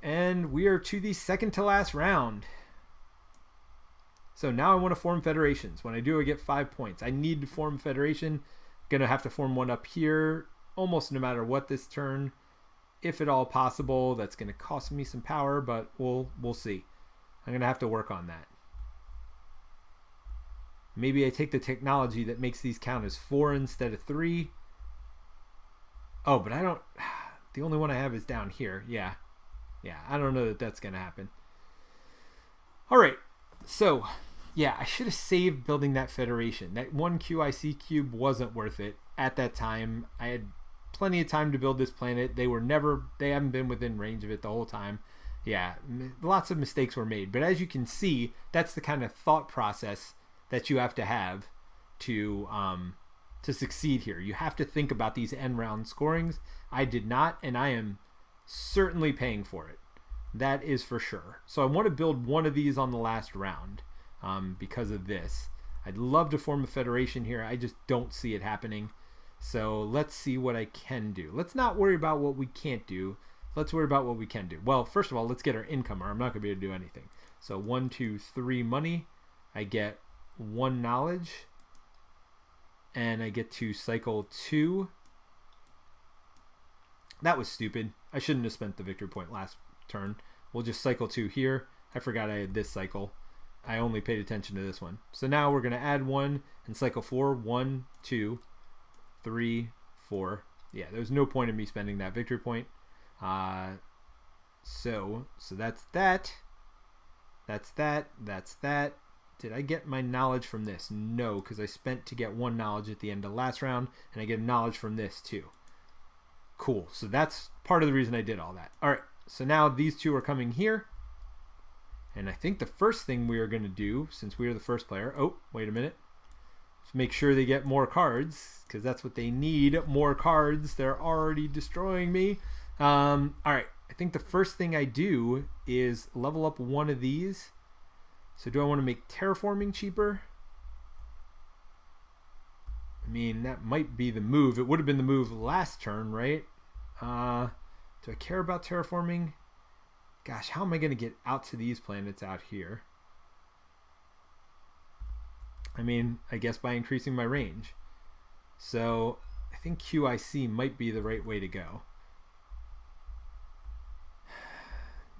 Speaker 1: And we are to the second to last round. So now I want to form federations. When I do, I get 5 points. I need to form a federation. Gonna have to form one up here almost no matter what this turn, if at all possible. That's gonna cost me some power, but we'll see. I'm gonna have to work on that. Maybe I take the technology that makes these count as 4 instead of 3. Oh, but I don't... The only one I have is down here. Yeah, I don't know that that's going to happen. All right, so, yeah, I should have saved building that federation. That 1 QIC cube wasn't worth it at that time. I had plenty of time to build this planet. They haven't been within range of it the whole time. Yeah, lots of mistakes were made. But as you can see, that's the kind of thought process that you have to succeed here. You have to think about these end round scorings. I did not, and I am certainly paying for it. That is for sure. So I want to build one of these on the last round because of this. I'd love to form a federation here. I just don't see it happening. So let's see what I can do. Let's not worry about what we can't do. Let's worry about what we can do. Well, first of all, let's get our income, or I'm not going to be able to do anything. So 1, 2, 3 money. I get 1 knowledge. And I get to cycle 2. That was stupid. I shouldn't have spent the victory point last turn. We'll just cycle 2 here. I forgot I had this cycle. I only paid attention to this one. So now we're going to add 1 and cycle 4. 1, 2, 3, 4. Yeah, there's no point in me spending that victory point. So that's that. That's that. That's that. Did I get my knowledge from this? No, because I spent to get 1 knowledge at the end of last round, and I get knowledge from this too. Cool. So that's part of the reason I did all that. All right. So now these 2 are coming here. And I think the first thing we are going to do, since we are the first player... Oh, wait a minute. Let's make sure they get more cards, because that's what they need. More cards. They're already destroying me. All right. I think the first thing I do is level up one of these. So do I want to make terraforming cheaper? I mean, that might be the move. It would have been the move last turn, right? Do I care about terraforming? Gosh, how am I going to get out to these planets out here? I mean, I guess by increasing my range. So I think QIC might be the right way to go.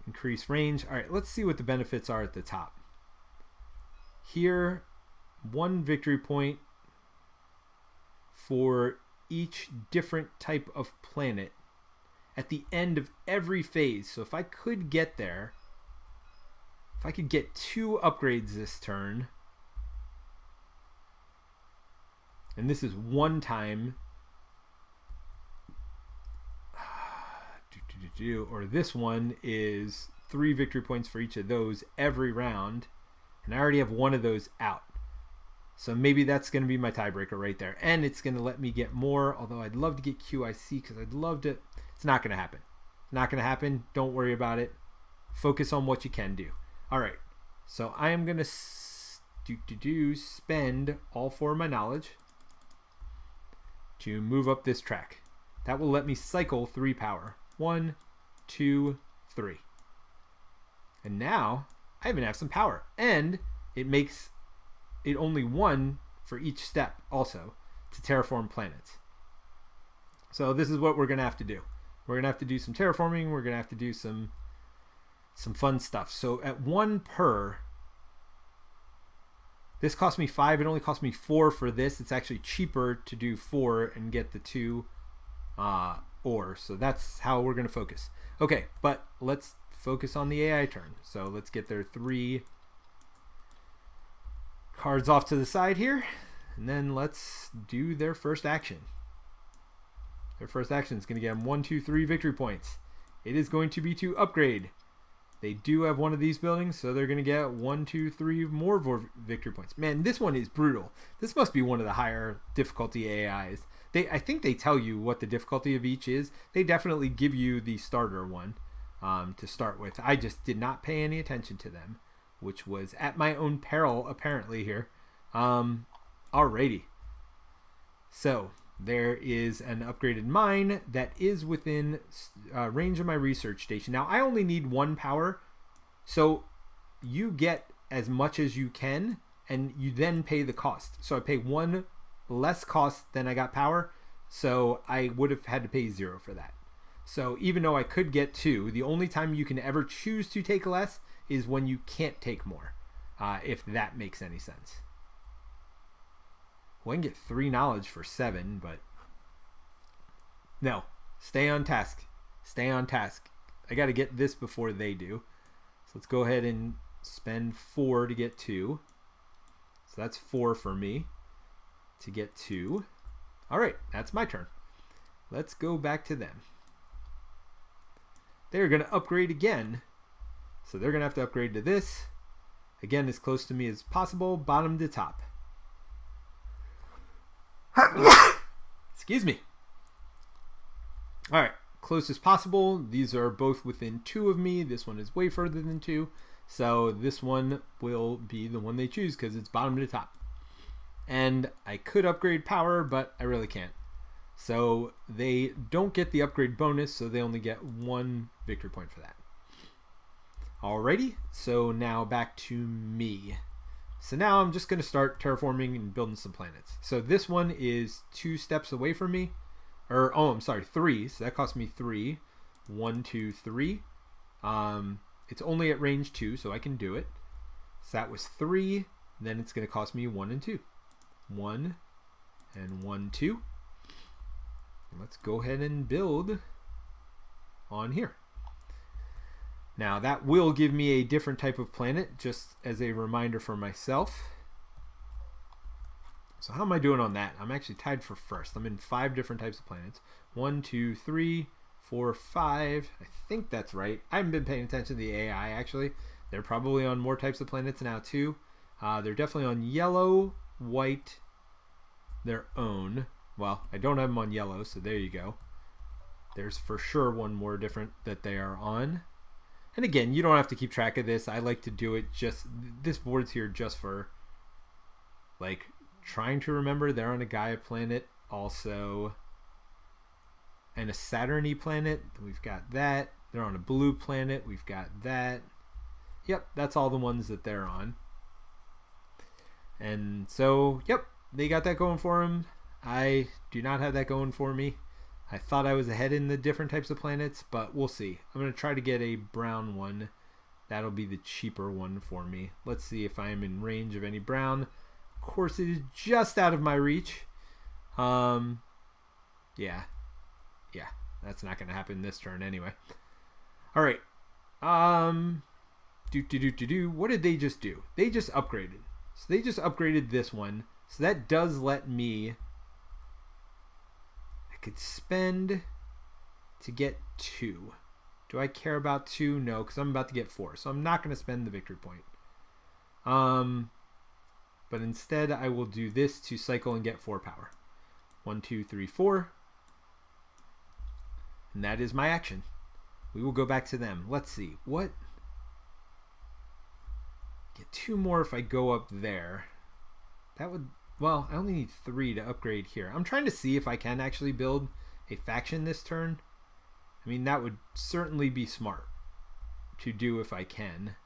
Speaker 1: Increase range. All right, let's see what the benefits are at the top. Here, 1 victory point for each different type of planet at the end of every phase. So if I could get there, if I could get 2 upgrades this turn, and this is 1 time. or this one is 3 victory points for each of those every round. And I already have one of those out. So maybe that's going to be my tiebreaker right there. And it's going to let me get more, although I'd love to get QIC because I'd love to. It's not going to happen. Not going to happen. Don't worry about it. Focus on what you can do. All right. So I am going to spend all 4 of my knowledge to move up this track. That will let me cycle 3 power. 1, 2, 3. And now I even have some power. And it makes it only 1 for each step also to terraform planets. So this is what we're going to have to do. We're going to have to do some terraforming. We're going to have to do some fun stuff. So at 1 per, this cost me 5. It only cost me 4 for this. It's actually cheaper to do 4 and get the 2 ore. So that's how we're going to focus. Okay, but let's focus on the AI turn. So let's get their 3 cards off to the side here. And then let's do their first action. Their first action is going to get them 1, 2, 3 victory points. It is going to be to upgrade. They do have one of these buildings, so they're going to get 1, 2, 3 more victory points. Man, this one is brutal. This must be one of the higher difficulty AIs. I think they tell you what the difficulty of each is. They definitely give you the starter one to start with. I just did not pay any attention to them, which was at my own peril, apparently, here. Alrighty. So there is an upgraded mine that is within range of my research station. Now, I only need 1 power, so you get as much as you can, and you then pay the cost. So I pay 1 less cost than I got power, so I would have had to pay 0 for that. So even though I could get 2, the only time you can ever choose to take less is when you can't take more, if that makes any sense. Well, I can get 3 knowledge for 7, but no. Stay on task. Stay on task. I got to get this before they do. So let's go ahead and spend 4 to get 2. So that's 4 for me to get 2. All right, that's my turn. Let's go back to them. They're going to upgrade again. So they're going to have to upgrade to this. Again, as close to me as possible, bottom to top. Excuse me. All right, close as possible. These are both within 2 of me. This one is way further than 2. So this one will be the one they choose because it's bottom to top. And I could upgrade power, but I really can't. So they don't get the upgrade bonus, so they only get 1 victory point for that. Alrighty, so now back to me. So now I'm just going to start terraforming and building some planets. So this one is 2 steps away from me. I'm sorry, 3. So that cost me 3. 1, 2, 3. It's only at range 2, so I can do it. So that was 3. Then it's going to cost me 1 and 2. 1 and 1, 2. Let's go ahead and build on here. Now that will give me a different type of planet, just as a reminder for myself. So how am I doing on that? I'm actually tied for first. I'm in 5 different types of planets. 1, 2, 3, 4, 5. I think that's right. I haven't been paying attention to the AI actually. They're probably on more types of planets now too. They're definitely on yellow, white, their own. Well, I don't have them on yellow, so there you go. There's for sure one more different that they are on. And again, you don't have to keep track of this. I like to do it just, this board's here just for like trying to remember. They're on a Gaia planet also. And a Saturn-y planet. We've got that. They're on a blue planet. We've got that. Yep, that's all the ones that they're on. And so, yep, they got that going for them. I do not have that going for me. I thought I was ahead in the different types of planets, but we'll see. I'm going to try to get a brown one. That'll be the cheaper one for me. Let's see if I am in range of any brown. Of course, it is just out of my reach. Yeah, that's not going to happen this turn anyway. All right. What did they just do? They just upgraded. So they just upgraded this one. So that does let me... I could spend to get 2. Do I care about 2? No, because I'm about to get 4. So I'm not going to spend the victory point. But instead I will do this to cycle and get 4 power. 1, 2, 3, 4. And that is my action. We will go back to them. Let's see. What? Get 2 more if I go up there. That would... Well, I only need 3 to upgrade here. I'm trying to see if I can actually build a faction this turn. I mean, that would certainly be smart to do if I can.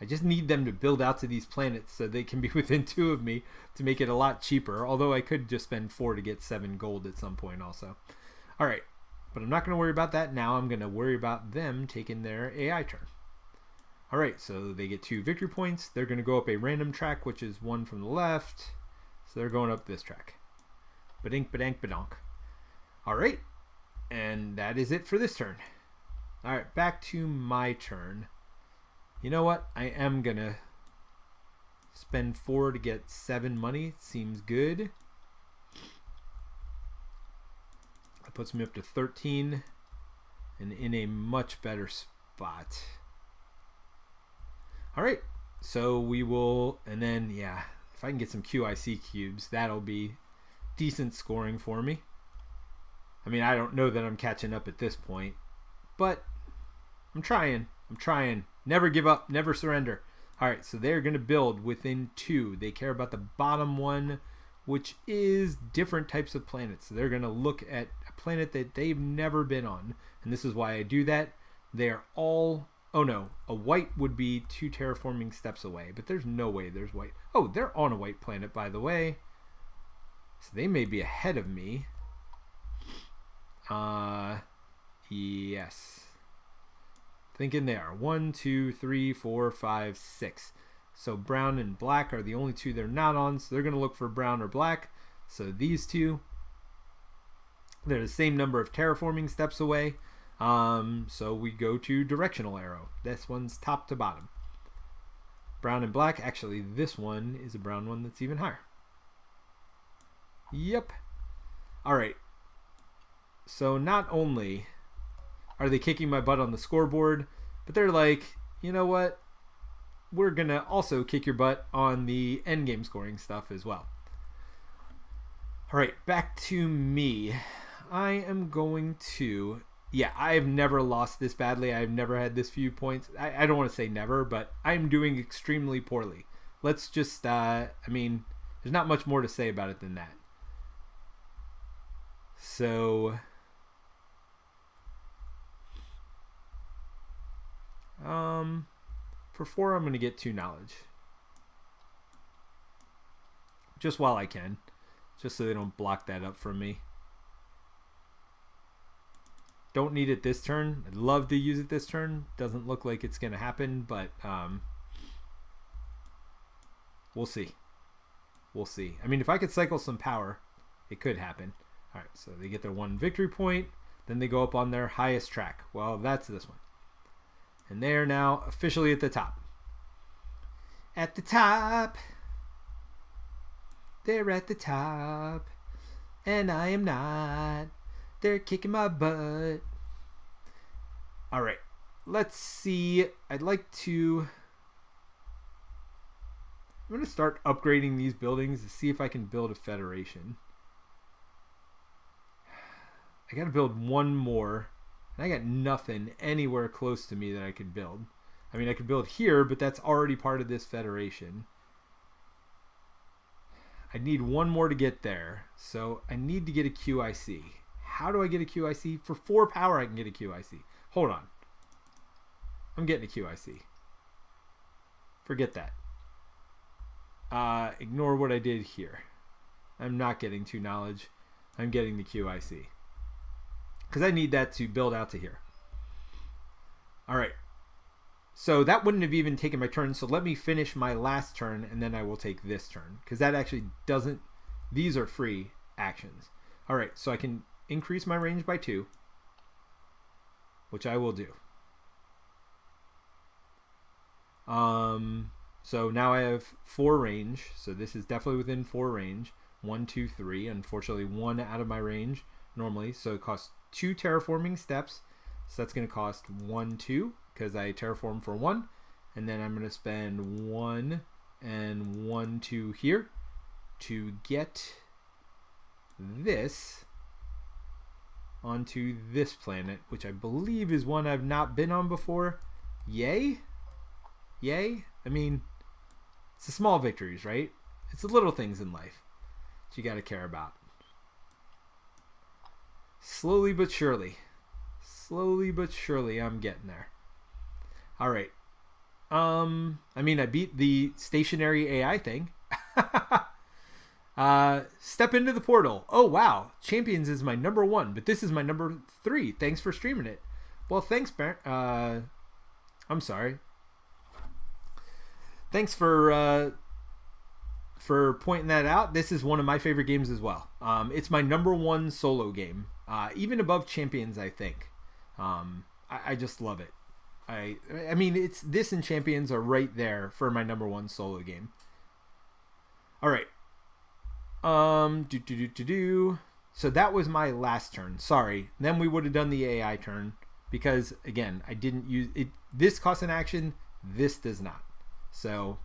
Speaker 1: I just need them to build out to these planets so they can be within 2 of me to make it a lot cheaper. Although I could just spend 4 to get 7 gold at some point also. All right. But I'm not going to worry about that now. I'm going to worry about them taking their AI turn. All right, so they get 2 victory points. They're going to go up a random track, which is 1 from the left. So they're going up this track. Badink, badank, badonk. All right, and that is it for this turn. All right, back to my turn. You know what? I am going to spend 4 to get 7 money. Seems good. That puts me up to 13 and in a much better spot. All right, so we will, and then, yeah, if I can get some QIC cubes, that'll be decent scoring for me. I mean, I don't know that I'm catching up at this point, but I'm trying. Never give up, never surrender. All right, so they're going to build within 2. They care about the bottom one, which is different types of planets. So they're going to look at a planet that they've never been on, and this is why I do that. They are all... Oh no, a white would be 2 terraforming steps away, but there's no way there's white. Oh, they're on a white planet, by the way. So they may be ahead of me. Yes. Thinking they are. 1, 2, 3, 4, 5, 6. So brown and black are the only 2 they're not on, so they're going to look for brown or black. So these 2, they're the same number of terraforming steps away. So we go to directional arrow. This one's top to bottom. Brown and black. Actually, this one is a brown one that's even higher. Yep. All right. So not only are they kicking my butt on the scoreboard, but they're like, you know what? We're going to also kick your butt on the endgame scoring stuff as well. All right, back to me. I am going to... Yeah, I've never lost this badly. I've never had this few points. I don't want to say never, but I'm doing extremely poorly. Let's just, I mean, there's not much more to say about it than that. So, for 4, I'm going to get 2 knowledge. Just while I can. Just so they don't block that up from me. Don't need it this turn. I'd love to use it this turn. Doesn't look like it's going to happen, but we'll see. We'll see. I mean, if I could cycle some power, it could happen. All right, so they get their 1 victory point. Then they go up on their highest track. Well, that's this one. And they are now officially at the top. At the top. They're at the top. And I am not. They're kicking my butt. All right. Let's see. I'd like to... I'm going to start upgrading these buildings to see if I can build a federation. I got to build 1 more. And I got nothing anywhere close to me that I could build. I mean, I could build here, but that's already part of this federation. I need 1 more to get there. So I need to get a QIC. How do I get a QIC? For 4 power, I can get a QIC. Hold on. I'm getting a QIC. Forget that. Ignore what I did here. I'm not getting 2 knowledge. I'm getting the QIC. Because I need that to build out to here. Alright. So that wouldn't have even taken my turn. So let me finish my last turn and then I will take this turn. Because that actually doesn't... These are free actions. Alright, so I can increase my range by 2. Which I will do. So now I have 4 range. So this is definitely within 4 range. 1, 2, 3. Unfortunately, 1 out of my range normally. So it costs 2 terraforming steps. So that's going to cost 1, 2, because I terraform for 1. And then I'm going to spend 1 and 1, 2 here to get this onto this planet, which I believe is one I've not been on before. Yay? Yay? I mean, it's the small victories, right? It's the little things in life that you got to care about. Slowly but surely. Slowly but surely, I'm getting there. All right. I mean, I beat the stationary AI thing. Step into the portal. Oh, wow. Champions is my number 1, but this is my number 3. Thanks for streaming it. Well, thanks, I'm sorry. Thanks for pointing that out. This is one of my favorite games as well. It's my number 1 solo game, even above Champions, I think. I just love it. I mean, it's this and Champions are right there for my number 1 solo game. All right. So that was my last turn. Sorry. Then we would have done the AI turn because again, I didn't use it. This costs an action. This does not. So,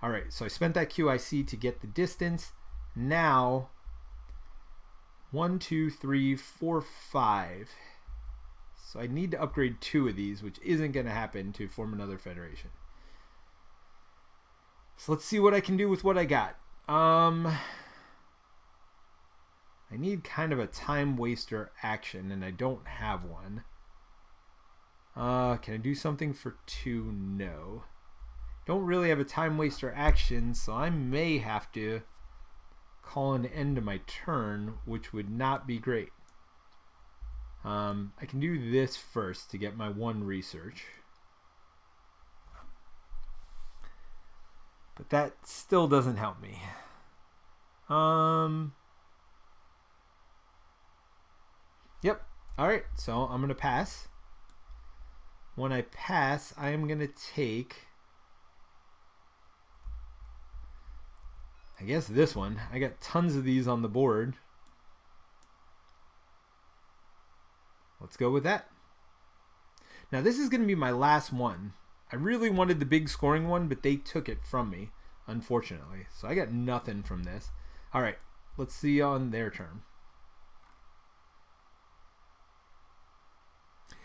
Speaker 1: all right. So I spent that QIC to get the distance. Now, 1, 2, 3, 4, 5. So I need to upgrade 2 of these, which isn't going to happen to form another federation. So let's see what I can do with what I got. I need kind of a time waster action, and I don't have one. Can I do something for 2? No. Don't really have a time waster action, so I may have to call an end to my turn, which would not be great. I can do this first to get my 1 research. But that still doesn't help me. Yep. All right. So I'm going to pass. When I pass, I am going to take, I guess this one. I got tons of these on the board. Let's go with that. Now this is going to be my last one. I really wanted the big scoring one, but they took it from me, unfortunately. So I got nothing from this. All right, let's see on their turn.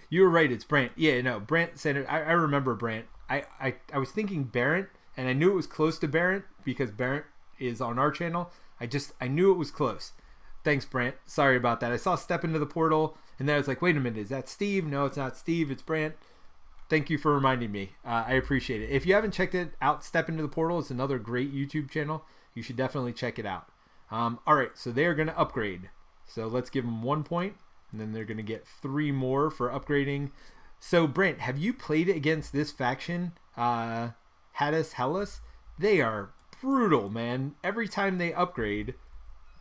Speaker 1: You were right, it's Brant. Yeah, no, Brant said it. I remember Brant. I was thinking Barrett, and I knew it was close to Barrett because Barrett is on our channel. I knew it was close. Thanks, Brant. Sorry about that. I saw Step into the Portal, and then I was like, wait a minute, is that Steve? No, it's not Steve, it's Brant. Thank you for reminding me. I appreciate it. If you haven't checked it out, Step into the Portal is another great YouTube channel. You should definitely check it out. All right, so they're going to upgrade. So let's give them 1 point, and then they're going to get 3 more for upgrading. So, Brant, have you played against this faction, Hadis Hellas? They are brutal, man. Every time they upgrade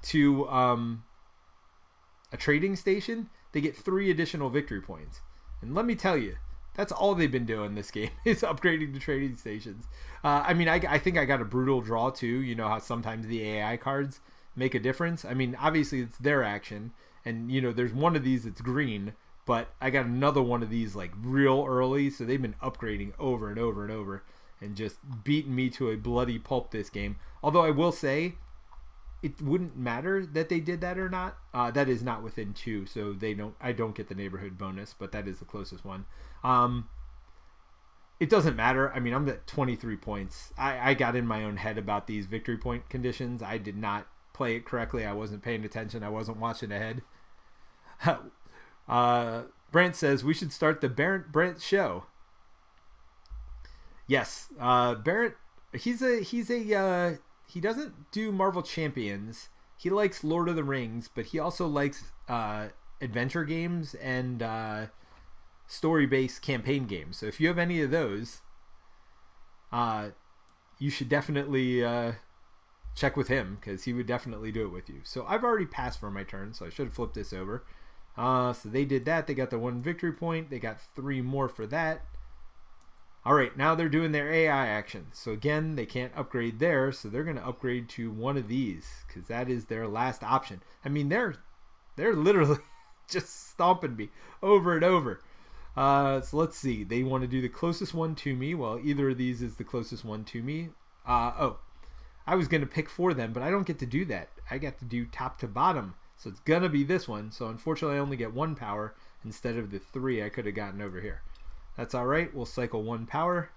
Speaker 1: to a trading station, they get 3 additional victory points. And let me tell you, that's all they've been doing this game is upgrading to trading stations. I mean, I think I got a brutal draw too. You know how sometimes the AI cards make a difference. I mean, obviously it's their action, and you know there's one of these that's green, but I got another one of these like real early, so they've been upgrading over and over and over and just beating me to a bloody pulp this game. Although I will say, it wouldn't matter that they did that or not. That is not within 2, so I don't get the neighborhood bonus, but that is the closest one. It doesn't matter. I mean, I'm at 23 points. I got in my own head about these victory point conditions. I did not play it correctly. I wasn't paying attention. I wasn't watching ahead. Brent says we should start the Brent show. Yes, Barrett. He doesn't do Marvel Champions. He likes Lord of the Rings, but he also likes adventure games and story-based campaign games. So if you have any of those, you should definitely check with him because he would definitely do it with you. So I've already passed for my turn, so I should have flipped this over. So they did that. They got the 1 victory point. They got 3 more for that. All right, now they're doing their AI action. So again, they can't upgrade there, so they're going to upgrade to one of these because that is their last option. I mean, they're literally just stomping me over and over. So let's see. They want to do the closest one to me. Well, either of these is the closest one to me. Oh, I was going to pick for them, but I don't get to do that. I get to do top to bottom. So it's going to be this one. So unfortunately, I only get 1 power instead of the 3 I could have gotten over here. That's all right. We'll cycle 1 power.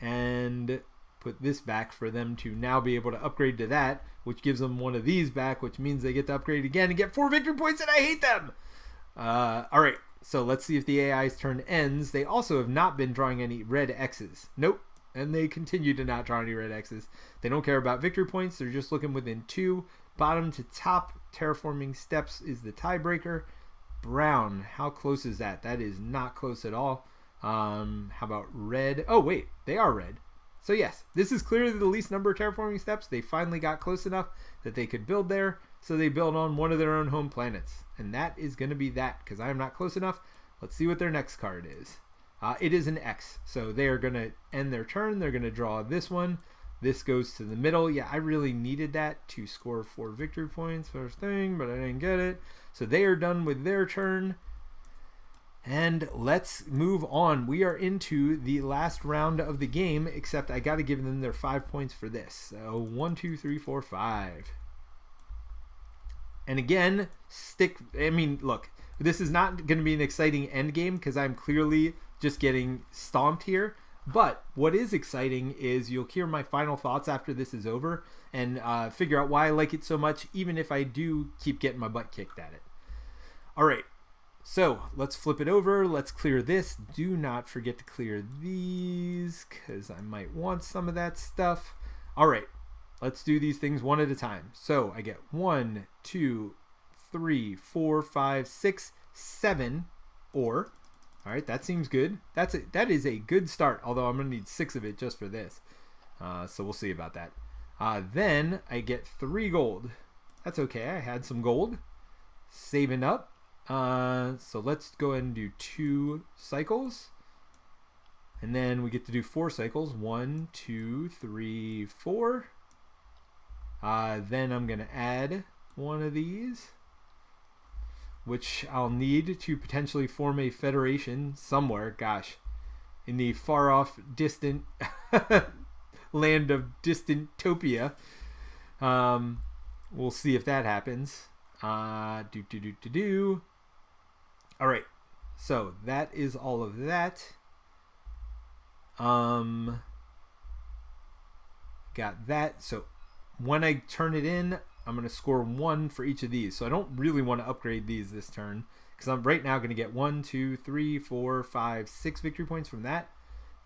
Speaker 1: And put this back for them to now be able to upgrade to that, which gives them one of these back, which means they get to upgrade again and get 4 victory points, and I hate them! All right, so let's see if the AI's turn ends. They also have not been drawing any red X's. Nope, and they continue to not draw any red X's. They don't care about victory points. They're just looking within 2. Bottom to top, terraforming steps is the tiebreaker. Brown, how close is that? That is not close at all. How about red? Oh, wait, they are red. So yes, this is clearly the least number of terraforming steps. They finally got close enough that they could build there. So they build on one of their own home planets. And that is going to be that, because I am not close enough. Let's see what their next card is. It is an X. So they are going to end their turn. They're going to draw this one. This goes to the middle. Yeah, I really needed that to score 4 victory points first thing, but I didn't get it. So they are done with their turn. And let's move on. We are into the last round of the game, except I got to give them their 5 points for this. So 1, 2, 3, 4, 5. And again, look, this is not going to be an exciting end game because I'm clearly just getting stomped here. But what is exciting is you'll hear my final thoughts after this is over and figure out why I like it so much, even if I do keep getting my butt kicked at it. All right. So let's flip it over. Let's clear this. Do not forget to clear these because I might want some of that stuff. All right, let's do these things one at a time. So I get 1, 2, 3, 4, 5, 6, 7 ore. All right, that seems good. That is a good start, although I'm going to need 6 of it just for this. So we'll see about that. Then I get 3 gold. That's okay. I had some gold. Saving up. So let's go ahead and do 2 cycles. And then we get to do 4 cycles. 1, 2, 3, 4. Then I'm going to add one of these, which I'll need to potentially form a federation somewhere. Gosh, in the far off, distant land of Distantopia. We'll see if that happens. All right, so that is all of that. Got that. So when I turn it in, I'm going to score 1 for each of these. So I don't really want to upgrade these this turn because I'm right now going to get 1, 2, 3, 4, 5, 6 victory points from that.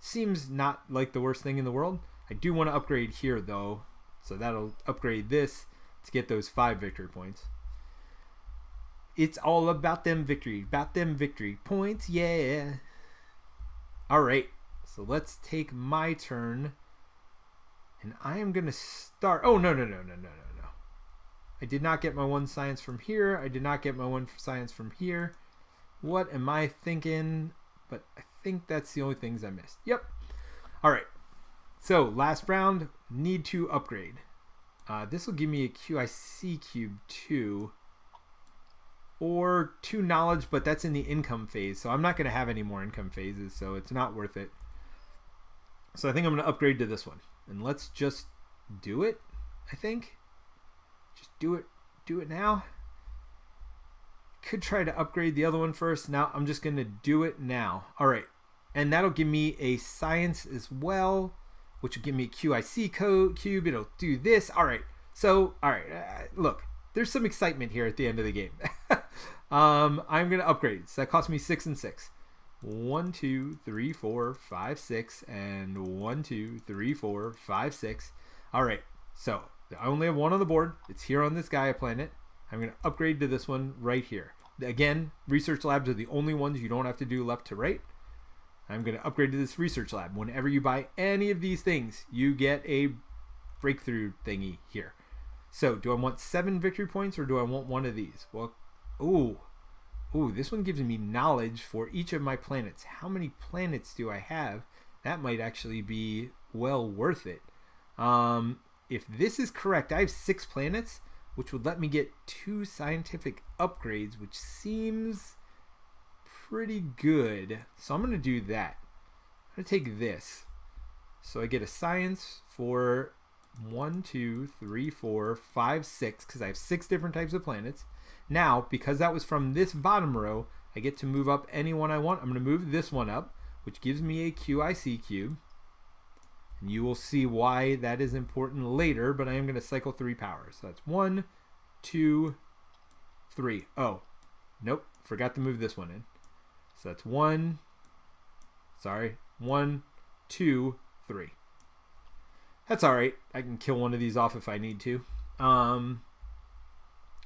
Speaker 1: Seems not like the worst thing in the world. I do want to upgrade here though. So that'll upgrade this to get those 5 victory points. It's all about them victory points, yeah. All right, so let's take my turn. And I am going to start. Oh, no. I did not get my 1 science from here. I did not get my 1 science from here. What am I thinking? But I think that's the only things I missed. Yep. All right. So last round, need to upgrade. This will give me a QIC cube too. Or 2 knowledge, but that's in the income phase. So I'm not going to have any more income phases, so it's not worth it. So I think I'm going to upgrade to this one. And let's just do it, I think. Just do it. Do it now. Could try to upgrade the other one first. Now I'm just going to do it now. All right. And that'll give me a science as well, which will give me a QIC cube. It'll do this. All right. So, all right. Look. There's some excitement here at the end of the game. I'm going to upgrade. So that cost me 6 and 6. 1, 2, 3, 4, 5, 6. And 1, 2, 3, 4, 5, 6. All right. So I only have 1 on the board. It's here on this Gaia planet. I'm going to upgrade to this one right here. Again, research labs are the only ones you don't have to do left to right. I'm going to upgrade to this research lab. Whenever you buy any of these things, you get a breakthrough thingy here. So, do I want 7 victory points or do I want 1 of these? Well, ooh, this one gives me knowledge for each of my planets. How many planets do I have? That might actually be well worth it. If this is correct, I have 6 planets, which would let me get 2 scientific upgrades, which seems pretty good. So I'm going to do that. I'm going to take this. So I get a science for 1, 2, 3, 4, 5, 6, because I have 6 different types of planets. Now, because that was from this bottom row, I get to move up any one I want. I'm going to move this one up, which gives me a QIC cube. And you will see why that is important later, but I am going to cycle 3 powers. So that's 1, 2, 3. Oh, nope, forgot to move this one in. So that's 1, 2, 3. That's all right. I can kill one of these off if I need to.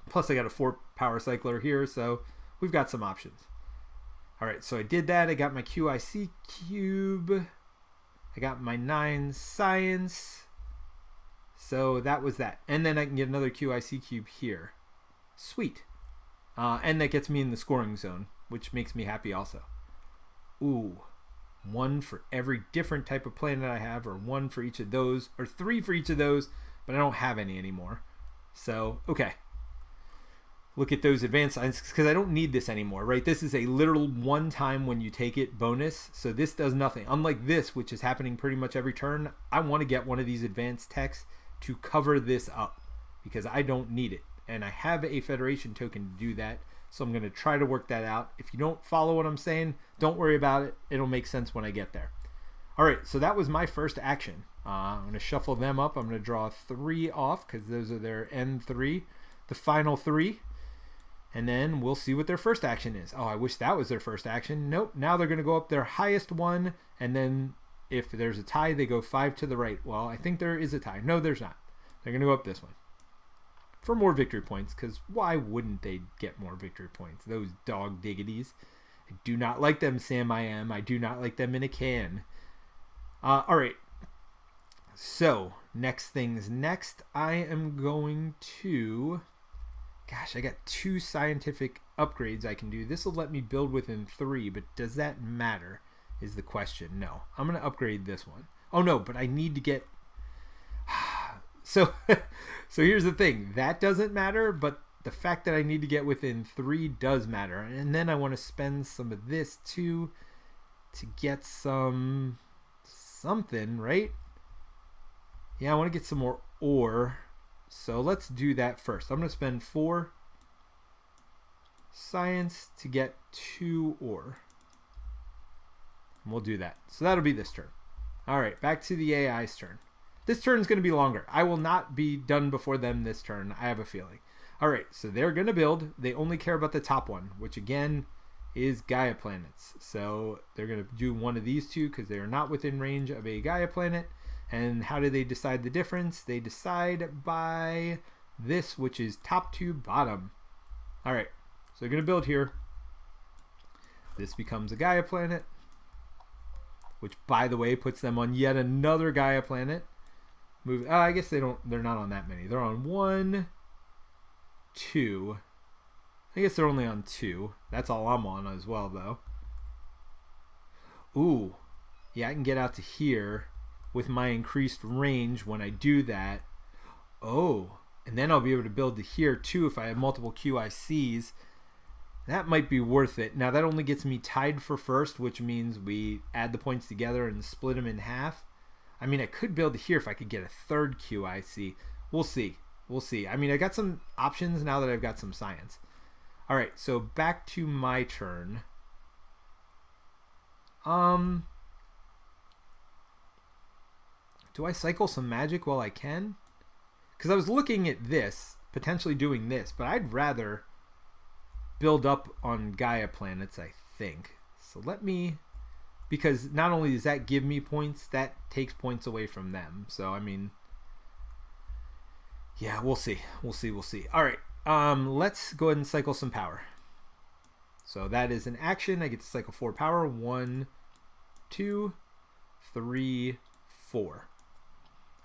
Speaker 1: Plus I got a 4 power cycler here, so we've got some options. All right, so I did that. I got my QIC cube. I got my 9 science. So that was that. And then I can get another QIC cube here. Sweet. And that gets me in the scoring zone, which makes me happy also. Ooh. 1 for every different type of planet I have, or 1 for each of those, or 3 for each of those, but I don't have any anymore. So, okay. Look at those advanced science, because I don't need this anymore, right? This is a literal one time when you take it bonus, so this does nothing. Unlike this, which is happening pretty much every turn, I want to get one of these advanced techs to cover this up, because I don't need it. And I have a Federation token to do that, so I'm going to try to work that out. If you don't follow what I'm saying, don't worry about it. It'll make sense when I get there. All right, so that was my first action. I'm going to shuffle them up. I'm going to draw 3 off, because those are their N3, the final 3. And then we'll see what their first action is. Oh, I wish that was their first action. Nope. Now they're going to go up their highest one. And then if there's a tie, they go 5 to the right. Well, I think there is a tie. No, there's not. They're going to go up this one for more victory points. Because why wouldn't they get more victory points? Those dog diggities. I do not like them, Sam I Am. I do not like them in a can. All right. So, next things next. I am going to... Gosh, I got 2 scientific upgrades I can do. This will let me build within 3, but does that matter is the question. No. I'm going to upgrade this one. Oh, no, but I need to get... So here's the thing. That doesn't matter, but the fact that I need to get within 3 does matter. And then I want to spend some of this, too, to get something, right? Yeah, I want to get some more ore. So let's do that first. I'm going to spend 4 science to get 2 ore. And we'll do that. So that'll be this turn. All right, back to the AI's turn. This turn is going to be longer. I will not be done before them this turn. I have a feeling. All right, so they're going to build. They only care about the top one, which again is Gaia planets. So they're going to do one of these 2 because they are not within range of a Gaia planet. And how do they decide the difference? They decide by this, which is top to bottom. All right, so they're going to build here. This becomes a Gaia planet, which, by the way, puts them on yet another Gaia planet. I guess they're not on that many. They're on 1, 2. I guess they're only on 2. That's all I'm on as well, though. Ooh, yeah, I can get out to here with my increased range when I do that. Oh, and then I'll be able to build to here too if I have multiple QICs. That might be worth it. Now that only gets me tied for first, which means we add the points together and split them in half. I mean, I could build to here if I could get a 3rd QIC. We'll see. We'll see. I mean, I got some options now that I've got some science. All right, so back to my turn. Do I cycle some magic while I can? Because I was looking at this, potentially doing this, but I'd rather build up on Gaia planets, I think. So let me... Because not only does that give me points, that takes points away from them. So, I mean... Yeah, we'll see. We'll see. We'll see. All right. Let's go ahead and cycle some power. So that is an action. I get to cycle 4 power. 1, 2, 3, 4.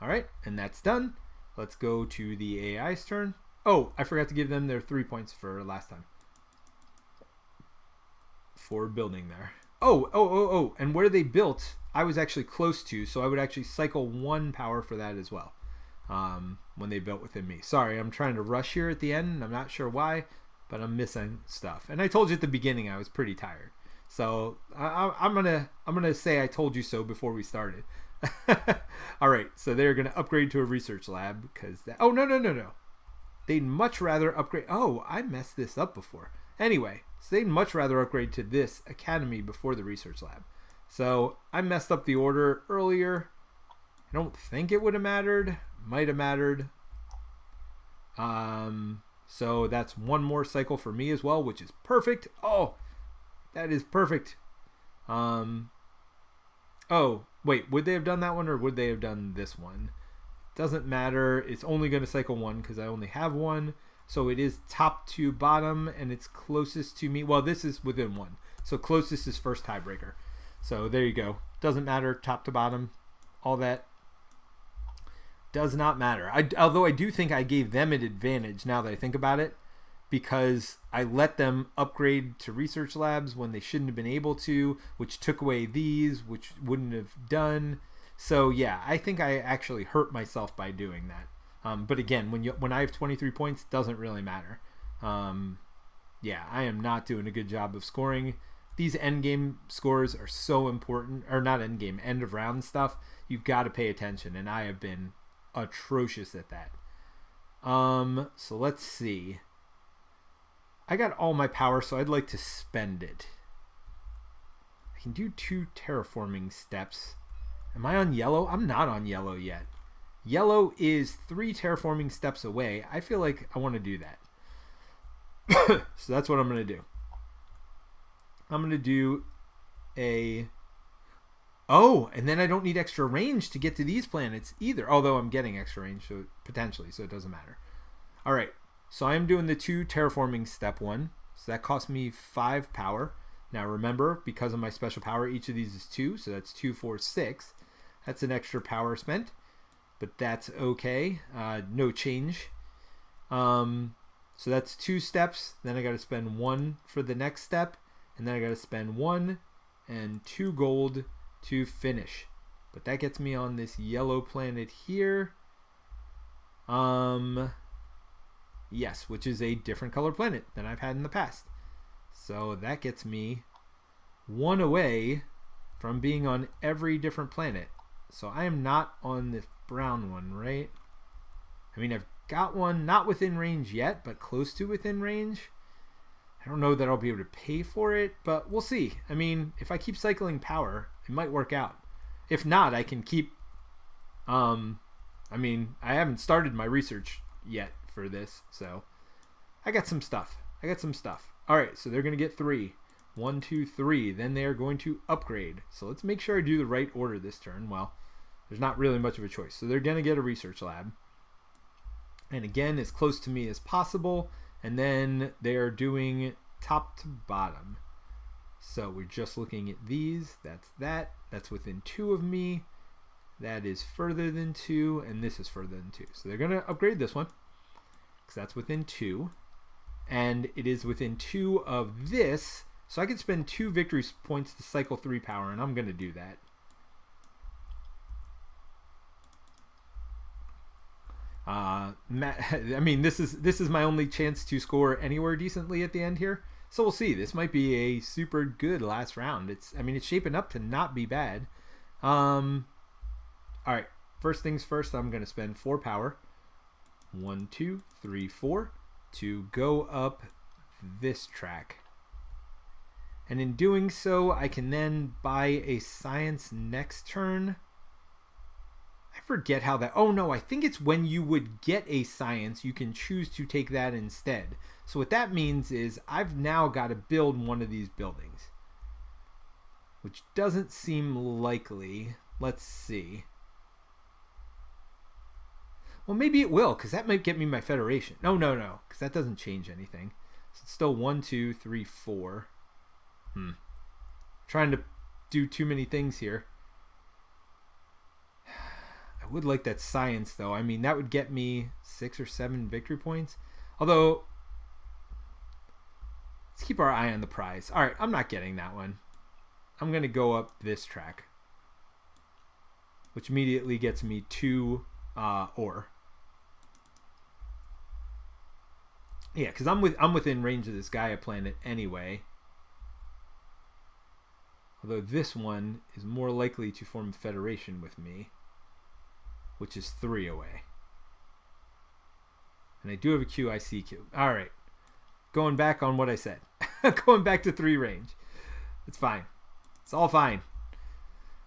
Speaker 1: All right, and that's done. Let's go to the AI's turn. Oh, I forgot to give them their 3 points for last time. For building there. Oh, and where they built, I was actually close to, so I would actually cycle 1 power for that as well. When they built within me. Sorry, I'm trying to rush here at the end. I'm not sure why, but I'm missing stuff. And I told you at the beginning I was pretty tired. So I'm gonna say I told you so before we started. All right, so they're gonna upgrade to a research lab because that. Oh no. They'd much rather upgrade. Oh, I messed this up before. Anyway, so they'd much rather upgrade to this academy before the research lab. So I messed up the order earlier. I don't think it would have mattered. Might have mattered. So that's one more cycle for me as well, which is perfect. Oh, that is perfect. Oh, wait, would they have done that one or would they have done this one? Doesn't matter. It's only going to cycle one because I only have one. So it is top to bottom and it's closest to me. Well, this is within one. So closest is first tiebreaker. So there you go. Doesn't matter top to bottom. All that does not matter. Although I do think I gave them an advantage now that I think about it, because I let them upgrade to research labs when they shouldn't have been able to, which took away these, which wouldn't have done. So yeah, I think I actually hurt myself by doing that. But again, when I have 23 points, doesn't really matter. Yeah, I am not doing a good job of scoring. These end game scores are so important, or not end game, end of round stuff. You've got to pay attention, and I have been atrocious at that. So let's see. I got all my power, so I'd like to spend it. I can do 2 terraforming steps. Am I on yellow? I'm not on yellow yet. Yellow is 3 terraforming steps away. I feel like I want to do that. So that's what I'm going to do. I'm going to do a... Oh, and then I don't need extra range to get to these planets either. Although I'm getting extra range, so potentially, so it doesn't matter. All right, so I am doing the 2 terraforming step 1. So that cost me 5 power. Now remember, because of my special power, each of these is 2. So that's 2, 4, 6. That's an extra power spent. But that's okay. No change. So that's 2 steps. Then I got to spend 1 for the next step. And then I got to spend 1 and 2 gold to finish. But that gets me on this yellow planet here. Yes, which is a different color planet than I've had in the past. So that gets me 1 away from being on every different planet. So I am not on this brown one, right? I mean, I've got one not within range yet, but close to within range. I don't know that I'll be able to pay for it, but we'll see. I mean, if I keep cycling power, it might work out. If not, I can keep... I mean, I haven't started my research yet for this, so I got some stuff. All right, so they're going to get 3. 1, 2, 3. Then they are going to upgrade. So let's make sure I do the right order this turn. Well, there's not really much of a choice. So they're going to get a research lab. And again, as close to me as possible. And then they're doing top to bottom. So we're just looking at these. That's that. That's within 2 of me. That is further than 2. And this is further than 2. So they're going to upgrade this one, because that's within 2. And it is within 2 of this. So I could spend 2 victory points to cycle 3 power. And I'm going to do that. I mean, this is my only chance to score anywhere decently at the end here. So we'll see. This might be a super good last round. It's shaping up to not be bad. All right. First things first, I'm going to spend 4 power. 1, 2, 3, 4 to go up this track. And in doing so, I can then buy a science next turn. I forget how that... Oh, no, I think it's when you would get a science, you can choose to take that instead. So what that means is I've now got to build one of these buildings, which doesn't seem likely. Let's see. Well, maybe it will, because that might get me my Federation. No, because that doesn't change anything. So it's still 1, 2, 3, 4. Trying to do too many things here. I would like that science, though. I mean, that would get me 6 or 7 victory points. Although, let's keep our eye on the prize. All right, I'm not getting that one. I'm going to go up this track, which immediately gets me 2 ore. Yeah, because I'm within range of this Gaia planet anyway. Although this one is more likely to form a federation with me, which is 3 away. And I do have a QIC cube. All right. Going back on what I said. Going back to 3 range. It's fine. It's all fine.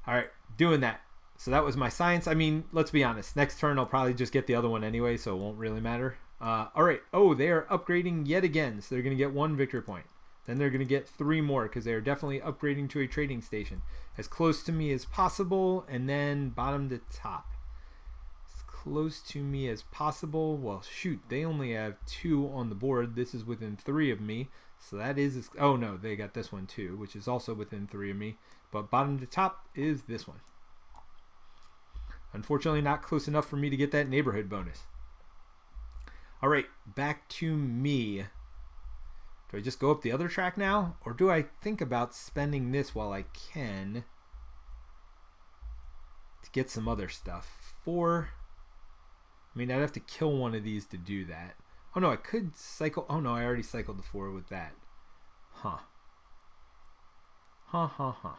Speaker 1: All right. Doing that. So that was my science. I mean, let's be honest. Next turn, I'll probably just get the other one anyway, so it won't really matter. All right. Oh, they are upgrading yet again. So they're going to get 1 victory point. Then they're going to get 3 more because they are definitely upgrading to a trading station. As close to me as possible, and then bottom to top. As close to me as possible. Well, shoot, they only have 2 on the board. This is within 3 of me. So that is... Oh, no, they got this one too, which is also within 3 of me. But bottom to top is this one. Unfortunately, not close enough for me to get that neighborhood bonus. All right, back to me. Do I just go up the other track now? Or do I think about spending this while I can to get some other stuff? 4. I mean, I'd have to kill one of these to do that. Oh, no, I could cycle. Oh, no, I already cycled the 4 with that. Huh. Huh.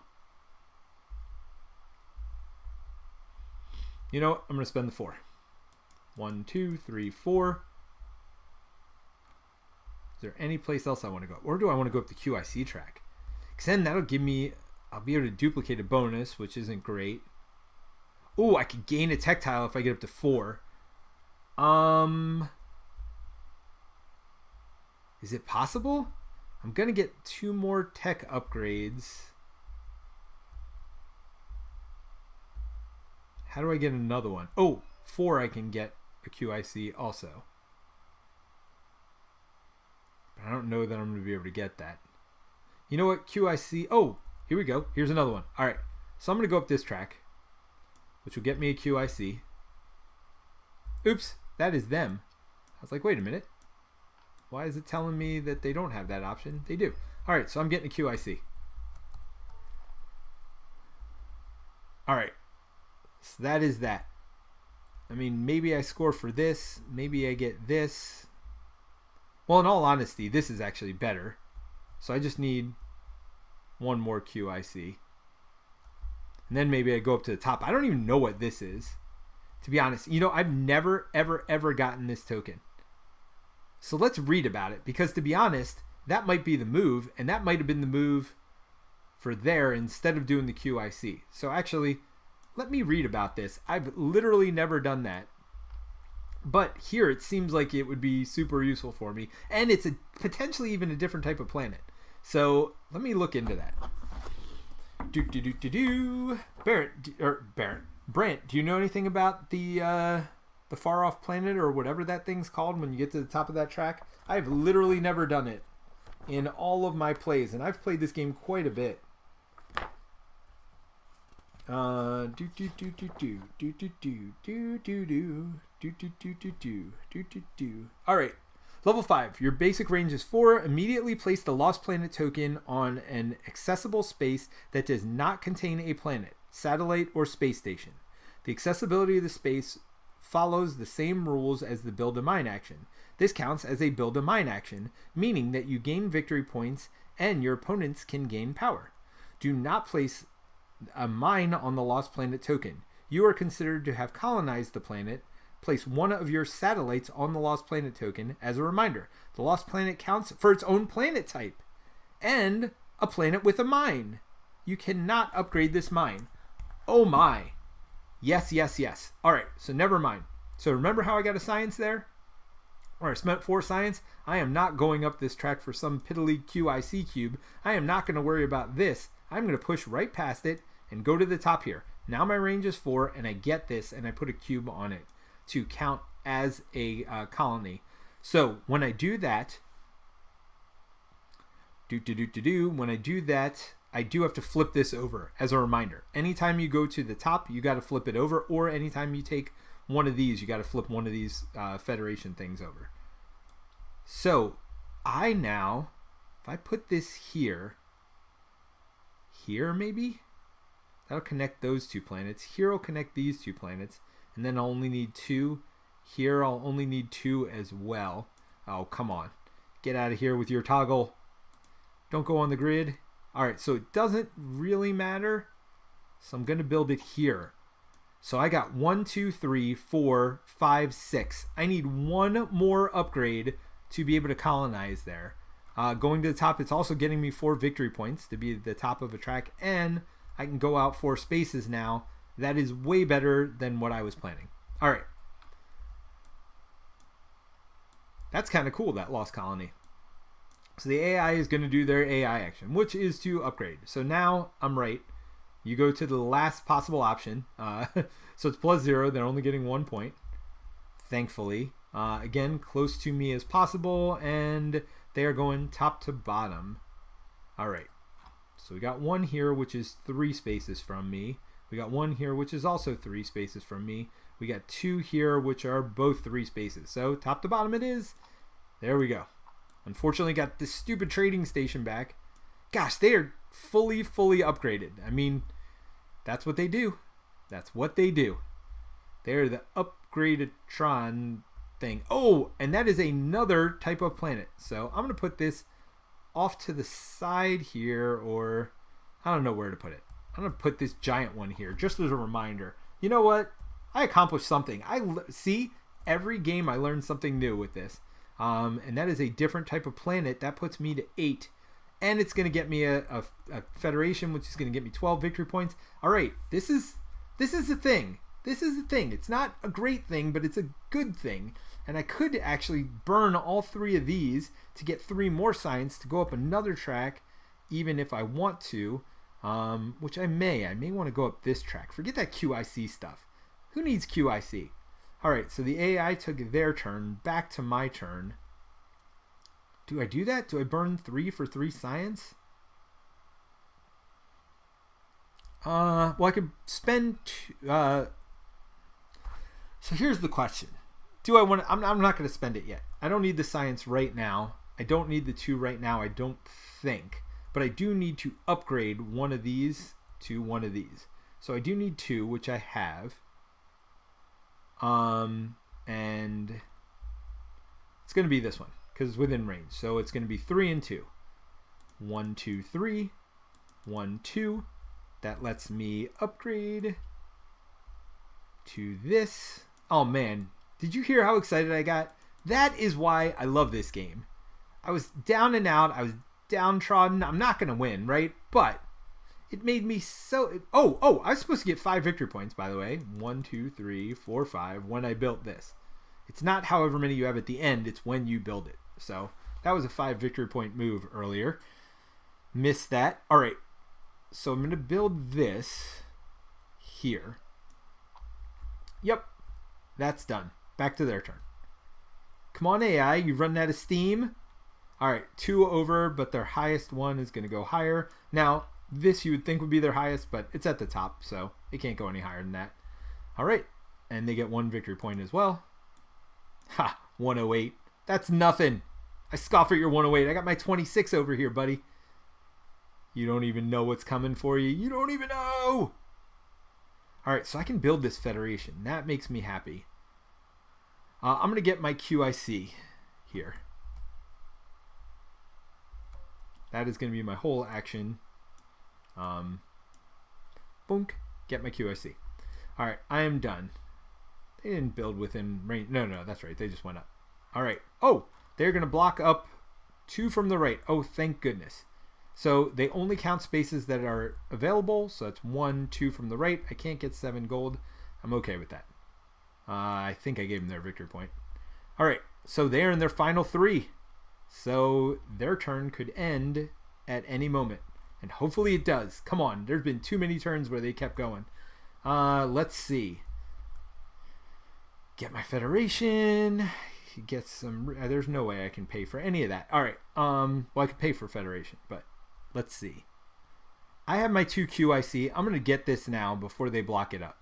Speaker 1: You know what? I'm going to spend the 4. 1, 2, 3, 4. Is there any place else I want to go? Or do I want to go up the QIC track? Because then that'll give me... I'll be able to duplicate a bonus, which isn't great. Oh, I could gain a tech tile if I get up to 4. Is it possible? I'm going to get 2 more tech upgrades. How do I get another one? Oh, 4 I can get a QIC also. I don't know that I'm going to be able to get that. You know what? QIC. Oh, here we go. Here's another one. All right. So I'm going to go up this track, which will get me a QIC. Oops. That is them. I was like, wait a minute. Why is it telling me that they don't have that option? They do. All right. So I'm getting a QIC. All right. So that is that. I mean, maybe I score for this. Maybe I get this. Well, in all honesty, this is actually better. So I just need 1 more QIC. And then maybe I go up to the top. I don't even know what this is, to be honest. You know, I've never, ever gotten this token. So let's read about it. Because to be honest, that might be the move. And that might have been the move for there instead of doing the QIC. So actually, let me read about this. I've literally never done that. But here it seems like it would be super useful for me. And it's potentially even a different type of planet. So let me look into that. Brent, do you know anything about the far off planet or whatever that thing's called when you get to the top of that track? I've literally never done it in all of my plays. And I've played this game quite a bit. All right, level 5. Your basic range is 4. Immediately place the Lost Planet token on an accessible space that does not contain a planet, satellite, or space station. The accessibility of the space follows the same rules as the build a mine action. This counts as a build a mine action, meaning that you gain victory points and your opponents can gain power. Do not place a mine on the Lost Planet token. You are considered to have colonized the planet. Place 1 of your satellites on the Lost Planet token as a reminder. The Lost Planet counts for its own planet type and a planet with a mine. You cannot upgrade this mine. Oh my. Yes. All right, so never mind. So remember how I got a science there? Or I spent 4 science? I am not going up this track for some piddly QIC cube. I am not going to worry about this. I'm going to push right past it and go to the top here. Now my range is 4 and I get this and I put a cube on it to count as a colony. So when I do that, when I do that, I do have to flip this over as a reminder. Anytime you go to the top, you got to flip it over, or anytime you take one of these, you got to flip one of these Federation things over. So I now, if I put this here maybe, that'll connect those 2 planets. Here I'll connect these 2 planets, and then I'll only need 2. Here I'll only need 2 as well. Oh, come on. Get out of here with your toggle. Don't go on the grid. All right, so it doesn't really matter. So I'm going to build it here. So I got 1, 2, 3, 4, 5, 6. I need one more upgrade to be able to colonize there. Going to the top, it's also getting me 4 victory points to be the top of a track. And I can go out 4 spaces now. That is way better than what I was planning. All right. That's kind of cool, that lost colony. So the AI is going to do their AI action, which is to upgrade. So now I'm right. You go to the last possible option. So it's +0. They're only getting 1 point, thankfully. Again, close to me as possible. And they are going top to bottom. All right. So we got 1 here, which is 3 spaces from me. We got 1 here, which is also 3 spaces from me. We got 2 here, which are both 3 spaces. So top to bottom it is. There we go. Unfortunately, got this stupid trading station back. Gosh, they are fully upgraded. I mean, that's what they do. That's what they do. They're the upgraded Tron thing. Oh, and that is another type of planet. So I'm going to put this off to the side here, or I don't know where to put it. I'm going to put this giant one here just as a reminder. You know what? I accomplished something. See, every game I learned something new with this. And that is a different type of planet. That puts me to 8. And it's going to get me a Federation, which is going to get me 12 victory points. All right, this is the thing. This is the thing. It's not a great thing, but it's a good thing. And I could actually burn all 3 of these to get 3 more science to go up another track, even if I want to, which I may. I may want to go up this track. Forget that QIC stuff. Who needs QIC? All right, so the AI took their turn. Back to my turn. Do I do that? Do I burn 3 for 3 science? Well, I could spend... so here's the question. Do I want to... I'm not going to spend it yet. I don't need the science right now. I don't need the 2 right now, I don't think. But I do need to upgrade one of these to one of these. So I do need 2, which I have. And it's going to be this one because it's within range. So it's going to be 3 and 2. 1, 2, 3. 1, 2. That lets me upgrade to this. Oh man, did you hear how excited I got? That is why I love this game. I was down and out. I was downtrodden. I'm not going to win, right? But it made me so... Oh, I was supposed to get 5 victory points, by the way. 1, 2, 3, 4, 5 when I built this. It's not however many you have at the end. It's when you build it. So that was a 5 victory point move earlier. Missed that. All right. So I'm going to build this here. Yep. That's done. Back to their turn. Come on, AI. You've run out of steam. All right. 2 over, but their highest one is going to go higher. Now, this you would think would be their highest, but it's at the top, so it can't go any higher than that. All right. And they get 1 victory point as well. Ha! 108. That's nothing. I scoff at your 108. I got my 26 over here, buddy. You don't even know what's coming for you. You don't even know. All right, so I can build this Federation. That makes me happy. I'm going to get my QIC here. That is going to be my whole action. Boonk. Get my QIC. All right, I am done. They didn't build within range. No, that's right. They just went up. All right. Oh, they're going to block up 2 from the right. Oh, thank goodness. So they only count spaces that are available. So that's 1, 2 from the right. I can't get 7 gold. I'm okay with that. I think I gave them their victory point. All right. So they're in their final 3. So their turn could end at any moment. And hopefully it does. Come on. There's been too many turns where they kept going. Let's see. Get my Federation. Get some... there's no way I can pay for any of that. All right. Well, I could pay for Federation, but let's see. I have my 2 QIC. I'm going to get this now before they block it up.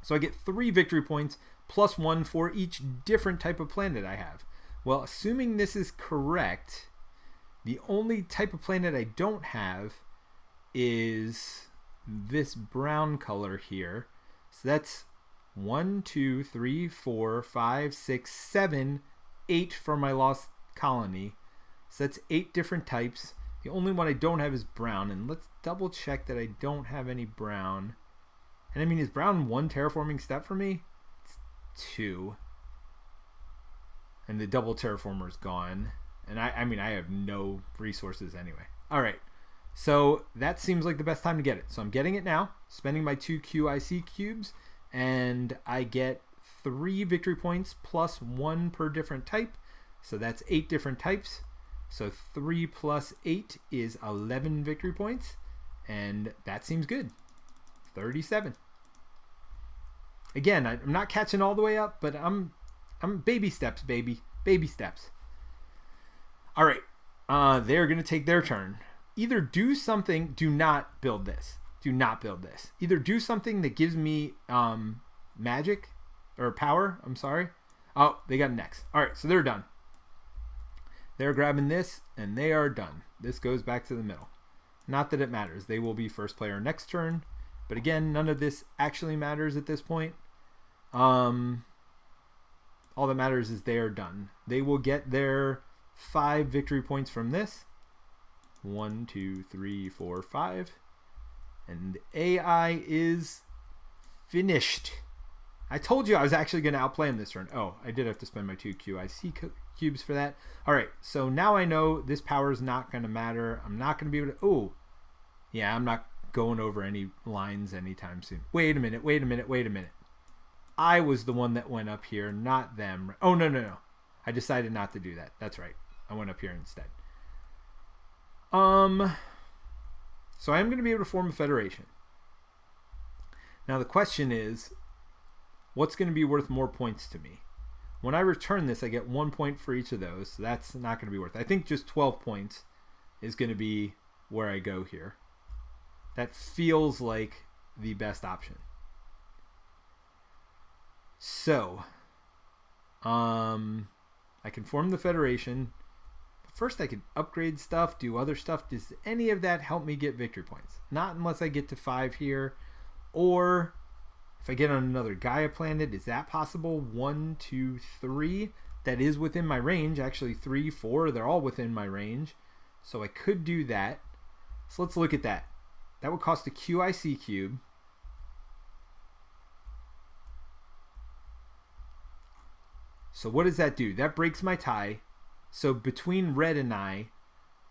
Speaker 1: So I get 3 victory points plus 1 for each different type of planet I have. Well, assuming this is correct, the only type of planet I don't have is this brown color here. So that's 1, 2, 3, 4, 5, 6, 7, 8 for my lost colony. So that's 8 different types. The only one I don't have is brown, and let's double check that I don't have any brown. And I mean, is brown 1 terraforming step for me? It's 2. And the double terraformer is gone. And I mean, I have no resources anyway. All right. So that seems like the best time to get it. So I'm getting it now, spending my 2 QIC cubes, and I get 3 victory points plus 1 per different type. So that's 8 different types. So 3 plus 8 is 11 victory points. And that seems good. 37. Again, I'm not catching all the way up, but I'm baby steps, baby. Baby steps. All right. They're going to take their turn. Either do something, do not build this. Do not build this. Either do something that gives me magic or power. I'm sorry. Oh, they got next. All right, so they're done. They're grabbing this, and they are done. This goes back to the middle. Not that it matters. They will be first player next turn. But again, none of this actually matters at this point. All that matters is they are done. They will get their 5 victory points from this. 1, 2, 3, 4, 5. And AI is finished. I told you I was actually going to outplay him this turn. Oh, I did have to spend my 2 QIC cubes for that. All right, so now I know this power is not going to matter. I'm not going to be able to... Oh, yeah, I'm not going over any lines anytime soon. Wait a minute. I was the one that went up here, not them. Oh, no. I decided not to do that. That's right. I went up here instead. So I am going to be able to form a federation. Now the question is, what's going to be worth more points to me? When I return this, I get 1 point for each of those. So that's not going to be worth it. I think just 12 points is going to be where I go here. That feels like the best option. So, I can form the federation. But first, I could upgrade stuff, do other stuff. Does any of that help me get victory points? Not unless I get to 5 here. Or if I get on another Gaia planet, is that possible? 1, 2, 3. That is within my range. Actually, 3, 4. They're all within my range. So I could do that. So let's look at that. That would cost a QIC cube. So what does that do? That breaks my tie. So between red and I,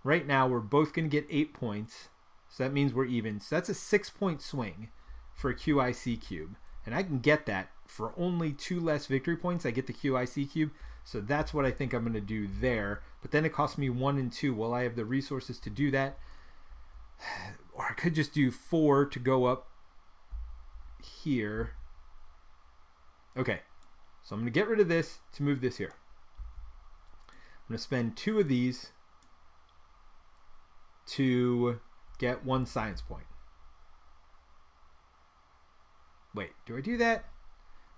Speaker 1: right now we're both going to get 8 points. So that means we're even. So that's a 6-point swing for a QIC cube. And I can get that for only 2 less victory points. I get the QIC cube. So that's what I think I'm going to do there. But then it costs me 1 and 2. Well, I have the resources to do that. Or I could just do 4 to go up here. Okay. So I'm going to get rid of this to move this here. I'm going to spend 2 of these to get 1 science point. Wait, do I do that?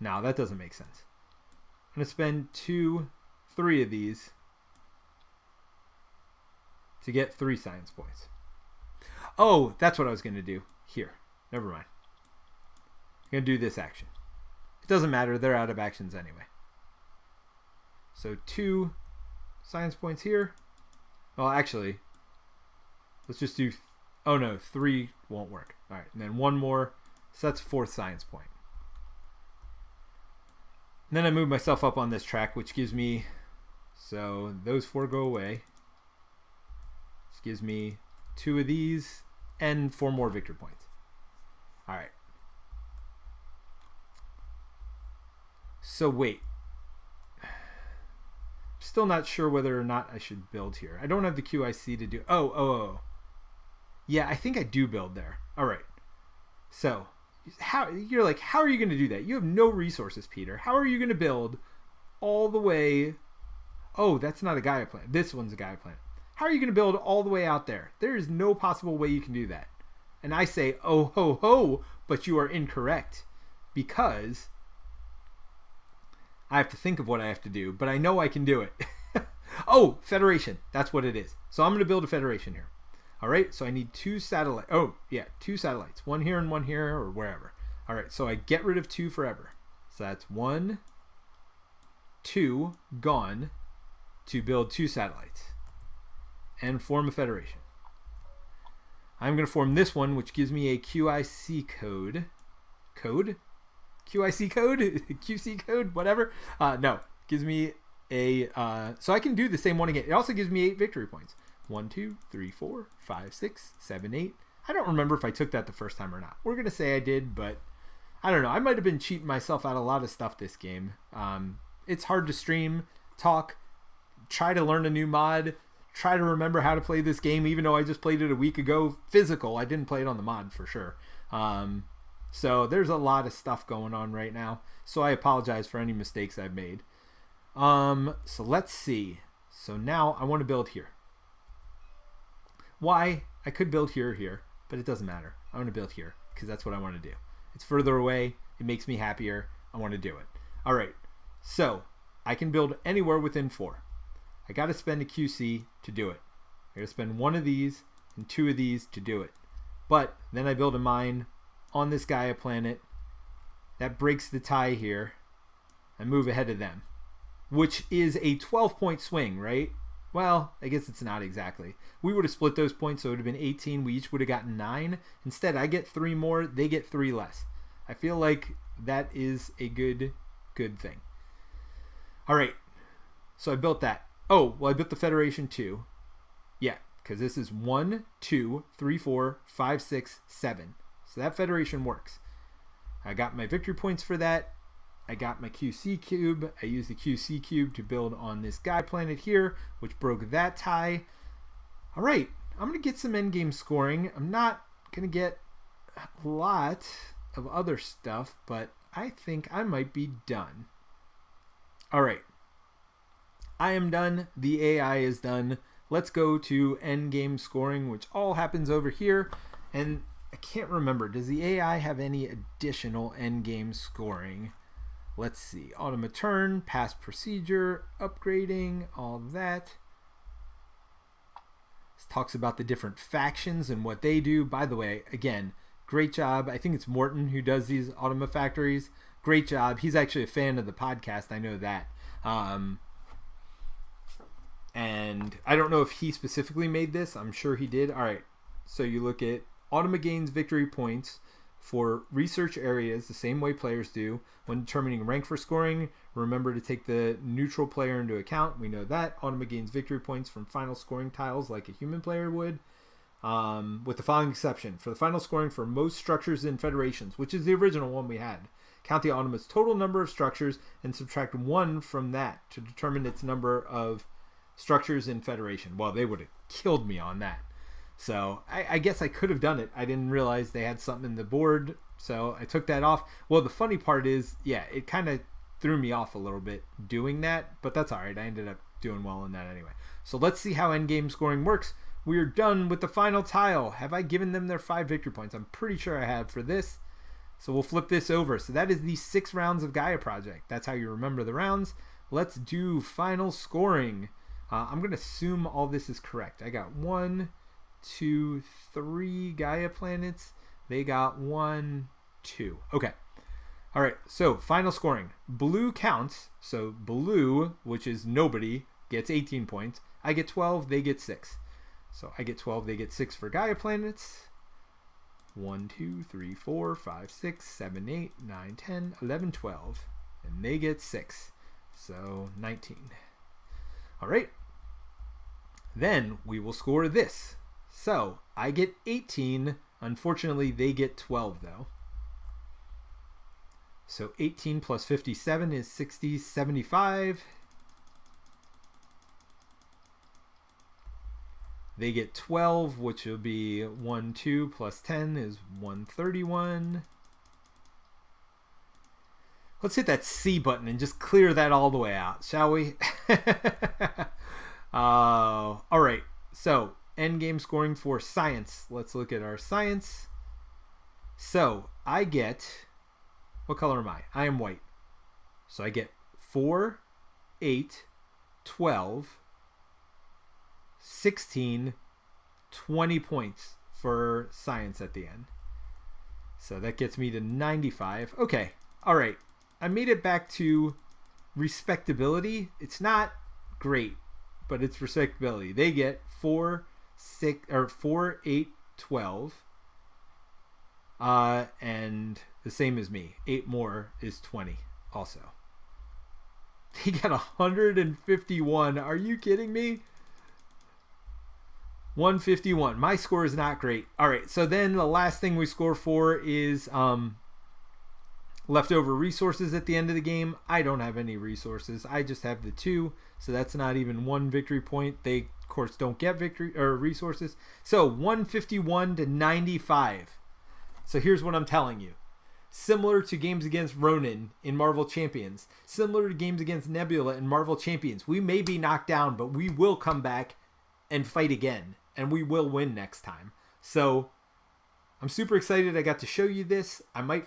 Speaker 1: No, that doesn't make sense. I'm going to spend 3 of these to get 3 science points. Oh, that's what I was going to do. Here. Never mind. I'm going to do this action. It doesn't matter. They're out of actions anyway. So 2 science points here. Well, actually, let's just do... Oh, no. 3 won't work. All right. And then 1 more. So that's 4th science point. And then I move myself up on this track, which gives me... So those 4 go away. This gives me 2 of these and 4 more victory points. All right. So wait. Still not sure whether or not I should build here. I don't have the QIC to do... Oh. Yeah, I think I do build there. All right. So, how are you going to do that? You have no resources, Peter. How are you going to build all the way... Oh, that's not a Gaia planet. This one's a Gaia planet. How are you going to build all the way out there? There is no possible way you can do that. And I say, oh, ho, ho, but you are incorrect. Because I have to think of what I have to do, but I know I can do it. Oh, federation. That's what it is. So I'm going to build a federation here. All right, so I need 2 satellites. Oh, yeah, 2 satellites. 1 here and 1 here or wherever. All right, so I get rid of 2 forever. So that's 1, 2 gone to build 2 satellites and form a federation. I'm going to form this one, which gives me a QIC code. QIC code? QC code? Whatever. No. Gives me a... so I can do the same one again. It also gives me 8 victory points. 1, 2, 3, 4, 5, 6, 7, 8. I don't remember if I took that the first time or not. We're going to say I did, but I don't know. I might have been cheating myself out of a lot of stuff this game. It's hard to stream, talk, try to learn a new mod, try to remember how to play this game, even though I just played it a week ago. Physical. I didn't play it on the mod for sure. So there's a lot of stuff going on right now. So I apologize for any mistakes I've made. So let's see. So now I want to build here. Why? I could build here or here, but it doesn't matter. I want to build here because that's what I want to do. It's further away. It makes me happier. I want to do it. All right. So I can build anywhere within 4. I got to spend a QC to do it. I got to spend 1 of these and 2 of these to do it. But then I build a mine on this Gaia planet. That breaks the tie here. I move ahead of them, which is a 12-point swing, right? Well, I guess it's not exactly. We would have split those points, so it would have been 18. We each would have gotten 9. Instead, I get 3 more. They get 3 less. I feel like that is a good thing. All right. So I built that. Oh, well, I built the Federation too. Yeah, because this is 1, 2, 3, 4, 5, 6, 7. So that Federation works. I got my victory points for that. I got my QC cube. I used the QC cube to build on this Gaia planet here, which broke that tie. All right, I'm going to get some endgame scoring. I'm not going to get a lot of other stuff, but I think I might be done. All right, I am done. The AI is done. Let's go to endgame scoring, which all happens over here. And I can't remember, does the AI have any additional endgame scoring? Let's see. Automa turn, past procedure, upgrading, all that. This talks about the different factions and what they do. By the way, again, great job. I think it's Morton who does these Automa factories. Great job. He's actually a fan of the podcast. I know that. And I don't know if he specifically made this. I'm sure he did. All right. So you look at Automa gains victory points for research areas the same way players do. When determining rank for scoring, remember to take the neutral player into account. We know that. Automa gains victory points from final scoring tiles like a human player would. With the following exception. For the final scoring for most structures in federations, which is the original one we had, count the Automa's total number of structures and subtract 1 from that to determine its number of structures in federation. Well, they would have killed me on that. So I guess I could have done it. I didn't realize they had something in the board, so I took that off. Well, the funny part is, yeah, it kind of threw me off a little bit doing that, but that's all right. I ended up doing well in that anyway. So let's see how endgame scoring works. We are done with the final tile. Have I given them their 5 victory points? I'm pretty sure I have for this. So we'll flip this over. So that is the 6 rounds of Gaia Project. That's how you remember the rounds. Let's do final scoring. I'm going to assume all this is correct. I got 1, 2, 3 Gaia planets. They got 1, 2. Okay. All right. So final scoring. Blue counts. So blue, which is nobody, gets 18 points. I get 12. They get 6. So I get 12. They get 6 for Gaia planets. 1, 2, 3, 4, 5, 6, 7, 8, 9, 10, 11, 12. And they get 6. So 19. All right. Then we will score this. So I get 18. Unfortunately, they get 12 though. So 18 plus 57 is 60, 75. They get 12, which will be 1, 2 plus 10 is 131. Let's hit that C button and just clear that all the way out, shall we? All right. So endgame scoring for science. Let's look at our science. So I get, what color am I? I am white. So I get 4, 8, 12, 16, 20 points for science at the end. So that gets me to 95. Okay. All right. I made it back to respectability. It's not great, but it's respectability. They get 4, 6, or 4, 8, 12. And the same as me. 8 more is 20 also. They got 151. Are you kidding me? 151. My score is not great. All right, so then the last thing we score for is leftover resources at the end of the game. I don't have any resources. I just have the 2, so that's not even 1 victory point. They, of course, don't get victory or resources. So 151 to 95. So here's what I'm telling you. Similar to games against Ronin in Marvel Champions, similar to games against Nebula in Marvel Champions, we may be knocked down, but we will come back and fight again, and we will win next time. So I'm super excited I got to show you this. I might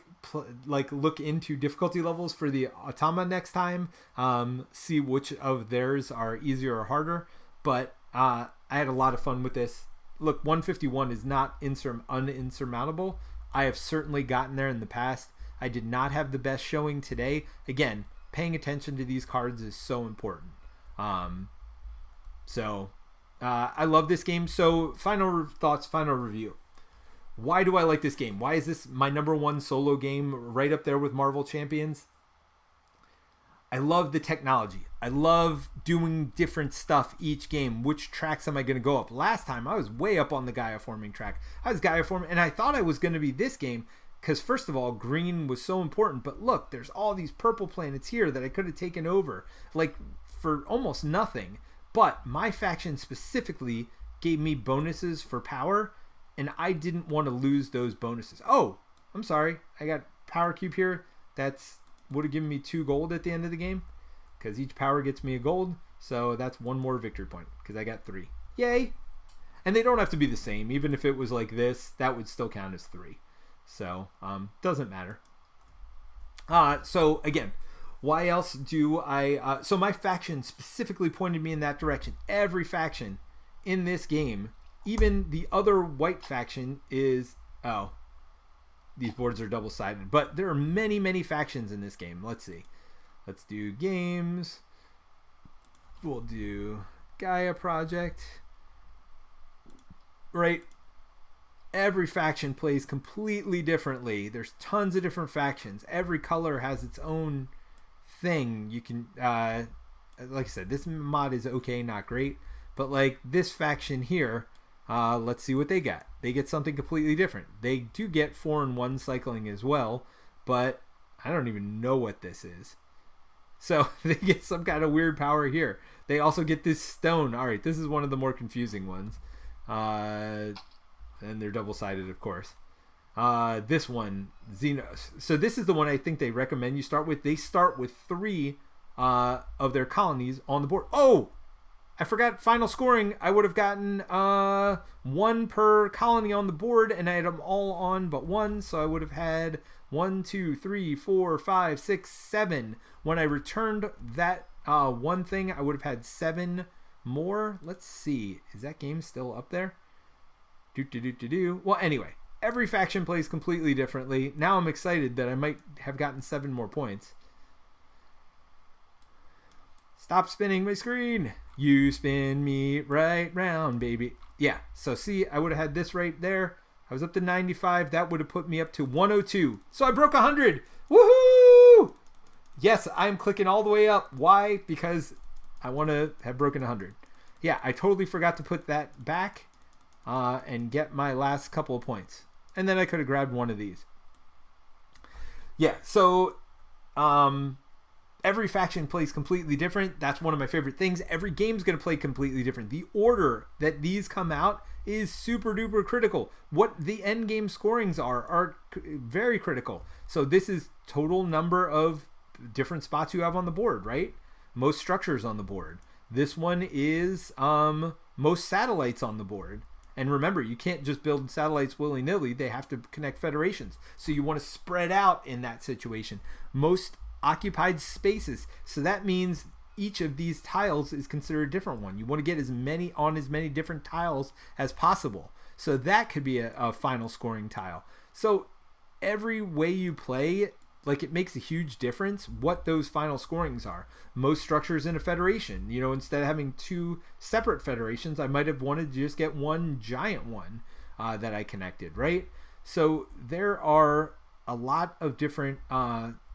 Speaker 1: look into difficulty levels for the Automa next time, see which of theirs are easier or harder, but I had a lot of fun with this. Look, 151 is not uninsurmountable. I have certainly gotten there in the past. I did not have the best showing today. Again, paying attention to these cards is so important. I love this game. So final thoughts, final review. Why do I like this game? Why is this my number 1 solo game right up there with Marvel Champions? I love the technology. I love doing different stuff each game. Which tracks am I going to go up? Last time, I was way up on the Gaia forming track. I was Gaia forming, and I thought I was going to be this game because, first of all, green was so important. But look, there's all these purple planets here that I could have taken over, like, for almost nothing. But my faction specifically gave me bonuses for power, and I didn't want to lose those bonuses. Oh, I'm sorry. I got power cube here. That's would have given me 2 gold at the end of the game because each power gets me a gold. So that's 1 more victory point because I got 3. Yay. And they don't have to be the same. Even if it was like this, that would still count as 3. So doesn't matter. So again, why else do I so my faction specifically pointed me in that direction. Every faction in this game, even the other white faction is these boards are double-sided, but there are many, many factions in this game. Let's see. Let's do games. We'll do Gaia Project. Right. Every faction plays completely differently. There's tons of different factions. Every color has its own thing. You can, like I said, this mod is okay, not great, but like this faction here, let's see what they got. They get something completely different. They do get 4-in-1 cycling as well, but I don't even know what this is. So they get some kind of weird power here. They also get this stone. All right, this is one of the more confusing ones. And they're double-sided, of course. This one, Xenos. So this is the one I think they recommend you start with. They start with 3 of their colonies on the board. Oh! I forgot final scoring. I would have gotten 1 per colony on the board, and I had them all on but 1, so I would have had 1, 2, 3, 4, 5, 6, 7. When I returned that 1 thing, I would have had 7 more. Let's see. Is that game still up there? Well, anyway, every faction plays completely differently. Now I'm excited that I might have gotten 7 more points. Stop spinning my screen. You spin me right round, baby. Yeah, so see, I would have had this right there. I was up to 95. That would have put me up to 102. So I broke 100. Woohoo! Yes, I'm clicking all the way up. Why? Because I want to have broken 100. Yeah, I totally forgot to put that back and get my last couple of points. And then I could have grabbed one of these. Yeah, so every faction plays completely different. That's one of my favorite things. Every game's going to play completely different. The order that these come out is super duper critical. What the end game scorings are very critical. So this is total number of different spots you have on the board, right? Most structures on the board. This one is most satellites on the board. And remember, you can't just build satellites willy-nilly. They have to connect federations. So you want to spread out in that situation. Most occupied spaces. So that means each of these tiles is considered a different one. You want to get as many different tiles as possible. So that could be a final scoring tile. So every way you play, like, it makes a huge difference what those final scorings are. Most structures in a federation, instead of having 2 separate federations, I might have wanted to just get 1 giant one. that I connected, right? So there are a lot of different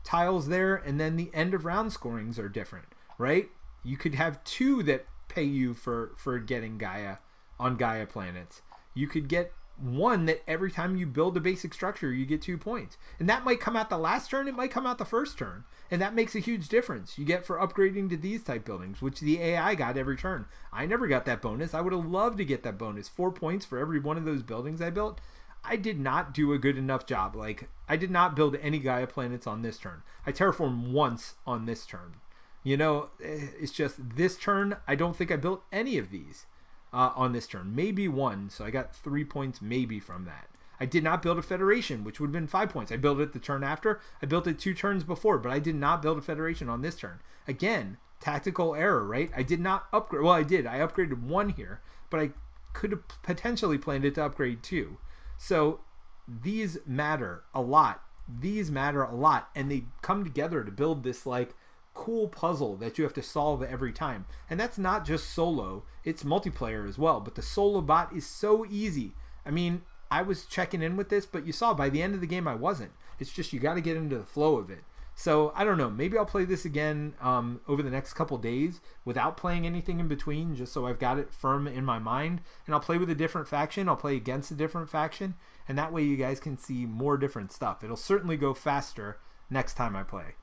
Speaker 1: tiles there, and then the end of round scorings are different, right? You could have 2 that pay you for getting Gaia on Gaia planets. You could get 1 that every time you build a basic structure, you get 2 points. And that might come out the last turn, it might come out the first turn. And that makes a huge difference. You get for upgrading to these type buildings, which the AI got every turn. I never got that bonus. I would have loved to get that bonus. 4 points for every one of those buildings I built. I did not do a good enough job. Like, I did not build any Gaia planets on this turn. I terraformed once on this turn. You know, it's just this turn, I don't think I built any of these on this turn. Maybe 1, so I got 3 points maybe from that. I did not build a Federation, which would have been 5 points. I built it the turn after. I built it 2 turns before, but I did not build a Federation on this turn. Again, tactical error, right? I did not upgrade. Well, I did. I upgraded 1 here, but I could have potentially planned it to upgrade 2. So these matter a lot. These matter a lot, and they come together to build this like cool puzzle that you have to solve every time. And that's not just solo, it's multiplayer as well. But the solo bot is so easy. I mean, I was checking in with this, but you saw by the end of the game I wasn't. It's just you got to get into the flow of it. So I don't know, maybe I'll play this again over the next couple days without playing anything in between, just so I've got it firm in my mind. And I'll play with a different faction, I'll play against a different faction, and that way you guys can see more different stuff. It'll certainly go faster next time I play.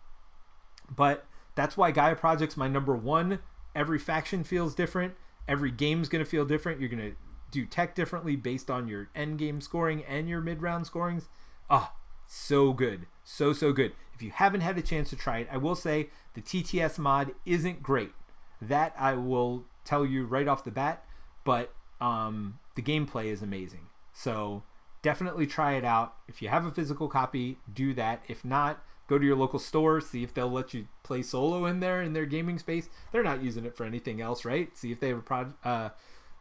Speaker 1: But that's why Gaia Project's my number 1. Every faction feels different. Every game's going to feel different. You're going to do tech differently based on your end game scoring and your mid-round scorings. So good. So good. If you haven't had a chance to try it, I will say the TTS mod isn't great. That I will tell you right off the bat, but the gameplay is amazing. So definitely try it out. If you have a physical copy, do that. If not, go to your local store, see if they'll let you play solo in there in their gaming space. They're not using it for anything else, right? See if they have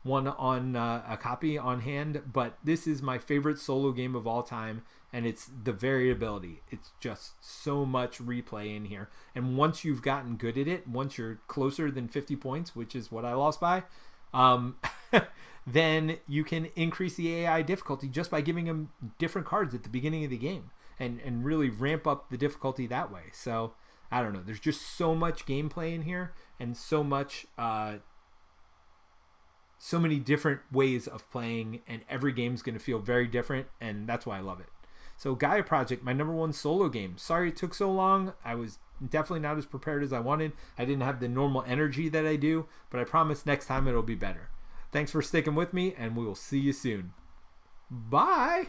Speaker 1: one on a copy on hand. But this is my favorite solo game of all time, and it's the variability. It's just so much replay in here. And once you've gotten good at it, once you're closer than 50 points, which is what I lost by, then you can increase the AI difficulty just by giving them different cards at the beginning of the game. And really ramp up the difficulty that way. So I don't know. There's just so much gameplay in here, and so much, so many different ways of playing, and every game's going to feel very different, and that's why I love it. So Gaia Project, my number 1 solo game. Sorry it took so long. I was definitely not as prepared as I wanted. I didn't have the normal energy that I do, but I promise next time it'll be better. Thanks for sticking with me, and we will see you soon. Bye.